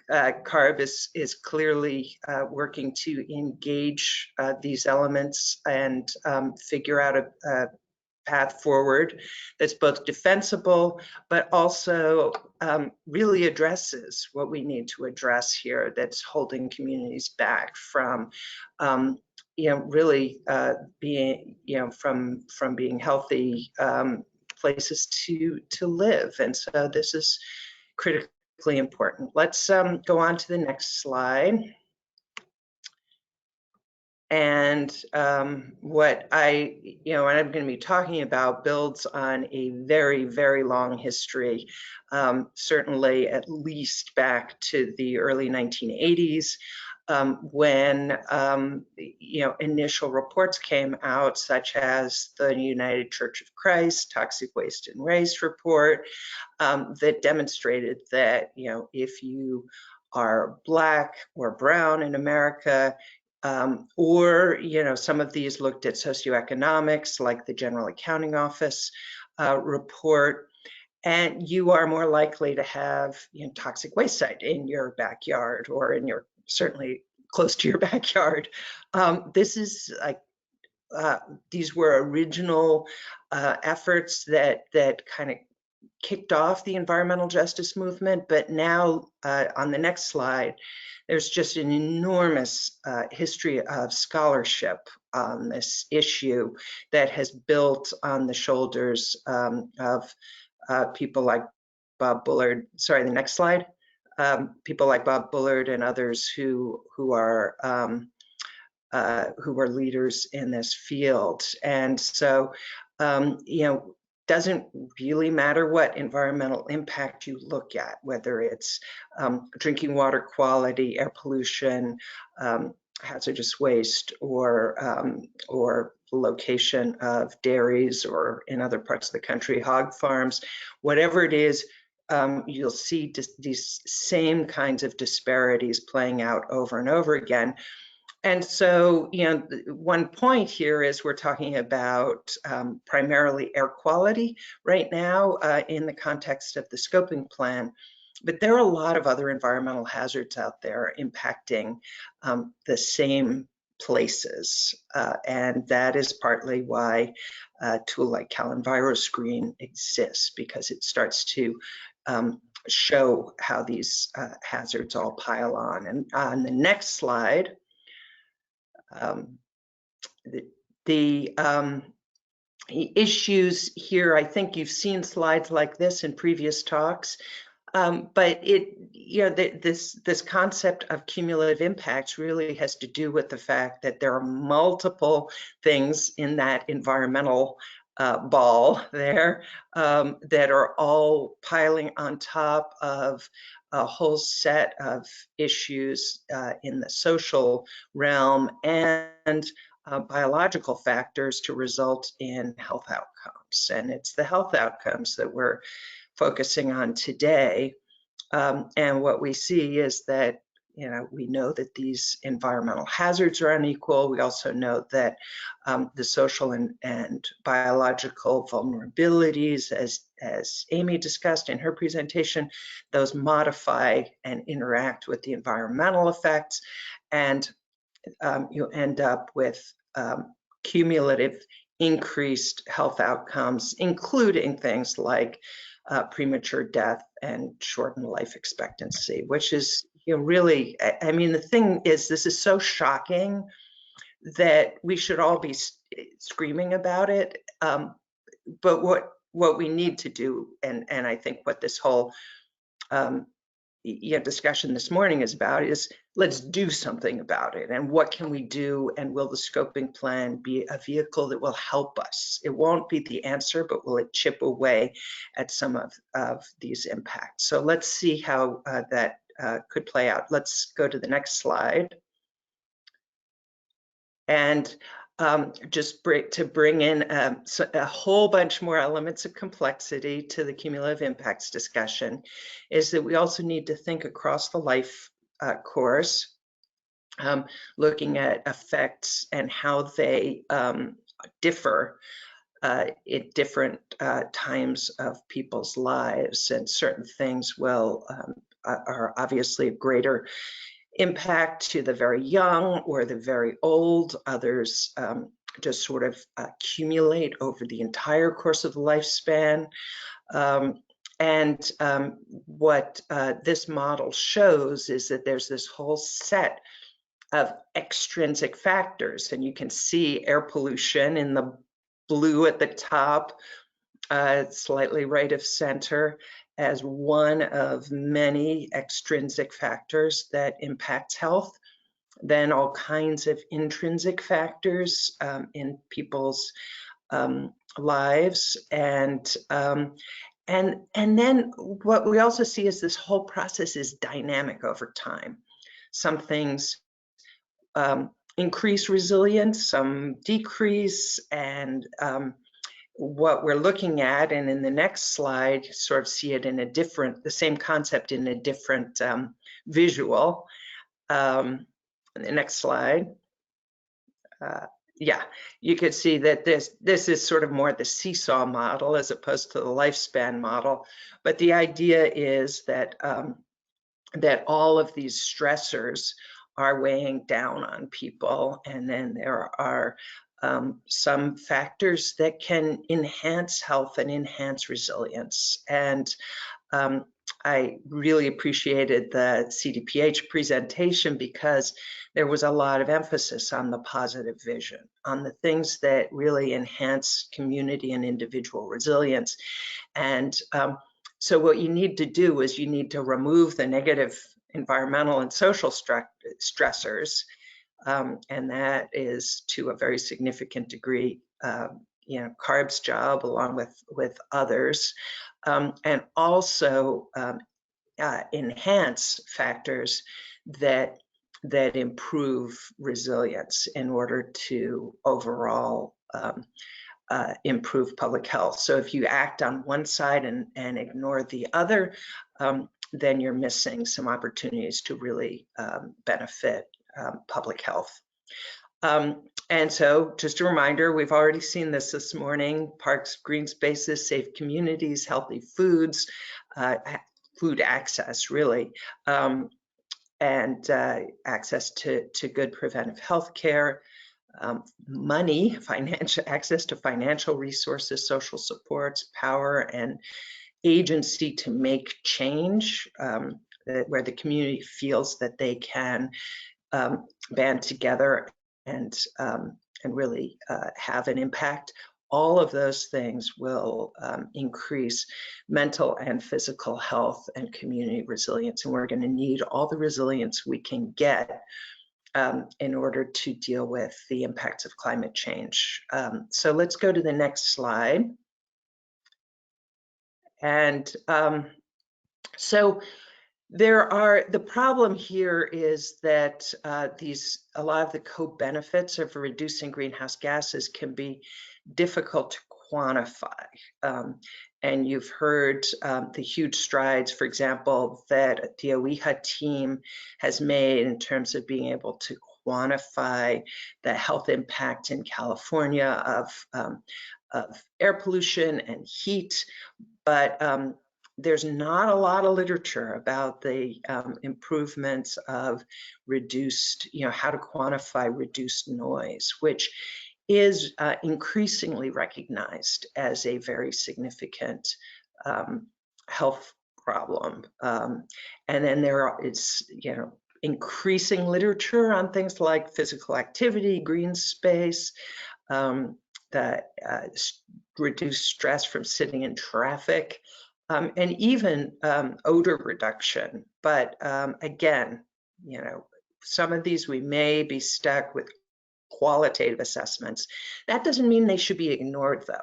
CARB is clearly working to engage these elements and figure out a path forward that's both defensible, but also really addresses what we need to address here, that's holding communities back from you know, really being, you know, from being healthy places to live. And so this is critically important. Let's go on to the next slide. And what I'm going to be talking about builds on a very, very long history, certainly at least back to the early 1980s, when you know, initial reports came out, such as the United Church of Christ Toxic Waste and Race report, that demonstrated that, you know, if you are Black or brown in America, or, you know, some of these looked at socioeconomics, like the General Accounting Office report, and you are more likely to have, you know, toxic waste site in your backyard, or in your, certainly close to your backyard. This is like, these were original efforts that kind of kicked off the environmental justice movement, but now on the next slide, there's just an enormous history of scholarship on this issue that has built on the shoulders of people like Bob Bullard. Sorry, the next slide. People like Bob Bullard and others who are leaders in this field. And so, you know, doesn't really matter what environmental impact you look at, whether it's drinking water quality, air pollution, hazardous waste, or location of dairies, or in other parts of the country, hog farms, whatever it is, you'll see these same kinds of disparities playing out over and over again. And so, you know, one point here is we're talking about primarily air quality right now in the context of the scoping plan, but there are a lot of other environmental hazards out there impacting the same places. And that is partly why a tool like CalEnviroScreen exists, because it starts to show how these hazards all pile on. And on the next slide, the issues here, I think you've seen slides like this in previous talks, but this concept of cumulative impacts really has to do with the fact that there are multiple things in that environmental ball there that are all piling on top of a whole set of issues in the social realm and biological factors to result in health outcomes. And it's the health outcomes that we're focusing on today. And what we see is that, we know that these environmental hazards are unequal. We also know that the social and biological vulnerabilities, as Amy discussed in her presentation, those modify and interact with the environmental effects, and you end up with cumulative increased health outcomes, including things like premature death and shortened life expectancy, which is really, I mean, the thing is, this is so shocking that we should all be screaming about it. But what we need to do, and I think what this whole discussion this morning is about, is let's do something about it. And what can we do? And will the scoping plan be a vehicle that will help us? It won't be the answer, but will it chip away at some of these impacts? So let's see how that could play out. Let's go to the next slide. And just to bring in a whole bunch more elements of complexity to the cumulative impacts discussion is that we also need to think across the life course, looking at effects and how they differ at different times of people's lives. And certain things are obviously of greater impact to the very young or the very old. Others just sort of accumulate over the entire course of the lifespan. What this model shows is that there's this whole set of extrinsic factors, and you can see air pollution in the blue at the top, slightly right of center, as one of many extrinsic factors that impacts health. Then all kinds of intrinsic factors in people's lives, and then what we also see is this whole process is dynamic over time. Some things increase resilience, some decrease, and what we're looking at, and in the next slide, sort of see it in the same concept in a different visual. The next slide. Yeah, you could see that this is sort of more the seesaw model as opposed to the lifespan model. But the idea is that that all of these stressors are weighing down on people, and then there are some factors that can enhance health and enhance resilience. And I really appreciated the CDPH presentation because there was a lot of emphasis on the positive vision, on the things that really enhance community and individual resilience. And so what you need to do is you need to remove the negative environmental and social stressors. And that is to a very significant degree, CARB's job, along with others, and also enhance factors that improve resilience in order to overall improve public health. So if you act on one side and ignore the other, then you're missing some opportunities to really benefit public health. And so just a reminder, we've already seen this morning: parks, green spaces, safe communities, healthy foods, food access really, and access to good preventive health care, money, access to financial resources, social supports, power and agency to make change, where the community feels that they can band together and really have an impact. All of those things will increase mental and physical health and community resilience. And we're going to need all the resilience we can get in order to deal with the impacts of climate change. So let's go to the next slide. And so The problem here is that a lot of the co-benefits of reducing greenhouse gases can be difficult to quantify. And you've heard the huge strides, for example, that the OEHHA team has made in terms of being able to quantify the health impact in California of air pollution and heat. But there's not a lot of literature about the improvements of reduced, how to quantify reduced noise, which is increasingly recognized as a very significant health problem. And then there is, increasing literature on things like physical activity, green space, that reduce stress from sitting in traffic, and even odor reduction. But again, some of these we may be stuck with qualitative assessments. That doesn't mean they should be ignored, though.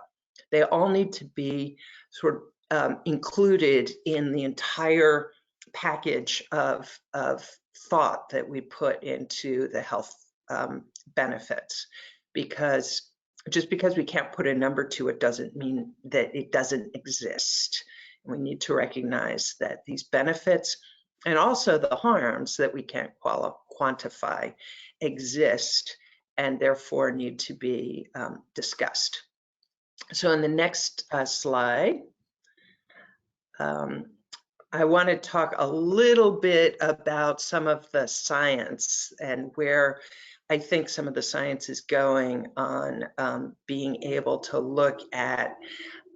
They all need to be sort of included in the entire package of thought that we put into the health benefits, because just because we can't put a number to it doesn't mean that it doesn't exist. We need to recognize that these benefits and also the harms that we can't quantify exist and therefore need to be discussed. So in the next slide, I want to talk a little bit about some of the science and where I think some of the science is going on being able to look at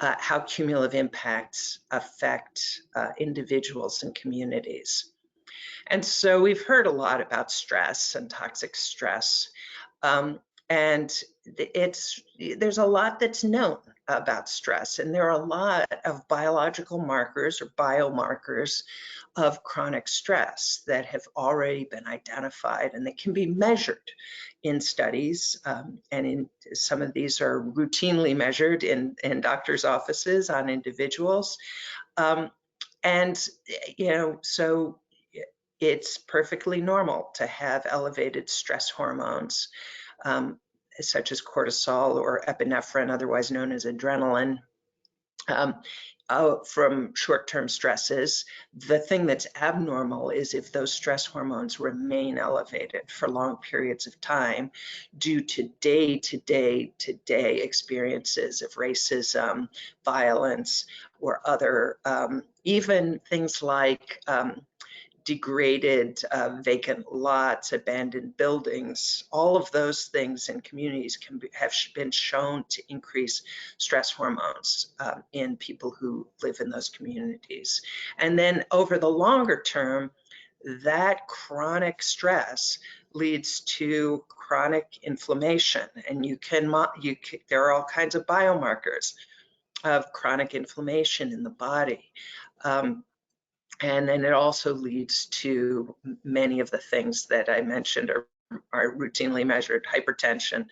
how cumulative impacts affect individuals and communities. And so we've heard a lot about stress and toxic stress. And there's a lot that's known about stress, and there are a lot of biological markers or biomarkers of chronic stress that have already been identified and that can be measured in studies. And some of these are routinely measured in doctors' offices on individuals. And so it's perfectly normal to have elevated stress hormones, such as cortisol or epinephrine, otherwise known as adrenaline, from short-term stresses. The thing that's abnormal is if those stress hormones remain elevated for long periods of time due to day-to-day experiences of racism, violence, or other, even things like degraded vacant lots, abandoned buildings. All of those things in communities have been shown to increase stress hormones in people who live in those communities. And then over the longer term, that chronic stress leads to chronic inflammation. And there are all kinds of biomarkers of chronic inflammation in the body. And then it also leads to many of the things that I mentioned are routinely measured: hypertension,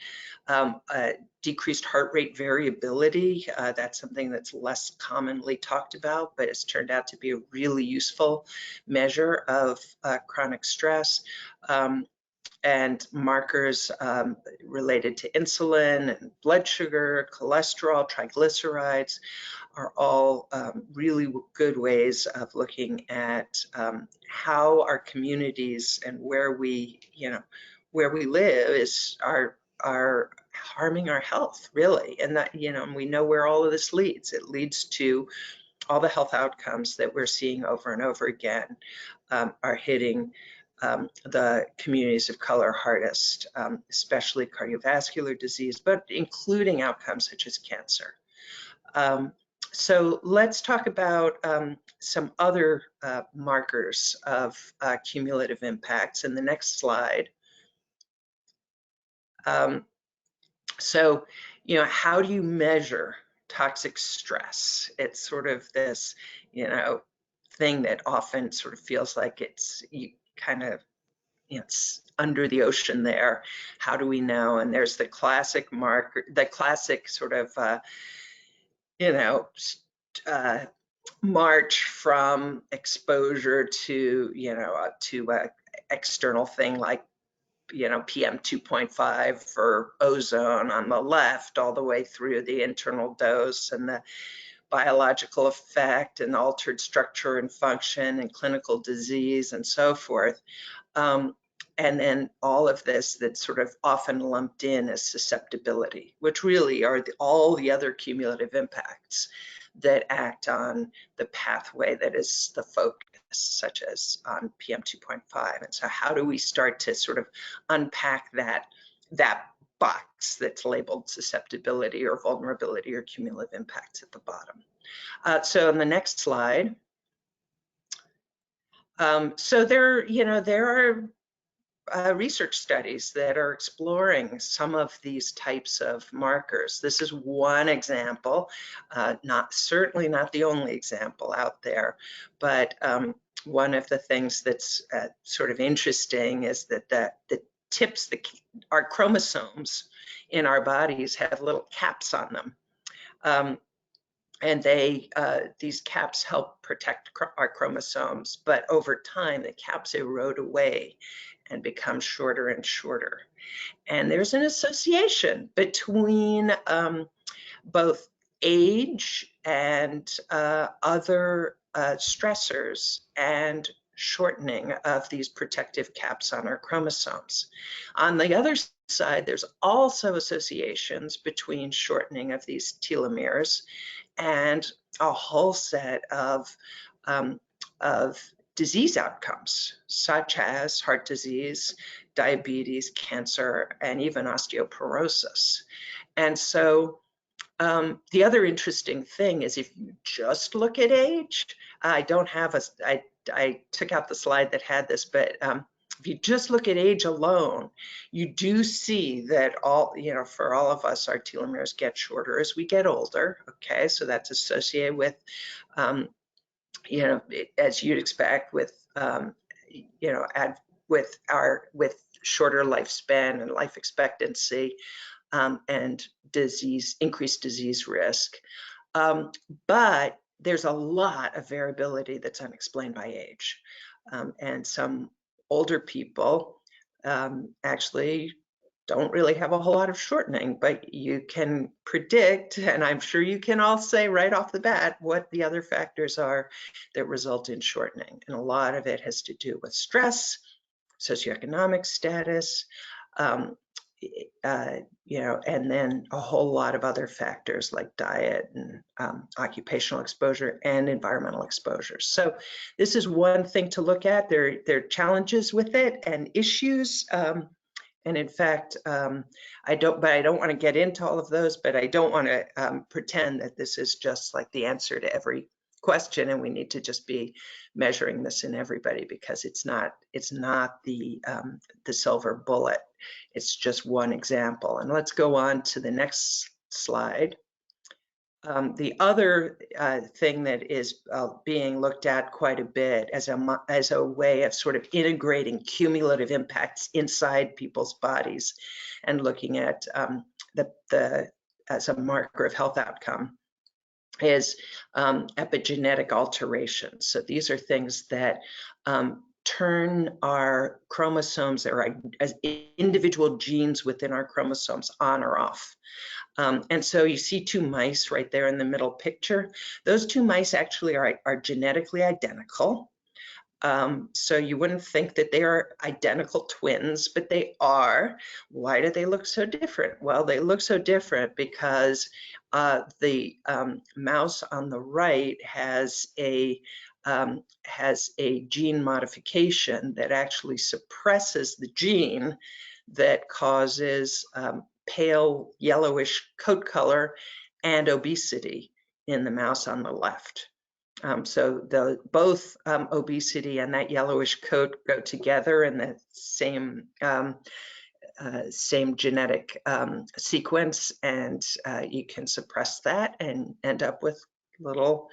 decreased heart rate variability. That's something that's less commonly talked about, but it's turned out to be a really useful measure of chronic stress. And markers related to insulin and blood sugar, cholesterol, triglycerides are all really good ways of looking at how our communities and where we live are harming our health, really. And that, we know where all of this leads. It leads to all the health outcomes that we're seeing over and over again are hitting the communities of color hardest, especially cardiovascular disease, but including outcomes such as cancer. So let's talk about some other markers of cumulative impacts in the next slide. So, how do you measure toxic stress? It's sort of this, thing that often sort of feels like it's it's under the ocean there. How do we know? And there's the classic marker, the classic sort of, march from exposure to, to a external thing like, PM 2.5 for ozone on the left, all the way through the internal dose and the biological effect and altered structure and function and clinical disease and so forth. And then all of this that's sort of often lumped in as susceptibility, which really are all the other cumulative impacts that act on the pathway that is the focus, such as on PM 2.5. And so how do we start to sort of unpack that box that's labeled susceptibility or vulnerability or cumulative impacts at the bottom? So on the next slide, so there are research studies that are exploring some of these types of markers. This is one example, certainly not the only example out there, but one of the things that's sort of interesting is that our chromosomes in our bodies have little caps on them. And these caps help protect our chromosomes, but over time the caps erode away and become shorter and shorter. And there's an association between both age and other stressors and shortening of these protective caps on our chromosomes. On the other side, there's also associations between shortening of these telomeres and a whole set of disease outcomes, such as heart disease, diabetes, cancer, and even osteoporosis. And so the other interesting thing is if you just look at age, I took out the slide that had this, but if you just look at age alone, you do see that for all of us, our telomeres get shorter as we get older. Okay, so that's associated with, as you'd expect, with with shorter lifespan and life expectancy and increased disease risk. But there's a lot of variability that's unexplained by age, and some older people actually don't really have a whole lot of shortening, but you can predict, and I'm sure you can all say right off the bat what the other factors are that result in shortening. And a lot of it has to do with stress, socioeconomic status, and then a whole lot of other factors like diet and occupational exposure and environmental exposure. So this is one thing to look at. There are challenges with it and issues. And in fact, I don't want to get into all of those, but I don't want to pretend that this is just like the answer to every question, and we need to just be measuring this in everybody, because it's not the silver bullet. It's just one example. And let's go on to the next slide. The other thing that is being looked at quite a bit as a way of sort of integrating cumulative impacts inside people's bodies and looking at as a marker of health outcome is epigenetic alterations. So these are things that turn our chromosomes or as individual genes within our chromosomes on or off. And so you see two mice right there in the middle picture. Those two mice actually are genetically identical. So you wouldn't think that they are identical twins, but they are. Why do they look so different? Well, they look so different because the mouse on the right has a gene modification that actually suppresses the gene that causes pale yellowish coat color and obesity in the mouse on the left. So both obesity and that yellowish coat go together in the same genetic sequence, and you can suppress that and end up with little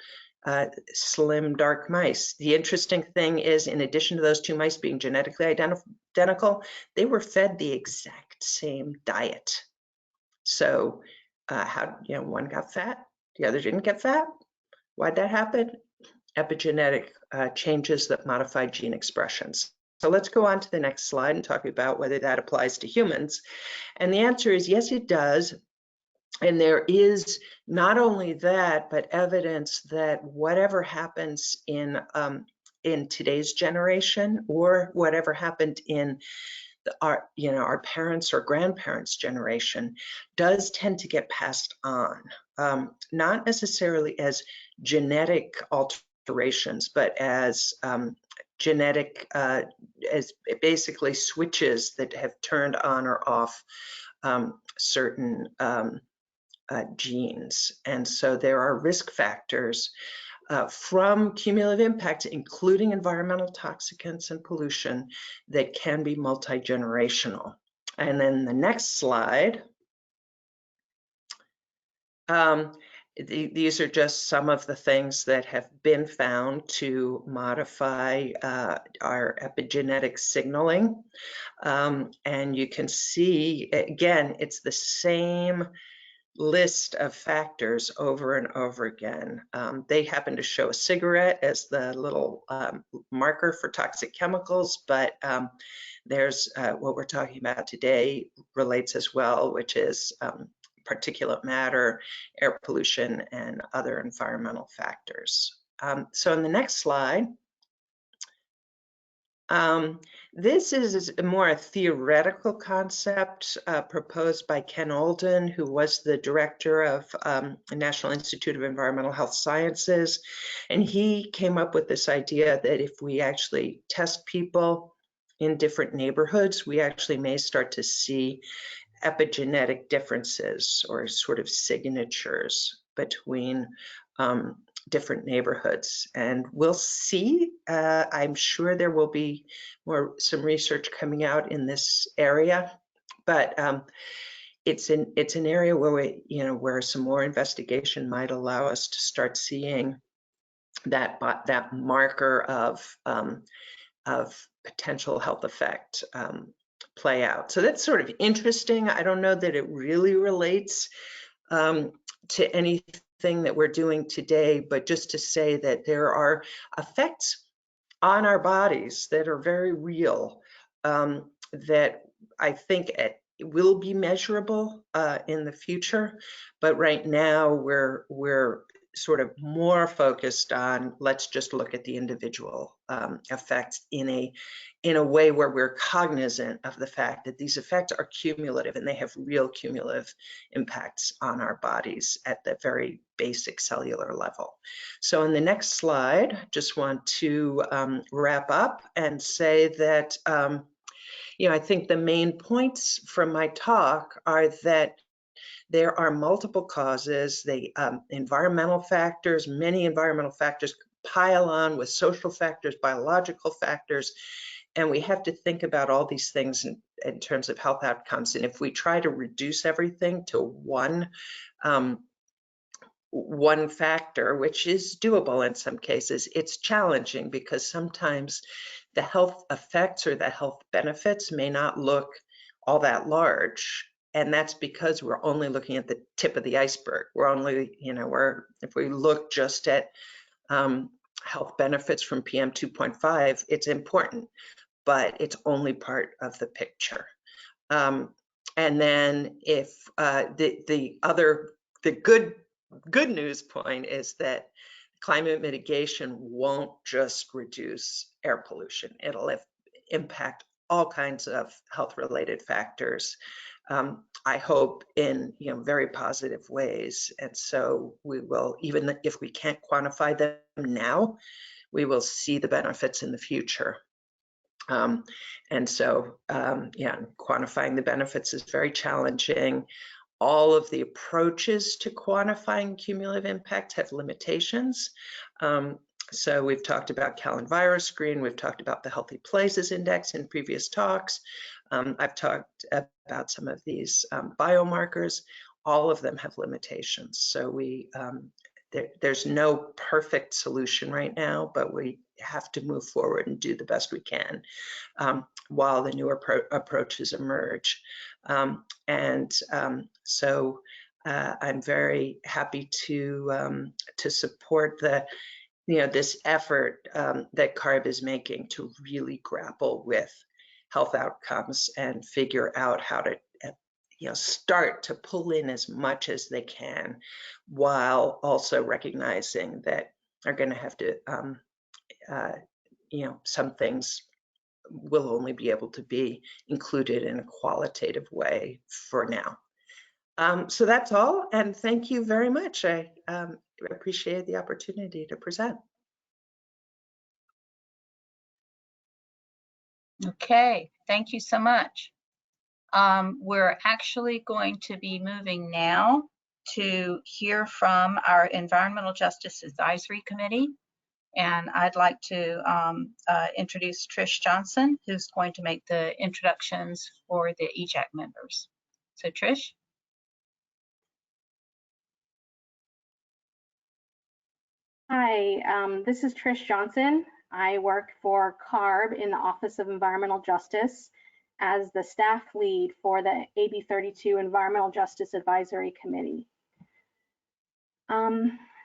slim, dark mice. The interesting thing is, in addition to those two mice being genetically identical, they were fed the exact same diet. So one got fat, the other didn't get fat. Why'd that happen? Epigenetic changes that modify gene expressions. So let's go on to the next slide and talk about whether that applies to humans. And the answer is yes, it does. And there is not only that, but evidence that whatever happens in today's generation, or whatever happened in our parents' or grandparents' generation, does tend to get passed on, not necessarily as genetic alterations, but as genetic, as basically switches that have turned on or off certain genes. And so there are risk factors from cumulative impacts, including environmental toxicants and pollution, that can be multi-generational. And then the next slide, these are just some of the things that have been found to modify our epigenetic signaling. And you can see, again, it's the same list of factors over and over again. They happen to show a cigarette as the little marker for toxic chemicals, but there's what we're talking about today relates as well, which is particulate matter, air pollution, and other environmental factors. So in the next slide, this is more a theoretical concept proposed by Ken Alden, who was the director of the National Institute of Environmental Health Sciences. And he came up with this idea that if we actually test people in different neighborhoods, we actually may start to see epigenetic differences or sort of signatures between different neighborhoods. And we'll see. I'm sure there will be some research coming out in this area, but it's an area where where some more investigation might allow us to start seeing that marker of potential health effect play out. So that's sort of interesting. I don't know that it really relates to anything that we're doing today, but just to say that there are effects on our bodies that are very real, that I think will be measurable in the future. But right now we're sort of more focused on, let's just look at the individual effects in a way where we're cognizant of the fact that these effects are cumulative and they have real cumulative impacts on our bodies at the very basic cellular level. So in the next slide, just want to wrap up and say that I think the main points from my talk are that there are multiple causes. Environmental factors, many environmental factors pile on with social factors, biological factors, and we have to think about all these things in terms of health outcomes. And if we try to reduce everything to one factor, which is doable in some cases, it's challenging because sometimes the health effects or the health benefits may not look all that large. And that's because we're only looking at the tip of the iceberg. We're only, if we look just at health benefits from PM 2.5, it's important, but it's only part of the picture. And then if the good news point is that climate mitigation won't just reduce air pollution. It'll impact all kinds of health-related factors. I hope in very positive ways. And so we will, even if we can't quantify them now, we will see the benefits in the future. And so, quantifying the benefits is very challenging. All of the approaches to quantifying cumulative impact have limitations. So we've talked about Callan virus screen, we've talked about the Healthy Places Index in previous talks. I've talked about some of these biomarkers. All of them have limitations. So there's no perfect solution right now, but we have to move forward and do the best we can while the newer approaches emerge. So I'm very happy to support this effort that CARB is making to really grapple with health outcomes and figure out how to start to pull in as much as they can, while also recognizing that they're going to have to, some things will only be able to be included in a qualitative way for now. So that's all, and thank you very much. I appreciate the opportunity to present.
Okay, thank you so much. We're actually going to be moving now to hear from our Environmental Justice Advisory Committee. And I'd like to introduce Trish Johnson, who's going to make the introductions for the EJAC members. So Trish.
Hi, this is Trish Johnson. I work for CARB in the Office of Environmental Justice as the staff lead for the AB 32 Environmental Justice Advisory Committee.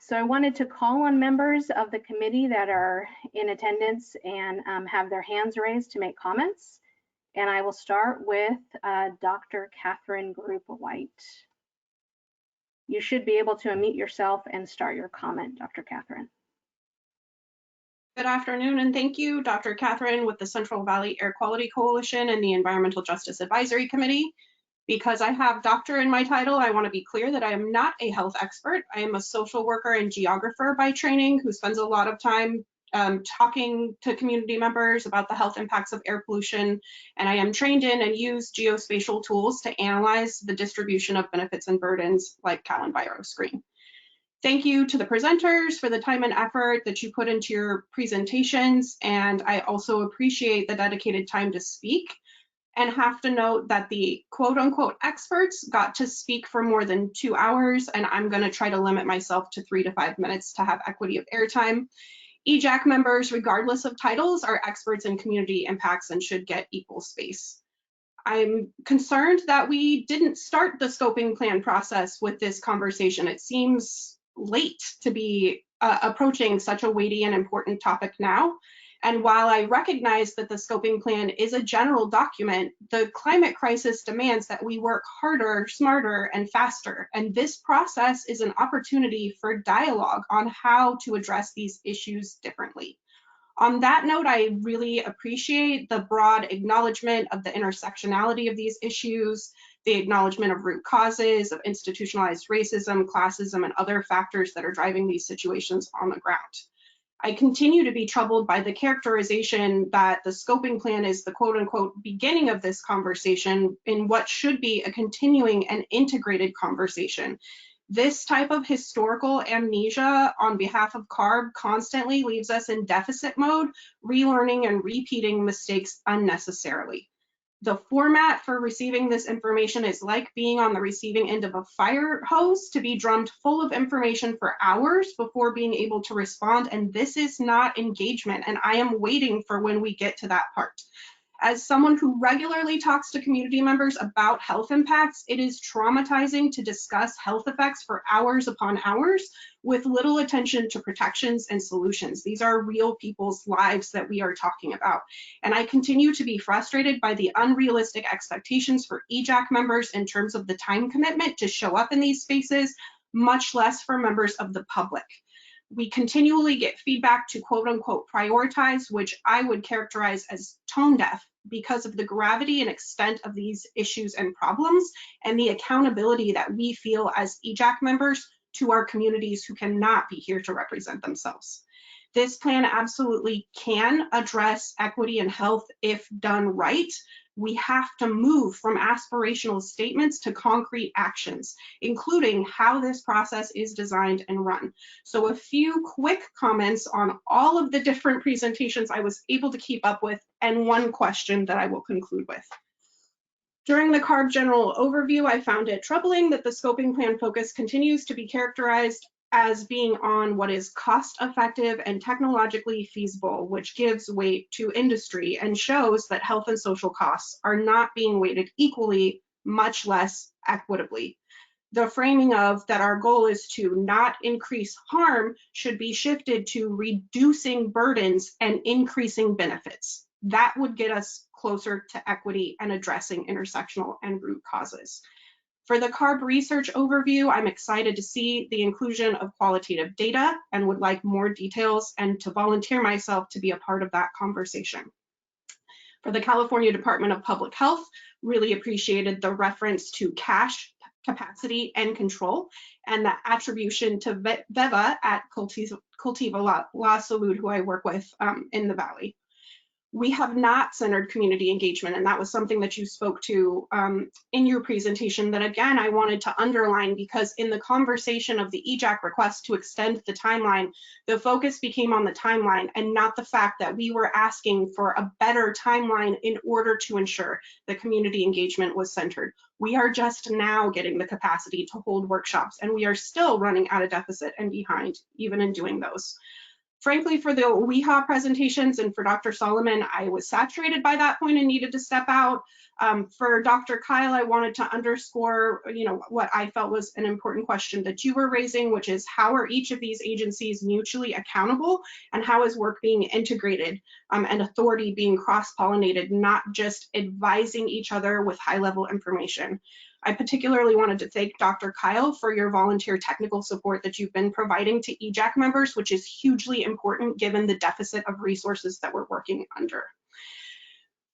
So I wanted to call on members of the committee that are in attendance and have their hands raised to make comments. And I will start with Dr. Catherine Group-White. You should be able to unmute yourself and start your comment, Dr. Catherine.
Good afternoon, and thank you, Dr. Catherine with the Central Valley Air Quality Coalition and the Environmental Justice Advisory Committee. Because I have doctor in my title, I want to be clear that I am not a health expert. I am a social worker and geographer by training who spends a lot of time talking to community members about the health impacts of air pollution, and I am trained in and use geospatial tools to analyze the distribution of benefits and burdens like Cal EnviroScreen. Thank you to the presenters for the time and effort that you put into your presentations, and I also appreciate the dedicated time to speak, and have to note that the quote-unquote experts got to speak for more than 2 hours, and I'm going to try to limit myself to 3 to 5 minutes to have equity of airtime. EJAC members, regardless of titles, are experts in community impacts and should get equal space. I'm concerned that we didn't start the scoping plan process with this conversation. It seems late to be approaching such a weighty and important topic now. And while I recognize that the scoping plan is a general document, the climate crisis demands that we work harder, smarter, and faster. And this process is an opportunity for dialogue on how to address these issues differently. On that note, I really appreciate the broad acknowledgement of the intersectionality of these issues, the acknowledgement of root causes, of institutionalized racism, classism, and other factors that are driving these situations on the ground. I continue to be troubled by the characterization that the scoping plan is the quote-unquote beginning of this conversation in what should be a continuing and integrated conversation. This type of historical amnesia on behalf of CARB constantly leaves us in deficit mode, relearning and repeating mistakes unnecessarily. The format for receiving this information is like being on the receiving end of a fire hose, to be drummed full of information for hours before being able to respond. And this is not engagement. And I am waiting for when we get to that part. As someone who regularly talks to community members about health impacts, it is traumatizing to discuss health effects for hours upon hours with little attention to protections and solutions. These are real people's lives that we are talking about. And I continue to be frustrated by the unrealistic expectations for EJAC members in terms of the time commitment to show up in these spaces, much less for members of the public. We continually get feedback to quote unquote prioritize, which I would characterize as tone deaf because of the gravity and extent of these issues and problems and the accountability that we feel as EJAC members to our communities who cannot be here to represent themselves. This plan absolutely can address equity and health if done right. We have to move from aspirational statements to concrete actions, including how this process is designed and run. So a few quick comments on all of the different presentations I was able to keep up with, and one question that I will conclude with. During the CARB general overview, I found it troubling that the scoping plan focus continues to be characterized as being on what is cost effective and technologically feasible, which gives weight to industry and shows that health and social costs are not being weighted equally, much less equitably. the framing of that our goal is to not increase harm should be shifted to reducing burdens and increasing benefits. That would get us closer to equity and addressing intersectional and root causes. For the CARB research overview, I'm excited to see the inclusion of qualitative data and would like more details and to volunteer myself to be a part of that conversation. For the California Department of Public Health, really appreciated the reference to cash, capacity, and control, and the attribution to VEVA at Cultiva La Salud, who I work with in the Valley. We have not centered community engagement, and that was something that you spoke to in your presentation that, again, I wanted to underline, because in the conversation of the EJAC request to extend the timeline, the focus became on the timeline and not the fact that we were asking for a better timeline in order to ensure that community engagement was centered. We are just now getting the capacity to hold workshops, and we are still running at a deficit and behind even in doing those. Frankly, for the OEHHA presentations and for Dr. Solomon, I was saturated by that point and needed to step out. For Dr. Kyle, I wanted to underscore, what I felt was an important question that you were raising, which is how are each of these agencies mutually accountable, and how is work being integrated and authority being cross-pollinated, not just advising each other with high-level information. I particularly wanted to thank Dr. Kyle for your volunteer technical support that you've been providing to EJAC members, which is hugely important given the deficit of resources that we're working under.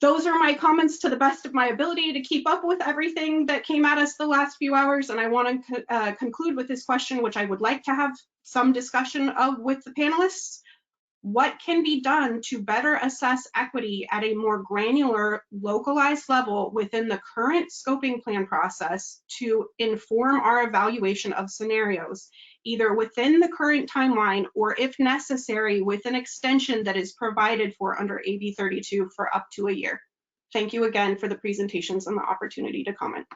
Those are my comments to the best of my ability to keep up with everything that came at us the last few hours. And I want to conclude with this question, which I would like to have some discussion of with the panelists. What can be done to better assess equity at a more granular, localized level within the current scoping plan process to inform our evaluation of scenarios, either within the current timeline or, if necessary, with an extension that is provided for under AB 32 for up to a year? Thank you again for the presentations and the opportunity to comment.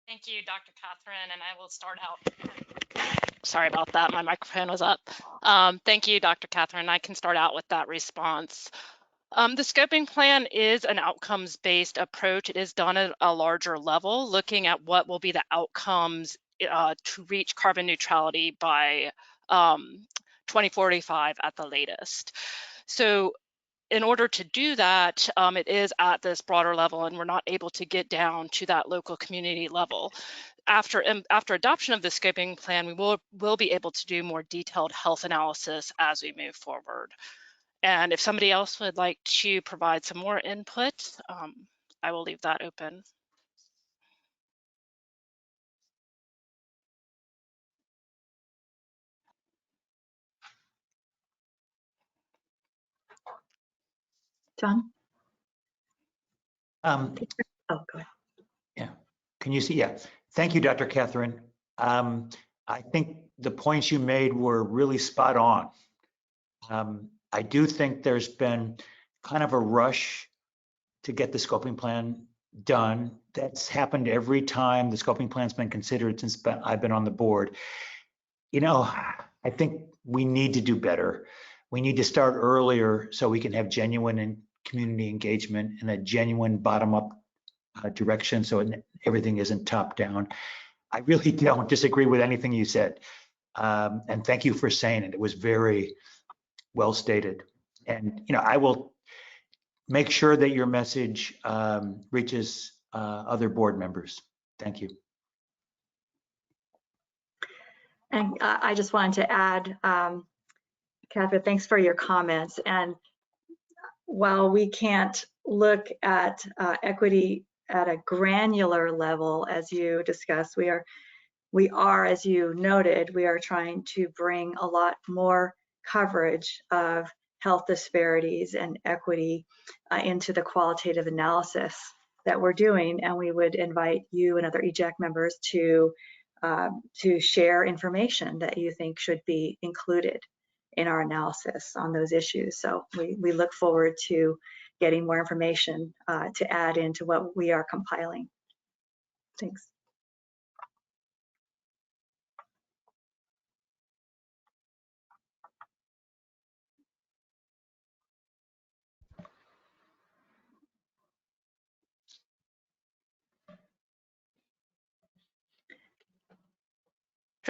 Thank you, Dr. Catherine, and I will start out. Sorry about that, my microphone was up. Thank you, Dr. Catherine. I can start out with that response. The scoping plan is an outcomes-based approach. It is done at a larger level, looking at what will be the outcomes to reach carbon neutrality by 2045 at the latest. So in order to do that, it is at this broader level, and we're not able to get down to that local community level. After adoption of the scoping plan, we will be able to do more detailed health analysis as we move forward. And if somebody else would like to provide some more input, I will leave that open.
John?
Oh,
go ahead.
Yeah. Can you see? Yeah. Thank you, Dr. Catherine. I think the points you made were really spot on. I do think there's been kind of a rush to get the scoping plan done. That's happened every time the scoping plan's been considered since I've been on the board. I think we need to do better. We need to start earlier so we can have genuine community engagement and a genuine bottom-up direction, so everything isn't top-down. I really don't disagree with anything you said, and thank you for saying it. It was very well stated, and I will make sure that your message reaches other board members. Thank you.
And I just wanted to add, Catherine, thanks for your comments. And while we can't look at equity at a granular level, as you discussed, we are, as you noted, we are trying to bring a lot more coverage of health disparities and equity into the qualitative analysis that we're doing. And we would invite you and other EJAC members to share information that you think should be included in our analysis on those issues. So we look forward to getting more information to add into what we are compiling. Thanks.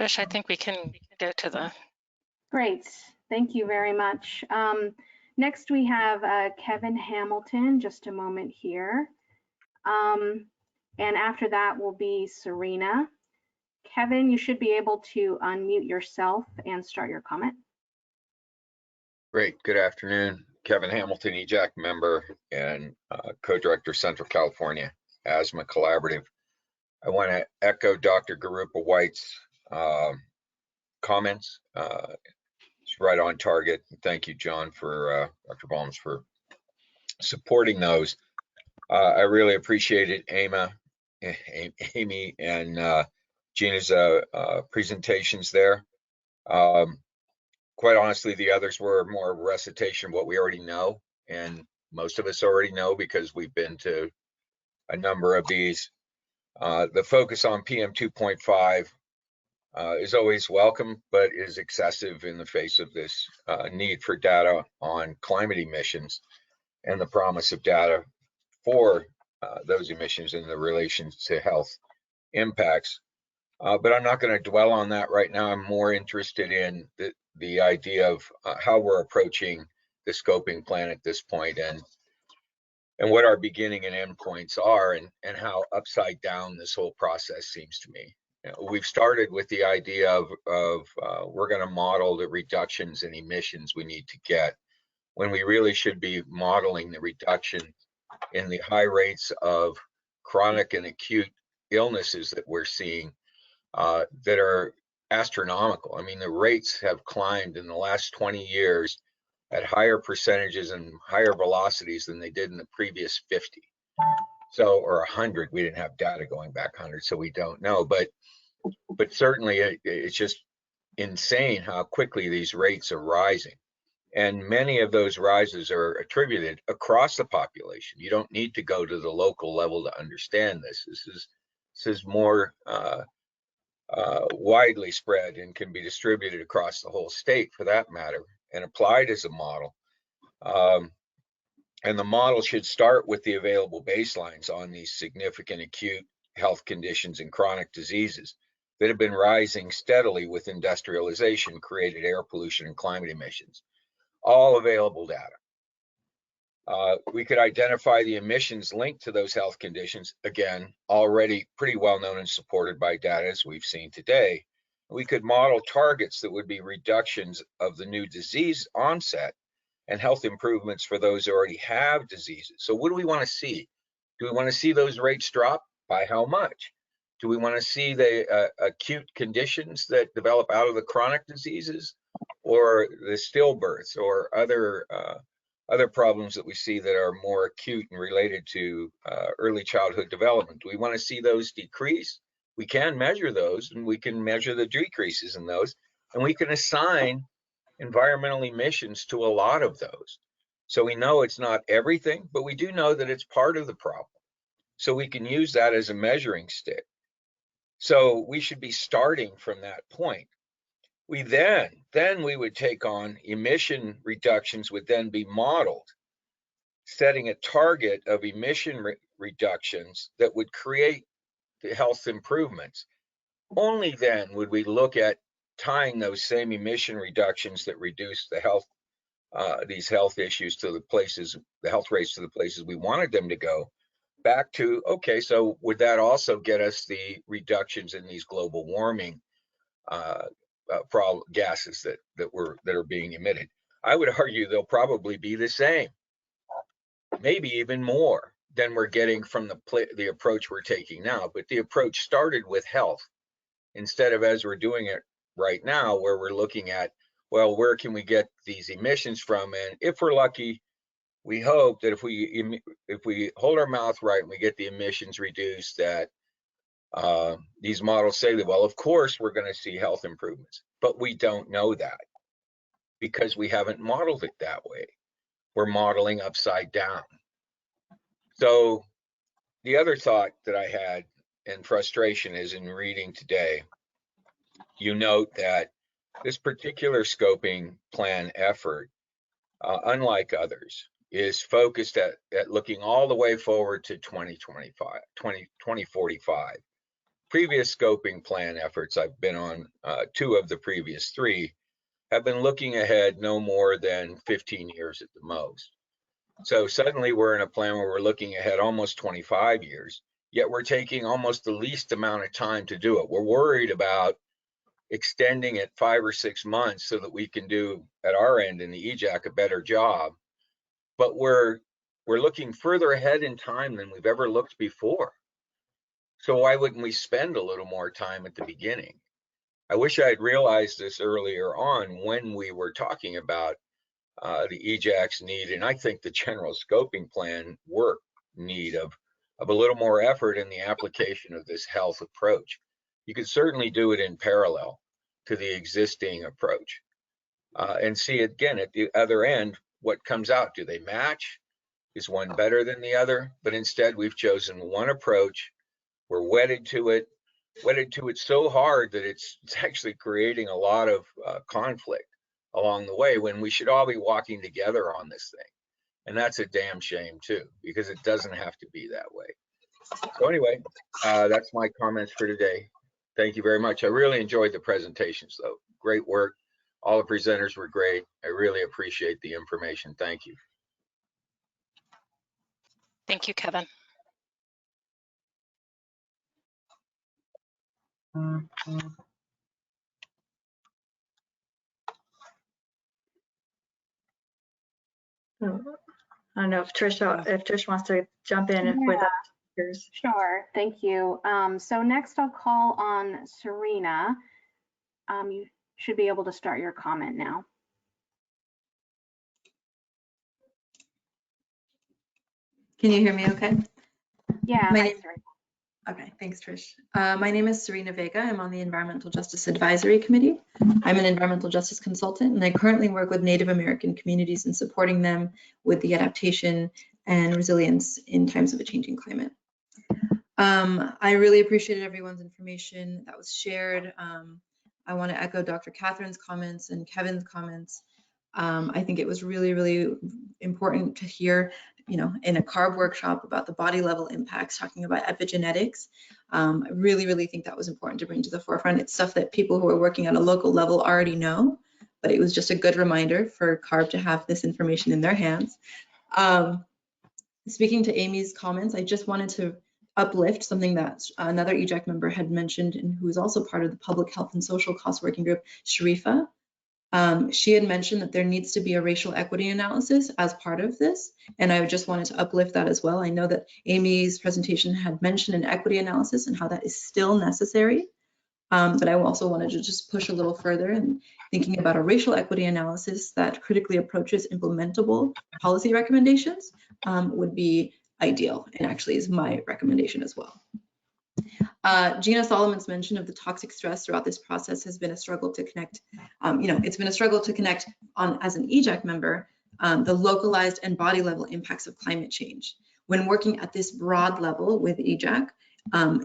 Trish, I think we can go to the.
Great, thank you very much. Next we have Kevin Hamilton, just a moment here. And after that will be Serena. Kevin, you should be able to unmute yourself and start your comment.
Great, good afternoon. Kevin Hamilton, EJAC member and co-director Central California Asthma Collaborative. I want to echo Dr. Garupa White's comments. It's right on target. Thank you, John, for Dr. Balms for supporting those. I really appreciated Amy and Gina's presentations there. Quite honestly, the others were more recitation of what we already know, and most of us already know because we've been to a number of these. The focus on PM 2.5 is always welcome, but is excessive in the face of this need for data on climate emissions and the promise of data for those emissions and the relations to health impacts. But I'm not going to dwell on that right now. I'm more interested in the idea of how we're approaching the scoping plan at this point, and what our beginning and endpoints are, and how upside down this whole process seems to me. You know, we've started with the idea of we're going to model the reductions in emissions we need to get, when we really should be modeling the reduction in the high rates of chronic and acute illnesses that we're seeing that are astronomical. I mean, the rates have climbed in the last 20 years at higher percentages and higher velocities than they did in the previous 50. So, or 100, we didn't have data going back 100, so we don't know. But certainly it's just insane how quickly these rates are rising. And many of those rises are attributed across the population. You don't need to go to the local level to understand this. This is more widely spread and can be distributed across the whole state for that matter, and applied as a model. And the model should start with the available baselines on these significant acute health conditions and chronic diseases that have been rising steadily with industrialization, created air pollution and climate emissions. All available data. We could identify the emissions linked to those health conditions, again, already pretty well known and supported by data as we've seen today. We could model targets that would be reductions of the new disease onset and health improvements for those who already have diseases. So what do we want to see? Do we want to see those rates drop? By how much? Do we want to see the acute conditions that develop out of the chronic diseases, or the stillbirths, or other problems that we see that are more acute and related to early childhood development? Do we want to see those decrease? We can measure those, and we can measure the decreases in those, and we can assign environmental emissions to a lot of those. So we know it's not everything, but we do know that it's part of the problem. So we can use that as a measuring stick. So we should be starting from that point. We then we would take on emission reductions, would then be modeled, setting a target of emission reductions that would create the health improvements. Only then would we look at tying those same emission reductions that reduce the health, these health issues to the places, the health rates to the places we wanted them to go, back to, okay, so would that also get us the reductions in these global warming gases that are being emitted? I would argue they'll probably be the same, maybe even more than we're getting from the approach we're taking now. But the approach started with health, instead of as we're doing it right now, where we're looking at, well, where can we get these emissions from? And if we're lucky, we hope that if we hold our mouth right and we get the emissions reduced, that these models say that, well, of course we're going to see health improvements, but we don't know that because we haven't modeled it that way. We're modeling upside down. So the other thought that I had, and frustration, is in reading today, you note that this particular scoping plan effort, unlike others, is focused at looking all the way forward to 2045. previous scoping plan efforts I've been on, 2 of the previous 3, have been looking ahead no more than 15 years at the most. So suddenly we're in a plan where we're looking ahead almost 25 years, yet we're taking almost the least amount of time to do it. We're worried about extending it 5 or 6 months so that we can do at our end in the EJAC a better job. But we're looking further ahead in time than we've ever looked before. So why wouldn't we spend a little more time at the beginning? I wish I had realized this earlier on when we were talking about the EJAC's need, and I think the general scoping plan work need of a little more effort in the application of this health approach. You could certainly do it in parallel to the existing approach and see again at the other end what comes out. Do they match? Is one better than the other? But instead we've chosen one approach. We're wedded to it so hard that it's actually creating a lot of conflict along the way when we should all be walking together on this thing. And that's a damn shame too, because it doesn't have to be that way. So anyway, that's my comments for today. Thank you very much. I really enjoyed the presentations though. Great work. All the presenters were great. I really appreciate the information. Thank you.
Thank you, Kevin.
I don't know if Trish wants to jump in with others.
Sure, thank you. So next I'll call on Serena. You should be able to start your comment now.
Can you hear me okay?
Yeah, hi, Serena.
Okay, thanks, Trish. My name is Serena Vega. I'm on the Environmental Justice Advisory Committee. I'm an environmental justice consultant, and I currently work with Native American communities in supporting them with the adaptation and resilience in times of a changing climate. I really appreciated everyone's information that was shared. I want to echo Dr. Catherine's comments and Kevin's comments. I think it was really, really important to hear, in a CARB workshop about the body level impacts, talking about epigenetics. I really, really think that was important to bring to the forefront. It's stuff that people who are working at a local level already know, but it was just a good reminder for CARB to have this information in their hands. Speaking to Amy's comments, I just wanted to uplift something that another EJAC member had mentioned, and who is also part of the Public Health and Social Cost Working Group, Sharifa. She had mentioned that there needs to be a racial equity analysis as part of this, and I just wanted to uplift that as well. I know that Amy's presentation had mentioned an equity analysis and how that is still necessary, but I also wanted to just push a little further and thinking about a racial equity analysis that critically approaches implementable policy recommendations would be ideal, and actually is my recommendation as well. Gina Solomon's mention of the toxic stress throughout this process has been a struggle to connect. It's been a struggle to connect on, as an EJAC member, the localized and body level impacts of climate change. When working at this broad level with EJAC,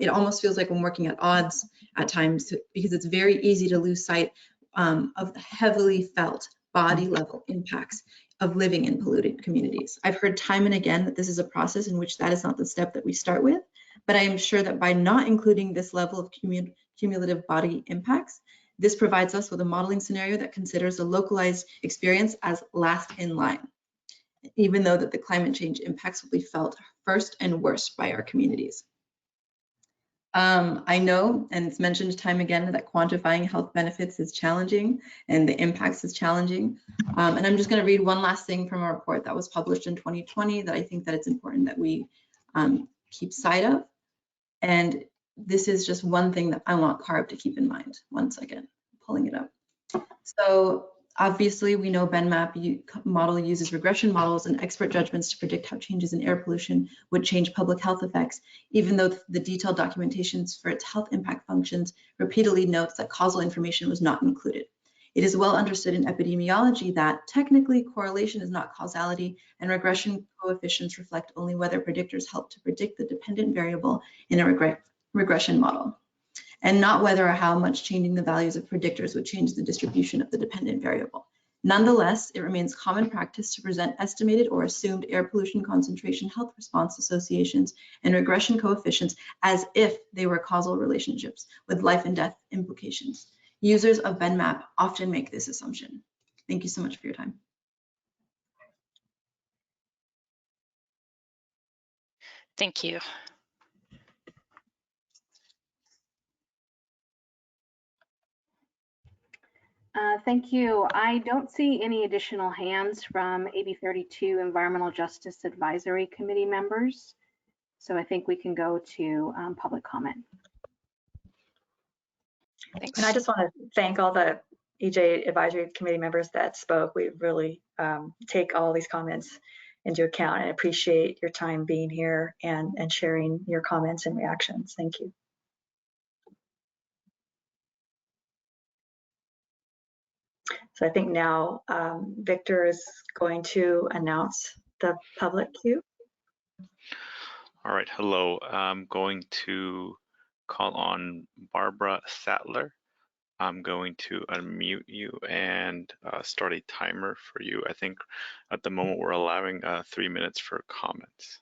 it almost feels like I'm working at odds at times, because it's very easy to lose sight of the heavily felt body level impacts of living in polluted communities. I've heard time and again that this is a process in which that is not the step that we start with, but I am sure that by not including this level of cumulative body impacts, this provides us with a modeling scenario that considers the localized experience as last in line, even though that the climate change impacts will be felt first and worst by our communities. I know, and it's mentioned time again, that quantifying health benefits is challenging and the impacts is challenging. And I'm just going to read one last thing from a report that was published in 2020 that I think that it's important that we keep sight of. And this is just one thing that I want CARB to keep in mind. One second, pulling it up. So obviously we know BenMap model uses regression models and expert judgments to predict how changes in air pollution would change public health effects, even though the detailed documentations for its health impact functions repeatedly notes that causal information was not included. It is well understood in epidemiology that technically correlation is not causality, and regression coefficients reflect only whether predictors help to predict the dependent variable in a regression model, and not whether or how much changing the values of predictors would change the distribution of the dependent variable. Nonetheless, it remains common practice to present estimated or assumed air pollution concentration health response associations and regression coefficients as if they were causal relationships with life and death implications. Users of BenMap often make this assumption. Thank you so much for your time.
Thank you.
Thank you. I don't see any additional hands from AB 32 Environmental Justice Advisory Committee members. So I think we can go to public comment.
Thanks.
And I just want to thank all the EJ Advisory Committee members that spoke. We really take all these comments into account and appreciate your time being here and sharing your comments and reactions. Thank you. So I think now Victor is going to announce the public queue.
All right, hello. I'm going to call on Barbara Sattler. I'm going to unmute you and start a timer for you. I think at the moment we're allowing 3 minutes for comments.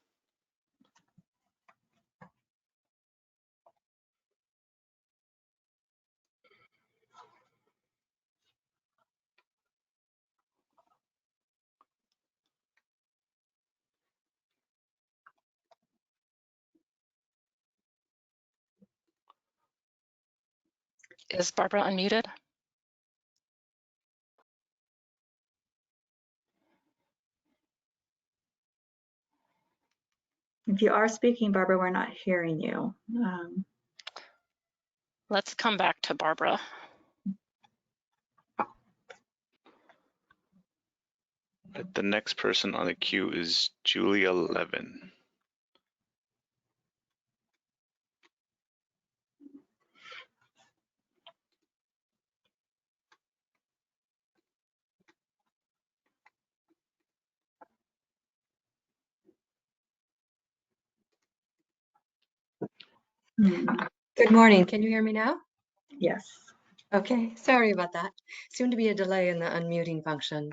Is Barbara unmuted?
If you are speaking, Barbara, we're not hearing you.
Let's come back to Barbara.
The next person on the queue is Julia Levin.
Good morning. Can you hear me now?
Yes.
Okay, sorry about that. Seemed to be a delay in the unmuting function.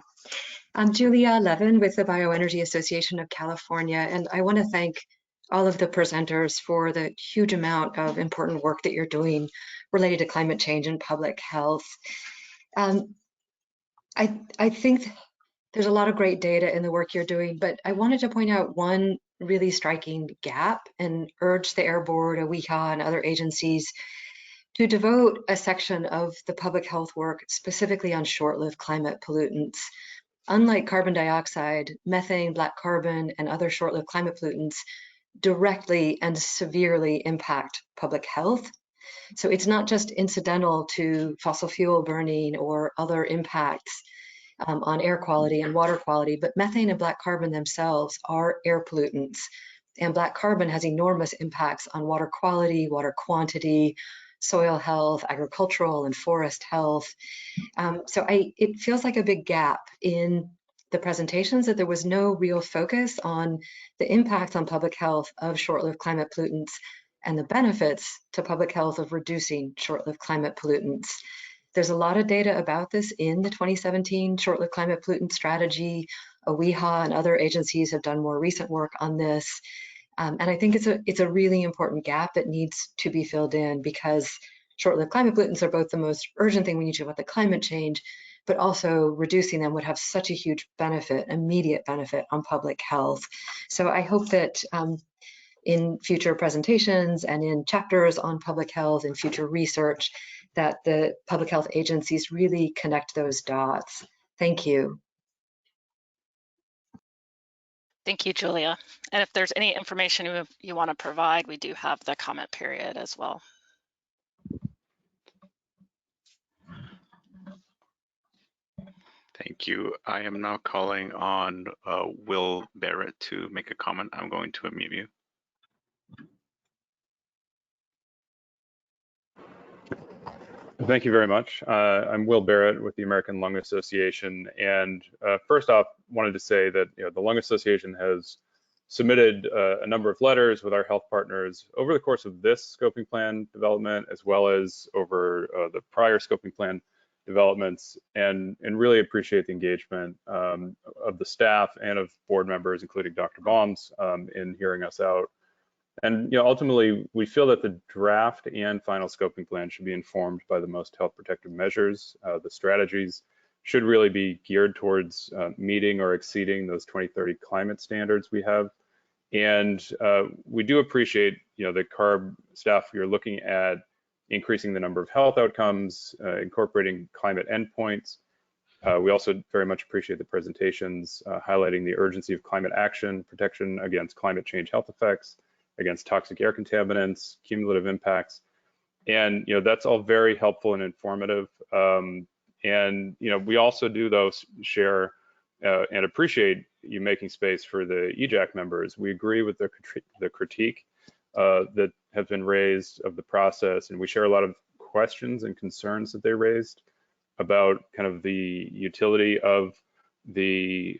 I'm Julia Levin with the Bioenergy Association of California, and I want to thank all of the presenters for the huge amount of important work that you're doing related to climate change and public health. I think there's a lot of great data in the work you're doing, but I wanted to point out one really striking gap and urge the Air Board, OEHHA, and other agencies to devote a section of the public health work specifically on short-lived climate pollutants. Unlike carbon dioxide, methane, black carbon, and other short-lived climate pollutants directly and severely impact public health. So it's not just incidental to fossil fuel burning or other impacts on air quality and water quality, but methane and black carbon themselves are air pollutants. And black carbon has enormous impacts on water quality, water quantity, soil health, agricultural and forest health. So it feels like a big gap in the presentations that there was no real focus on the impacts on public health of short-lived climate pollutants and the benefits to public health of reducing short-lived climate pollutants. There's a lot of data about this in the 2017 short-lived climate pollutant strategy. OEHHA and other agencies have done more recent work on this. And I think it's a really important gap that needs to be filled in, because short-lived climate pollutants are both the most urgent thing we need to do about the climate change, but also reducing them would have such a huge benefit, immediate benefit on public health. So I hope that in future presentations and in chapters on public health and future research, that the public health agencies really connect those dots. Thank you.
Thank you, Julia. And if there's any information you want to provide, we do have the comment period as well.
Thank you. I am now calling on Will Barrett to make a comment. I'm going to unmute you.
Thank you very much. I'm Will Barrett with the American Lung Association, and first off, wanted to say that the Lung Association has submitted a number of letters with our health partners over the course of this scoping plan development, as well as over the prior scoping plan developments, and really appreciate the engagement of the staff and of board members, including Dr. Baums, in hearing us out. And ultimately, we feel that the draft and final scoping plan should be informed by the most health protective measures. The strategies should really be geared towards meeting or exceeding those 2030 climate standards we have. And we do appreciate, the CARB staff, you're looking at increasing the number of health outcomes, incorporating climate endpoints. We also very much appreciate the presentations highlighting the urgency of climate action, protection against climate change health effects, against toxic air contaminants, cumulative impacts. And, that's all very helpful and informative. And, we also do, though, share and appreciate you making space for the EJAC members. We agree with the critique that have been raised of the process, and we share a lot of questions and concerns that they raised about kind of the utility of the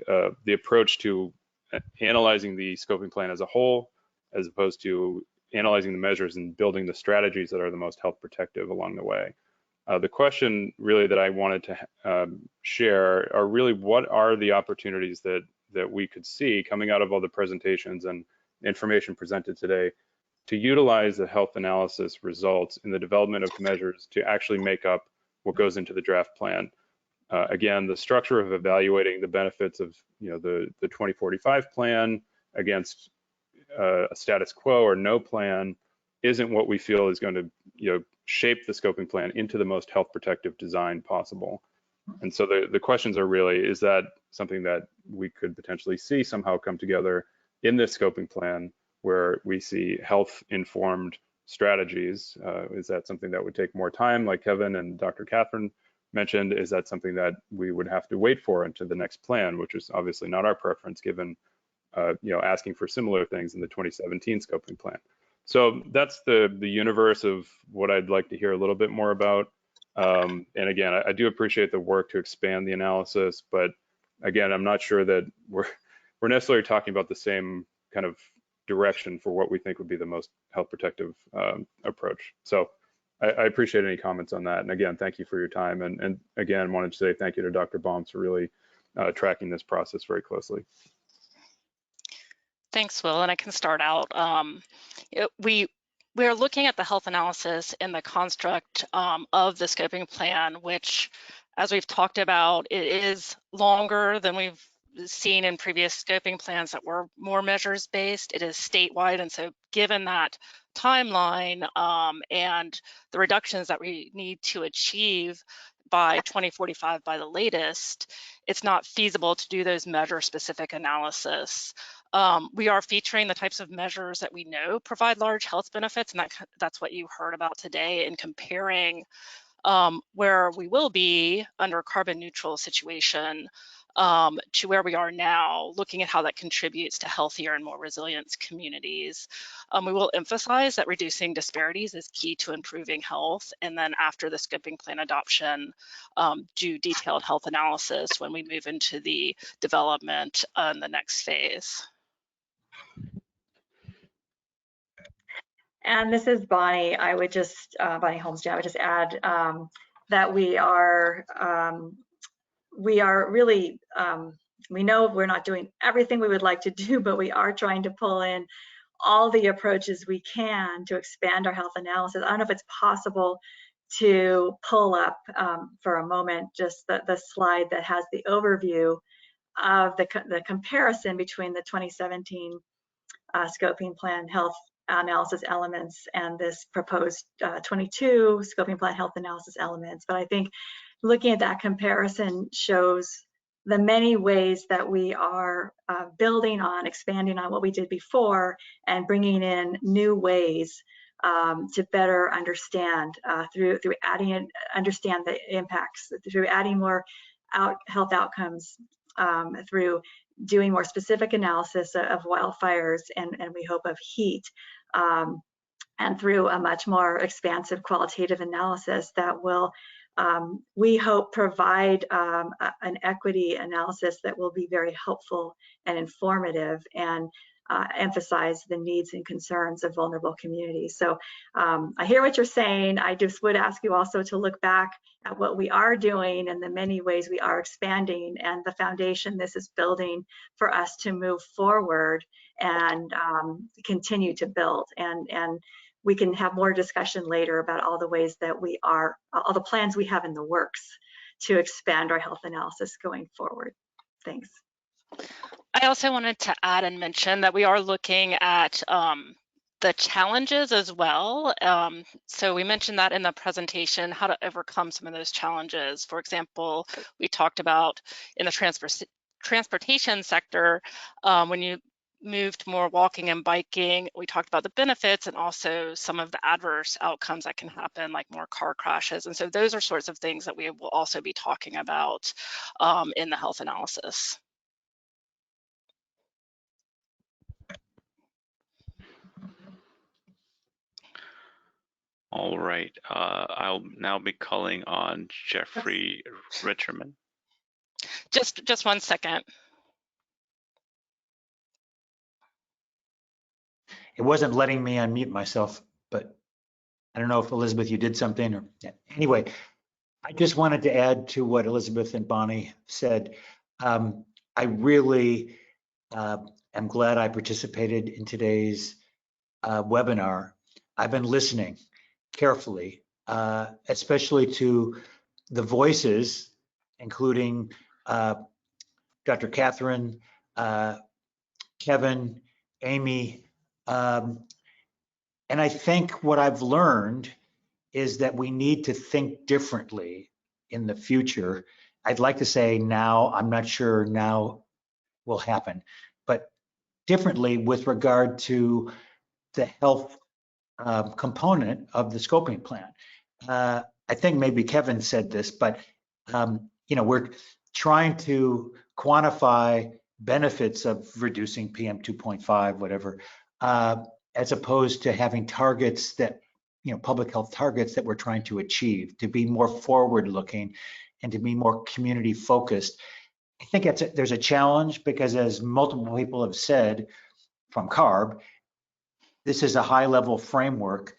approach to analyzing the scoping plan as a whole, as opposed to analyzing the measures and building the strategies that are the most health protective along the way. The question really that I wanted to share are really what are the opportunities that we could see coming out of all the presentations and information presented today to utilize the health analysis results in the development of measures to actually make up what goes into the draft plan. Again, the structure of evaluating the benefits of the 2045 plan against a status quo or no plan isn't what we feel is going to shape the scoping plan into the most health protective design possible. And so the questions are really, is that something that we could potentially see somehow come together in this scoping plan where we see health informed strategies? Is that something that would take more time, like Kevin and Dr. Catherine mentioned? Is that something that we would have to wait for into the next plan, which is obviously not our preference given asking for similar things in the 2017 scoping plan? So that's the universe of what I'd like to hear a little bit more about. And again, I do appreciate the work to expand the analysis, but again, I'm not sure that we're necessarily talking about the same kind of direction for what we think would be the most health protective approach. So I appreciate any comments on that. And again, thank you for your time. And again, wanted to say thank you to Dr. Baums for really tracking this process very closely.
Thanks, Will, and I can start out. We are looking at the health analysis in the construct of the scoping plan, which, as we've talked about, it is longer than we've seen in previous scoping plans that were more measures based. It is statewide, and so given that timeline and the reductions that we need to achieve by 2045 by the latest, it's not feasible to do those measure specific analysis. We are featuring the types of measures that we know provide large health benefits, and that's what you heard about today in comparing where we will be under a carbon neutral situation to where we are now, looking at how that contributes to healthier and more resilient communities. We will emphasize that reducing disparities is key to improving health, and then after the scoping plan adoption, do detailed health analysis when we move into the development in the next phase.
And this is Bonnie. I would just, Bonnie Holmes, I would just add that we are really, we know we're not doing everything we would like to do, but we are trying to pull in all the approaches we can to expand our health analysis. I don't know if it's possible to pull up for a moment just the slide that has the overview of the comparison between the 2017 scoping plan health analysis elements and this proposed 22 scoping plan health analysis elements. But I think looking at that comparison shows the many ways that we are building on, expanding on what we did before and bringing in new ways to better understand through adding, understand the impacts, through adding more health outcomes, through doing more specific analysis of wildfires and we hope of heat, and through a much more expansive qualitative analysis that will, we hope, provide an equity analysis that will be very helpful and informative and emphasize the needs and concerns of vulnerable communities. So I hear what you're saying. I just would ask you also to look back at what we are doing and the many ways we are expanding and the foundation this is building for us to move forward and continue to build. And we can have more discussion later about all the ways that we are, all the plans we have in the works to expand our health analysis going forward. Thanks.
I also wanted to add and mention that we are looking at the challenges as well. So we mentioned that in the presentation, how to overcome some of those challenges. For example, we talked about in the transportation sector, when you moved more walking and biking, we talked about the benefits and also some of the adverse outcomes that can happen, like more car crashes. And so those are sorts of things that we will also be talking about in the health analysis.
All right, I'll now be calling on Jeffrey Richterman.
Just 1 second.
It wasn't letting me unmute myself, but I don't know if Elizabeth, you did something or anyway. I just wanted to add to what Elizabeth and Bonnie said. I really am glad I participated in today's webinar. I've been listening carefully, especially to the voices, including Dr. Catherine, Kevin, Amy, and I think what I've learned is that we need to think differently in the future. I'd like to say now, I'm not sure now will happen, but differently with regard to the health component of the scoping plan. I think maybe Kevin said this, but we're trying to quantify benefits of reducing PM 2.5, whatever, as opposed to having targets that, public health targets that we're trying to achieve, to be more forward-looking and to be more community-focused. I think there's a challenge because, as multiple people have said from CARB, this is a high-level framework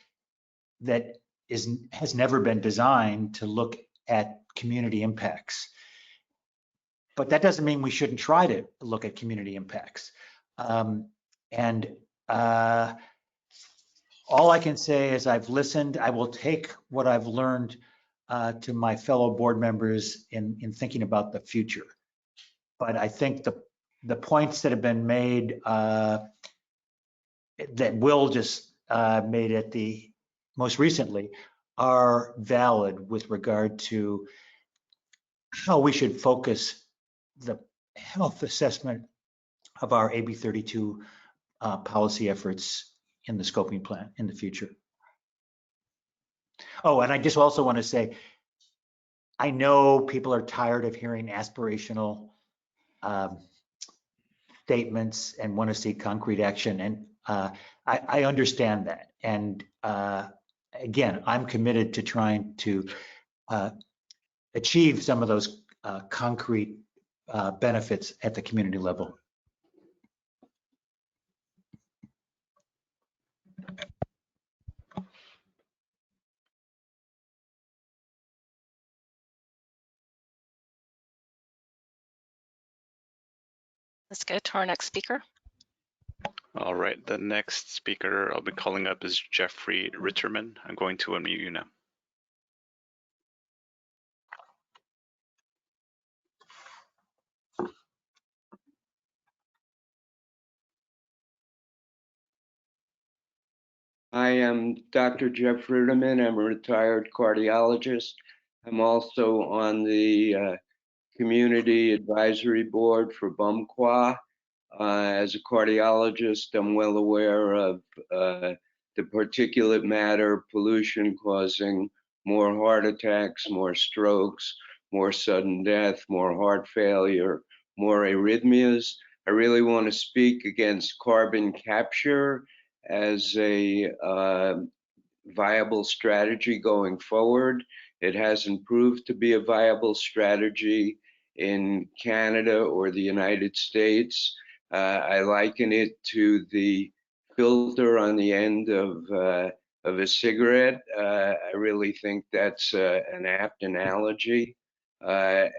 that has never been designed to look at community impacts. But that doesn't mean we shouldn't try to look at community impacts. All I can say is I've listened. I will take what I've learned to my fellow board members in thinking about the future. But I think the points that have been made that Will just made at the most recently are valid with regard to how we should focus the health assessment of our AB 32 policy efforts in the scoping plan in the future. Oh, and I just also want to say, I know people are tired of hearing aspirational statements and want to see concrete action, and I understand that. And again, I'm committed to trying to achieve some of those concrete benefits at the community level.
Let's go to our next speaker.
All right, the next speaker I'll be calling up is Jeffrey Richterman. I'm going to unmute you now.
I am Dr. Jeff Ruderman. I'm a retired cardiologist. I'm also on the Community Advisory Board for BUMQA. As a cardiologist, I'm well aware of the particulate matter pollution causing more heart attacks, more strokes, more sudden death, more heart failure, more arrhythmias. I really want to speak against carbon capture as a viable strategy going forward. It hasn't proved to be a viable strategy in Canada or the United States. I liken it to the filter on the end of a cigarette. I really think that's an apt analogy. I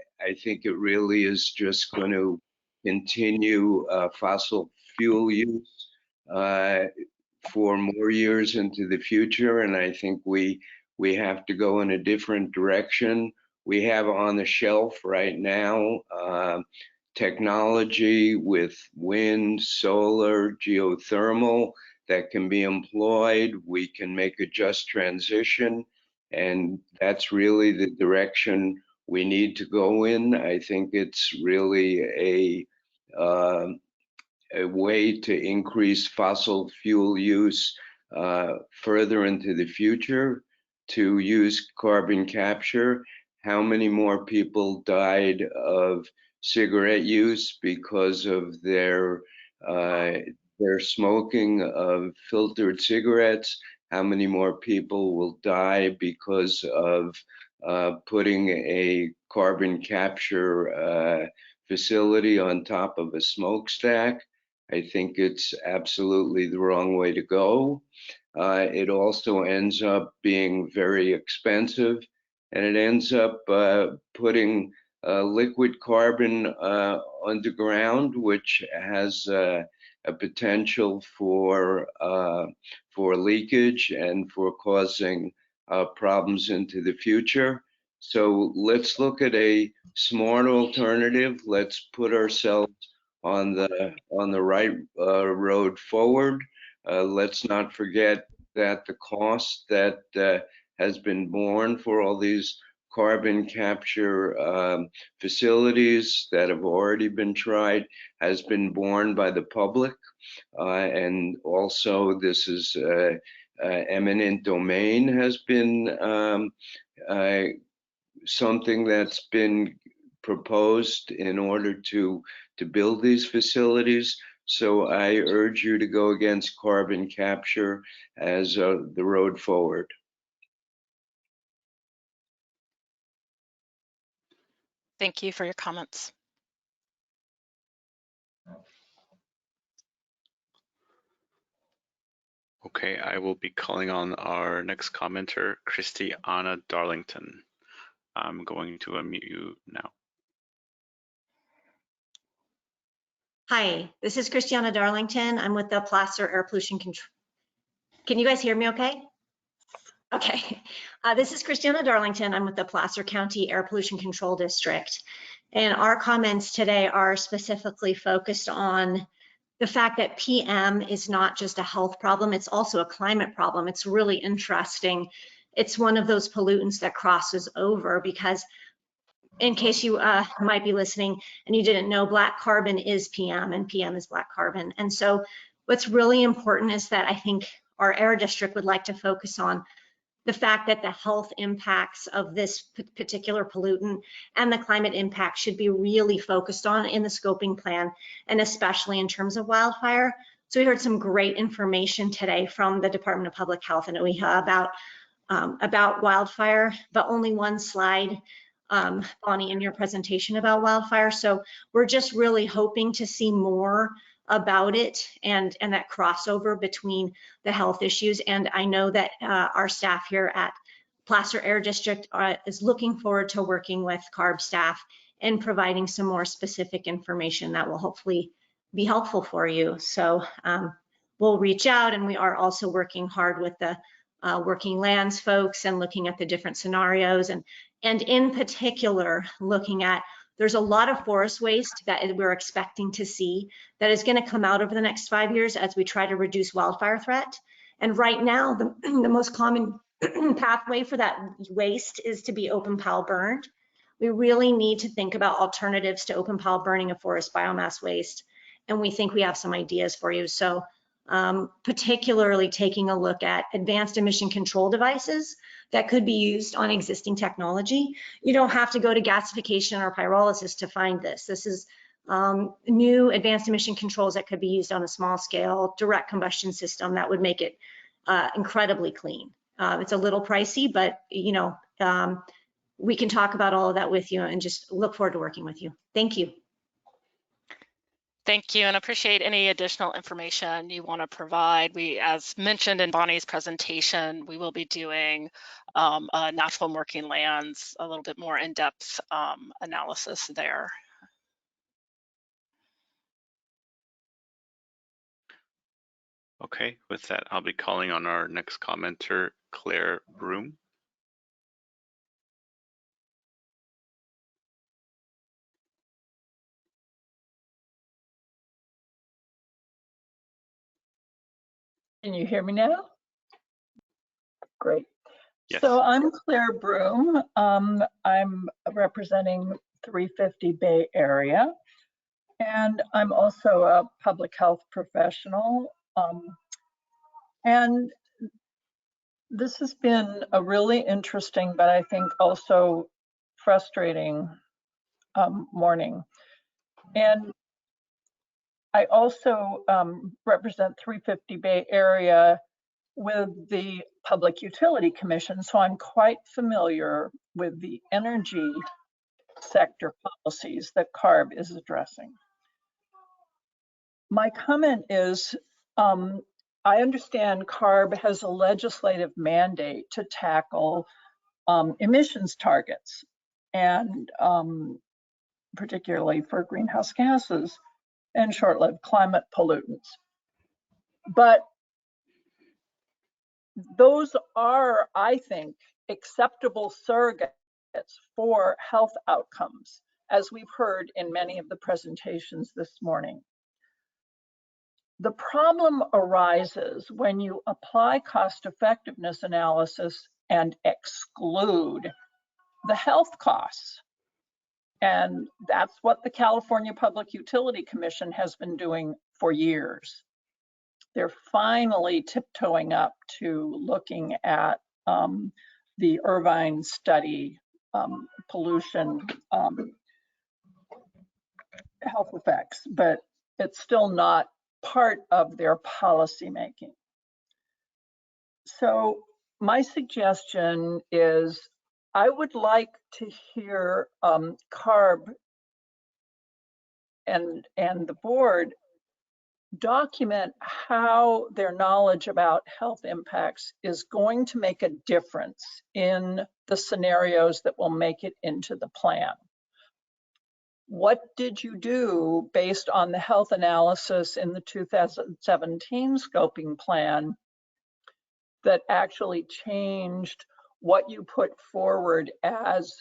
think it really is just going to continue fossil fuel use for more years into the future, and I think we have to go in a different direction. We have on the shelf right now technology with wind, solar, geothermal that can be employed. We can make a just transition, and that's really the direction we need to go in. I think it's really a way to increase fossil fuel use further into the future, to use carbon capture. How many more people died of cigarette use because of their smoking of filtered cigarettes? How many more people will die because of putting a carbon capture facility on top of a smokestack? I think it's absolutely the wrong way to go. It also ends up being very expensive, and it ends up putting liquid carbon underground, which has a potential for leakage and for causing problems into the future. So let's look at a smart alternative. Let's put ourselves on the right road forward. Let's not forget that the cost that has been borne for all these carbon capture facilities that have already been tried has been borne by the public, and also this is eminent domain has been something that's been proposed in order to build these facilities. So I urge you to go against carbon capture as the road forward.
Thank you for your comments.
Okay, I will be calling on our next commenter, Christiana Darlington. I'm going to unmute you now.
Hi, this is Christiana Darlington. I'm with the Placer Air Pollution Control. Can you guys hear me okay? Okay. This is Christiana Darlington. I'm with the Placer County Air Pollution Control District. And our comments today are specifically focused on the fact that PM is not just a health problem, it's also a climate problem. It's really interesting. It's one of those pollutants that crosses over, because in case you might be listening and you didn't know, black carbon is PM and PM is black carbon. And so what's really important is that I think our air district would like to focus on the fact that the health impacts of this particular pollutant and the climate impact should be really focused on in the scoping plan, and especially in terms of wildfire. So we heard some great information today from the Department of Public Health and OEHHA about wildfire, but only one slide, Bonnie, in your presentation about wildfire. So we're just really hoping to see more about it and that crossover between the health issues. And I know that our staff here at Placer Air District is looking forward to working with CARB staff and providing some more specific information that will hopefully be helpful for you. So we'll reach out, and we are also working hard with the working lands folks and looking at the different scenarios, and in particular looking at, there's a lot of forest waste that we're expecting to see that is going to come out over the next 5 years as we try to reduce wildfire threat. And right now, the most common pathway for that waste is to be open pile burned. We really need to think about alternatives to open pile burning of forest biomass waste, and we think we have some ideas for you. So particularly taking a look at advanced emission control devices that could be used on existing technology. You don't have to go to gasification or pyrolysis to find this. This is new advanced emission controls that could be used on a small scale direct combustion system that would make it incredibly clean. It's a little pricey, but we can talk about all of that with you, and just look forward to working with you. Thank you.
Thank you, and appreciate any additional information you want to provide. We, as mentioned in Bonnie's presentation, we will be doing a natural and working lands, a little bit more in-depth analysis there.
Okay, with that, I'll be calling on our next commenter, Claire Broom.
Can you hear me now? Great.
Yes.
So I'm Claire Broom. I'm representing 350 Bay Area, and I'm also a public health professional. And this has been a really interesting, but I think also frustrating morning. And I also represent 350 Bay Area with the Public Utility Commission, so I'm quite familiar with the energy sector policies that CARB is addressing. My comment is, I understand CARB has a legislative mandate to tackle emissions targets, and particularly for greenhouse gases and short-lived climate pollutants. But those are, I think, acceptable surrogates for health outcomes, as we've heard in many of the presentations this morning. The problem arises when you apply cost effectiveness analysis and exclude the health costs. And that's what the California Public Utility Commission has been doing for years. They're finally tiptoeing up to looking at the Irvine study, pollution health effects, but it's still not part of their policy making. So my suggestion is I would like to hear CARB and the board document how their knowledge about health impacts is going to make a difference in the scenarios that will make it into the plan. What did you do based on the health analysis in the 2017 scoping plan that actually changed what you put forward as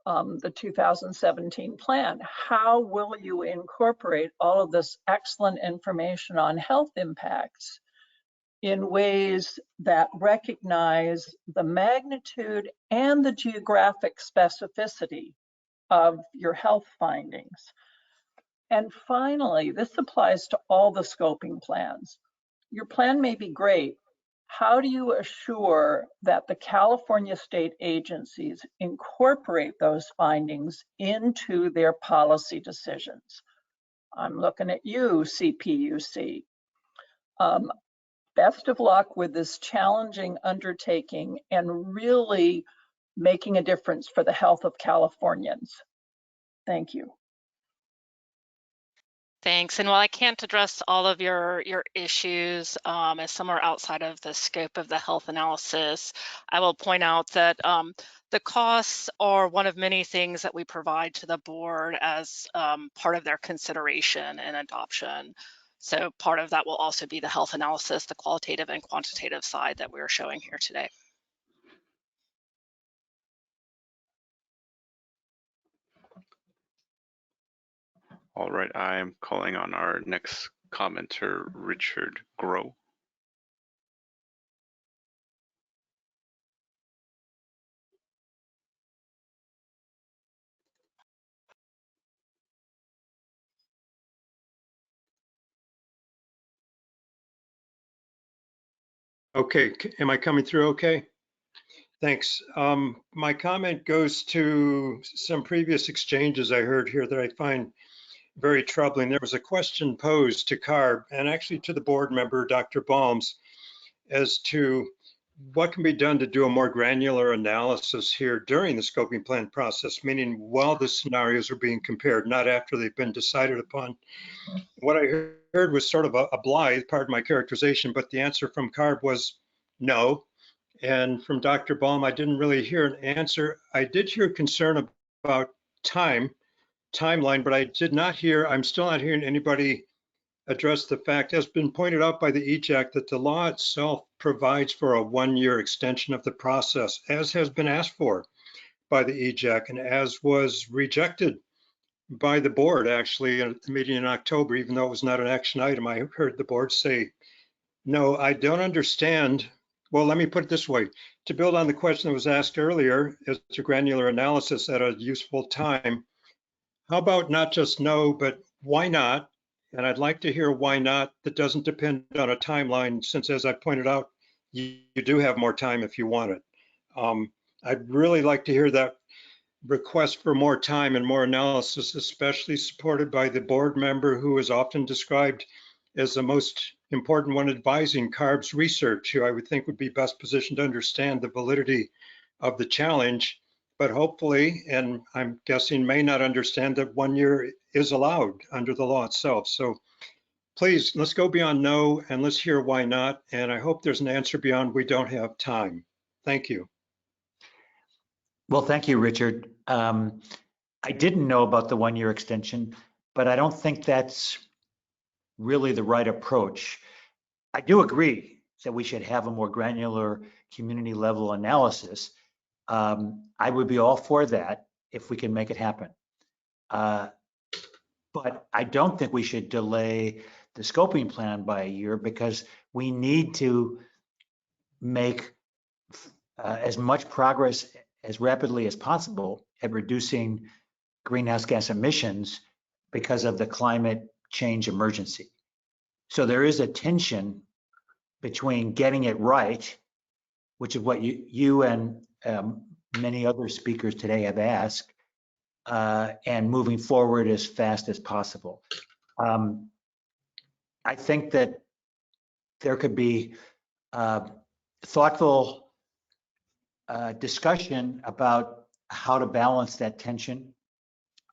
the 2017 plan? How will you incorporate all of this excellent information on health impacts in ways that recognize the magnitude and the geographic specificity of your health findings? And finally, this applies to all the scoping plans. Your plan may be great. How do you assure that the California state agencies incorporate those findings into their policy decisions? I'm looking at you, CPUC. Best of luck with this challenging undertaking and really making a difference for the health of Californians. Thank you.
Thanks. And while I can't address all of your issues, as some are outside of the scope of the health analysis, I will point out that the costs are one of many things that we provide to the board as part of their consideration and adoption. So part of that will also be the health analysis, the qualitative and quantitative side that we're showing here today.
All right, I am calling on our next commenter, Richard Groh.
Okay, am I coming through okay? Thanks. My comment goes to some previous exchanges I heard here that I find very troubling. There was a question posed to CARB and actually to the board member, Dr. Balmes, as to what can be done to do a more granular analysis here during the scoping plan process, meaning while the scenarios are being compared, not after they've been decided upon? What I heard was sort of a blithe, pardon my characterization, but the answer from CARB was no. And from Dr. Baum, I didn't really hear an answer. I did hear concern about timeline, but I did not hear, I'm still not hearing anybody address the fact, has been pointed out by the EJAC, that the law itself provides for a 1-year extension of the process, as has been asked for by the EJAC and as was rejected by the board actually at the meeting in October, even though it was not an action item. I heard the board say, no, I don't understand. Well, let me put it this way. To build on the question that was asked earlier as to granular analysis at a useful time, how about not just no, but why not? And I'd like to hear why not. That doesn't depend on a timeline, since, as I pointed out, you do have more time if you want it. I'd really like to hear that request for more time and more analysis, especially supported by the board member who is often described as the most important one advising CARB's research, who I would think would be best positioned to understand the validity of the challenge, but hopefully, and I'm guessing may not understand that 1 year is allowed under the law itself. So please, let's go beyond no and let's hear why not. And I hope there's an answer beyond we don't have time. Thank you.
Well, thank you, Richard. I didn't know about the 1-year extension, but I don't think that's really the right approach. I do agree that we should have a more granular community level analysis. I would be all for that if we can make it happen. But I don't think we should delay the scoping plan by a year, because we need to make as much progress as rapidly as possible at reducing greenhouse gas emissions because of the climate change emergency. So there is a tension between getting it right, which is what you and many other speakers today have asked, and moving forward as fast as possible. I think that there could be thoughtful discussion about how to balance that tension.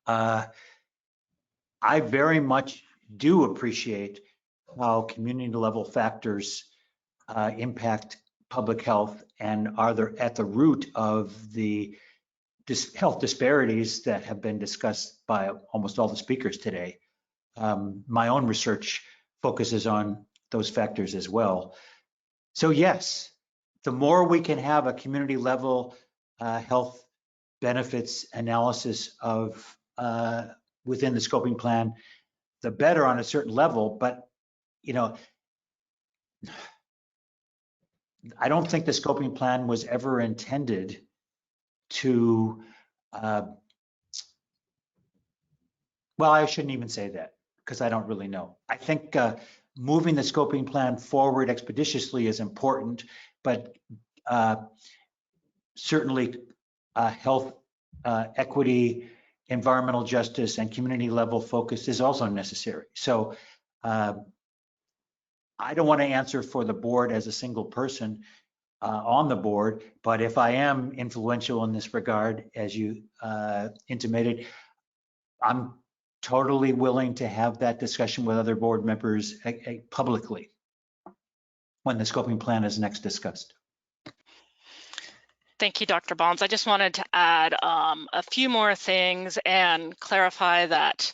I very much do appreciate how community level factors impact public health and are at the root of the health disparities that have been discussed by almost all the speakers today. My own research focuses on those factors as well. So yes, the more we can have a community level health benefits analysis of within the scoping plan, the better on a certain level. But you know, I don't think the scoping plan was ever intended to, well, I shouldn't even say that because I don't really know. I think moving the scoping plan forward expeditiously is important, but certainly health equity, environmental justice, and community level focus is also necessary. So I don't want to answer for the board as a single person on the board, but if I am influential in this regard, as you intimated, I'm totally willing to have that discussion with other board members publicly when the scoping plan is next discussed.
Thank you, Dr. Baum. I just wanted to add a few more things and clarify that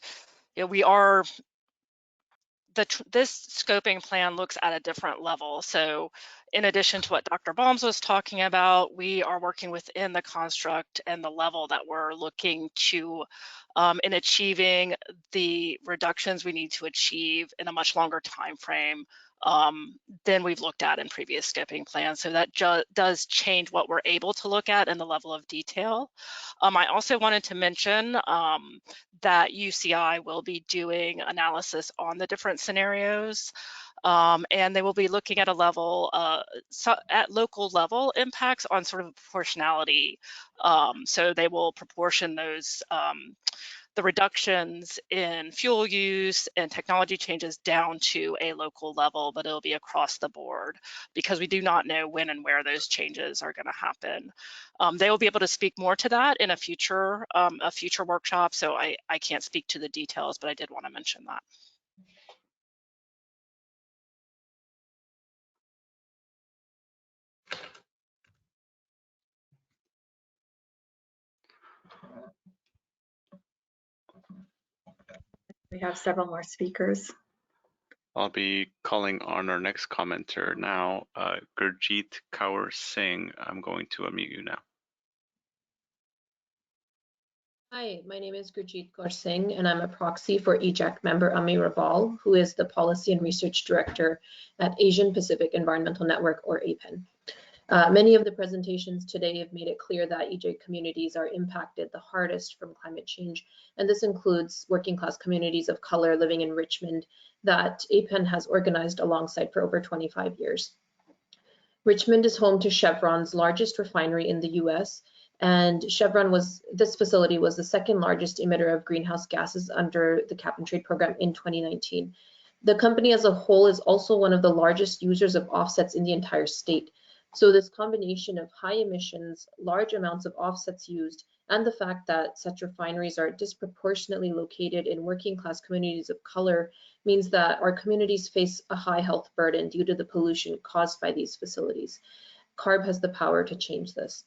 we are, this scoping plan looks at a different level. So in addition to what Dr. Baum was talking about, we are working within the construct and the level that we're looking to in achieving the reductions we need to achieve in a much longer time frame than we've looked at in previous scoping plans. So that does change what we're able to look at and the level of detail. I also wanted to mention that UCI will be doing analysis on the different scenarios, and they will be looking at a level, at local level impacts on sort of proportionality. So they will proportion those the reductions in fuel use and technology changes down to a local level, but it'll be across the board because we do not know when and where those changes are going to happen. They will be able to speak more to that in a future workshop, so I can't speak to the details, but I did want to mention that.
We have several more speakers.
I'll be calling on our next commenter now, Gurjeet Kaur Singh. I'm going to unmute you now.
Hi, my name is Gurjeet Kaur Singh, and I'm a proxy for EJEC member Amira Ball, who is the Policy and Research Director at Asian Pacific Environmental Network, or APEN. Many of the presentations today have made it clear that EJ communities are impacted the hardest from climate change, and this includes working class communities of color living in Richmond that APEN has organized alongside for over 25 years. Richmond is home to Chevron's largest refinery in the US, and this facility was the second largest emitter of greenhouse gases under the cap and trade program in 2019. The company as a whole is also one of the largest users of offsets in the entire state. So this combination of high emissions, large amounts of offsets used, and the fact that such refineries are disproportionately located in working class communities of color means that our communities face a high health burden due to the pollution caused by these facilities. CARB has the power to change this.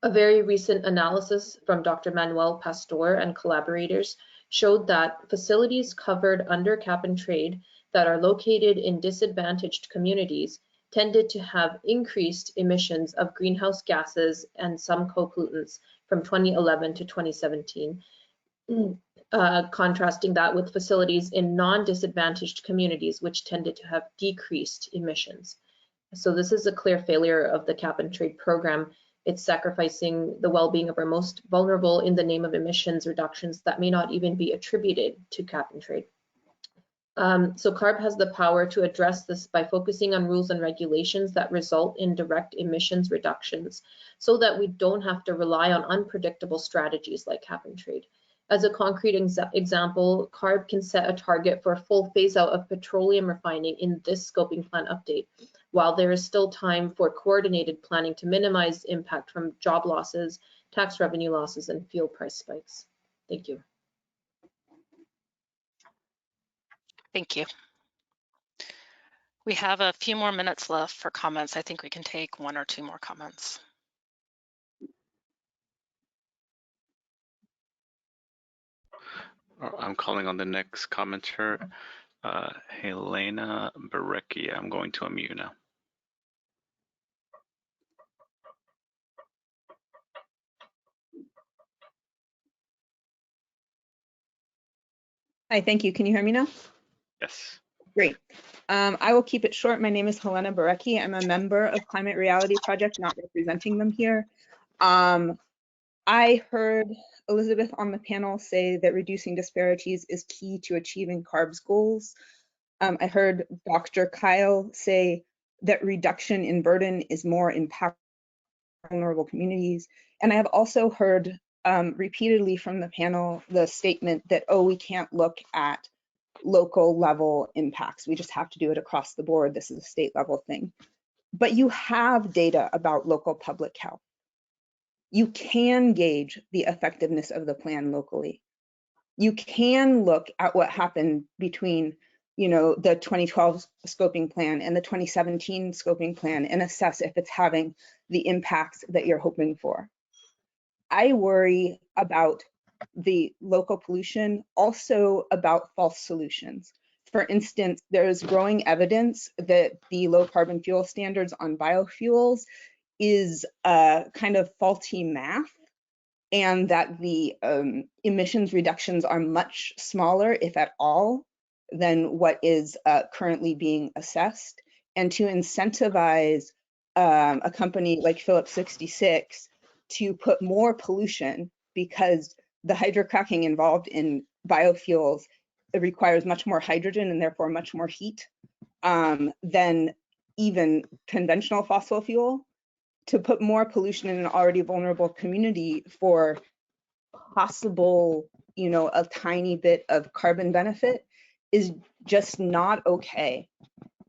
A very recent analysis from Dr. Manuel Pastor and collaborators showed that facilities covered under cap and trade that are located in disadvantaged communities tended to have increased emissions of greenhouse gases and some co-pollutants from 2011 to 2017, contrasting that with facilities in non-disadvantaged communities, which tended to have decreased emissions. So this is a clear failure of the cap and trade program. It's sacrificing the well-being of our most vulnerable in the name of emissions reductions that may not even be attributed to cap and trade. So CARB has the power to address this by focusing on rules and regulations that result in direct emissions reductions so that we don't have to rely on unpredictable strategies like cap and trade. As a concrete example, CARB can set a target for a full phase out of petroleum refining in this scoping plan update, while there is still time for coordinated planning to minimize impact from job losses, tax revenue losses, and fuel price spikes. Thank you.
Thank you. We have a few more minutes left for comments. I think we can take one or two more comments.
I'm calling on the next commenter, Helena Barecki. I'm going to unmute you now.
Hi, thank you. Can you hear me now?
Yes.
Great. I will keep it short. My name is Helena Barecki. I'm a member of Climate Reality Project, not representing them here. I heard Elizabeth on the panel say that reducing disparities is key to achieving CARB's goals. I heard Dr. Kyle say that reduction in burden is more impactful on vulnerable communities. And I have also heard repeatedly from the panel the statement that, oh, we can't look at local level impacts. We just have to do it across the board. This is a state level thing. But you have data about local public health. You can gauge the effectiveness of the plan locally. You can look at what happened between, the 2012 scoping plan and the 2017 scoping plan and assess if it's having the impacts that you're hoping for. I worry about the local pollution, also about false solutions. For instance, there's growing evidence that the low carbon fuel standards on biofuels is a kind of faulty math, and that the emissions reductions are much smaller, if at all, than what is currently being assessed. And to incentivize a company like Phillips 66 to put more pollution, because the hydrocracking involved in biofuels, it requires much more hydrogen and therefore much more heat than even conventional fossil fuel, to put more pollution in an already vulnerable community for possible a tiny bit of carbon benefit is just not okay.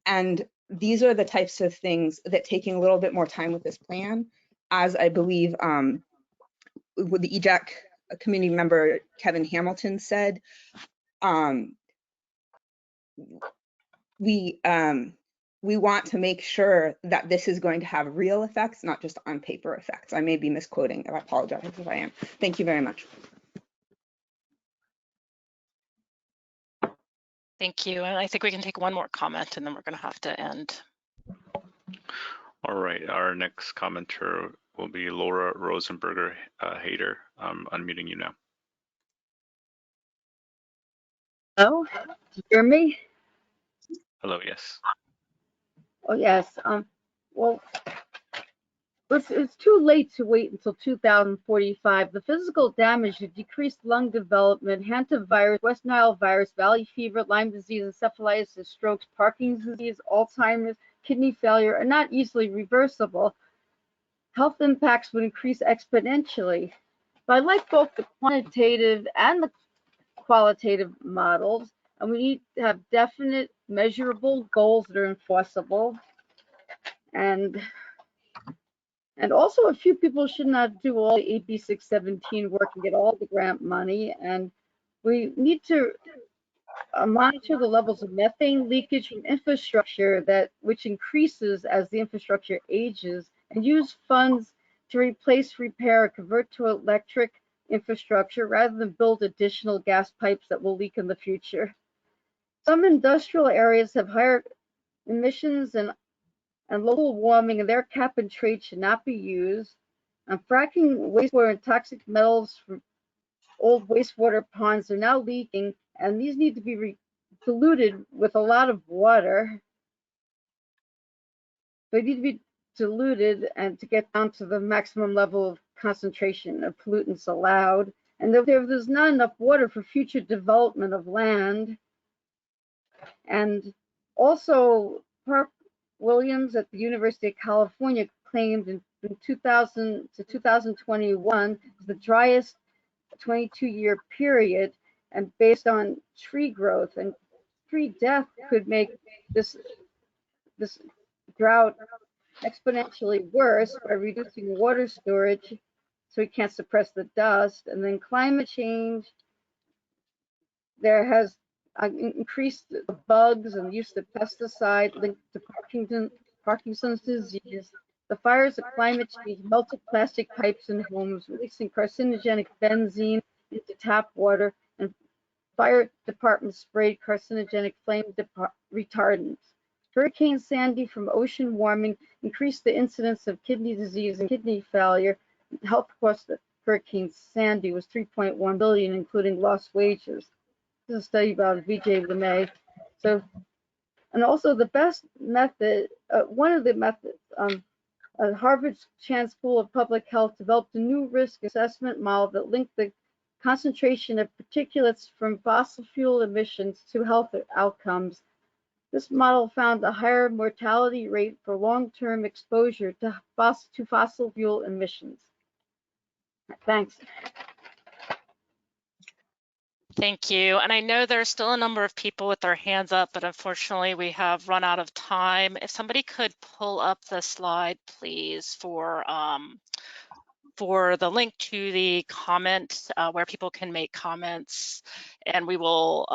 And these are the types of things that taking a little bit more time with this plan, as I believe with the EJAC community member Kevin Hamilton said, we want to make sure that this is going to have real effects, not just on paper effects. I may be misquoting, I apologize if I am. Thank you very much.
Thank you. And I think we can take one more comment and then we're going to have to end.
All right, our next commenter will be Laura Rosenberger Hayter. I'm unmuting you now.
Hello, you hear me?
Hello, yes.
Oh, yes. Well, it's too late to wait until 2045. The physical damage to decreased lung development, hantavirus, West Nile virus, valley fever, Lyme disease, encephalitis, strokes, Parkinson's disease, Alzheimer's, kidney failure are not easily reversible. Health impacts would increase exponentially. But I like both the quantitative and the qualitative models, and we need to have definite, measurable goals that are enforceable. And also, a few people should not do all the AB 617 work and get all the grant money. And we need to monitor the levels of methane leakage from infrastructure which increases as the infrastructure ages, and use funds to replace, repair, convert to electric infrastructure rather than build additional gas pipes that will leak in the future. Some industrial areas have higher emissions and local warming, and their cap and trade should not be used. And fracking wastewater and toxic metals from old wastewater ponds are now leaking, and these need to be diluted with a lot of water. They need to be diluted and to get down to the maximum level of concentration of pollutants allowed. And there's not enough water for future development of land. And also, Park Williams at the University of California claimed in 2000 to 2021 the driest 22-year period, and based on tree growth and tree death could make this drought exponentially worse by reducing water storage so we can't suppress the dust. And then climate change, there has increased the bugs and use of pesticides linked to Parkinson's disease. The fires of climate change melted plastic pipes in homes, releasing carcinogenic benzene into tap water, and fire departments sprayed carcinogenic flame retardants. Hurricane Sandy from ocean warming increased the incidence of kidney disease and kidney failure. Health costs of Hurricane Sandy was $3.1 billion, including lost wages. This is a study about Vijay LeMay. So, and also the best method, one of the methods, Harvard Chan School of Public Health developed a new risk assessment model that linked the concentration of particulates from fossil fuel emissions to health outcomes. This model found a higher mortality rate for long-term exposure to fossil fuel emissions. Thanks.
Thank you. And I know there's still a number of people with their hands up, but unfortunately we have run out of time. If somebody could pull up the slide, please, for the link to the comment where people can make comments, and we will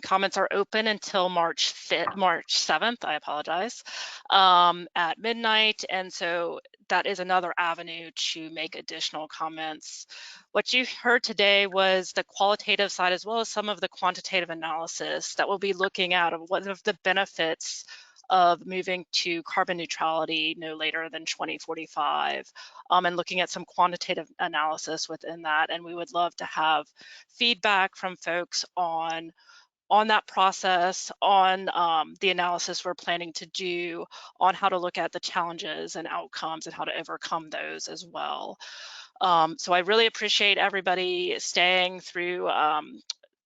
comments are open until March 7th, I apologize, at midnight. And so that is another avenue to make additional comments. What you heard today was the qualitative side as well as some of the quantitative analysis that we'll be looking at of what are the benefits of moving to carbon neutrality no later than 2045, and looking at some quantitative analysis within that. And we would love to have feedback from folks on that process, on the analysis we're planning to do, on how to look at the challenges and outcomes and how to overcome those as well. So I really appreciate everybody staying through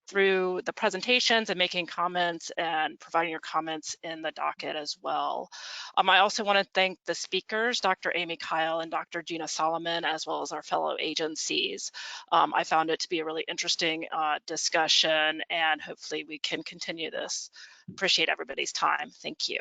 through the presentations and making comments and providing your comments in the docket as well. I also want to thank the speakers, Dr. Amy Kyle and Dr. Gina Solomon, as well as our fellow agencies. I found it to be a really interesting discussion, and hopefully we can continue this. Appreciate everybody's time. Thank you.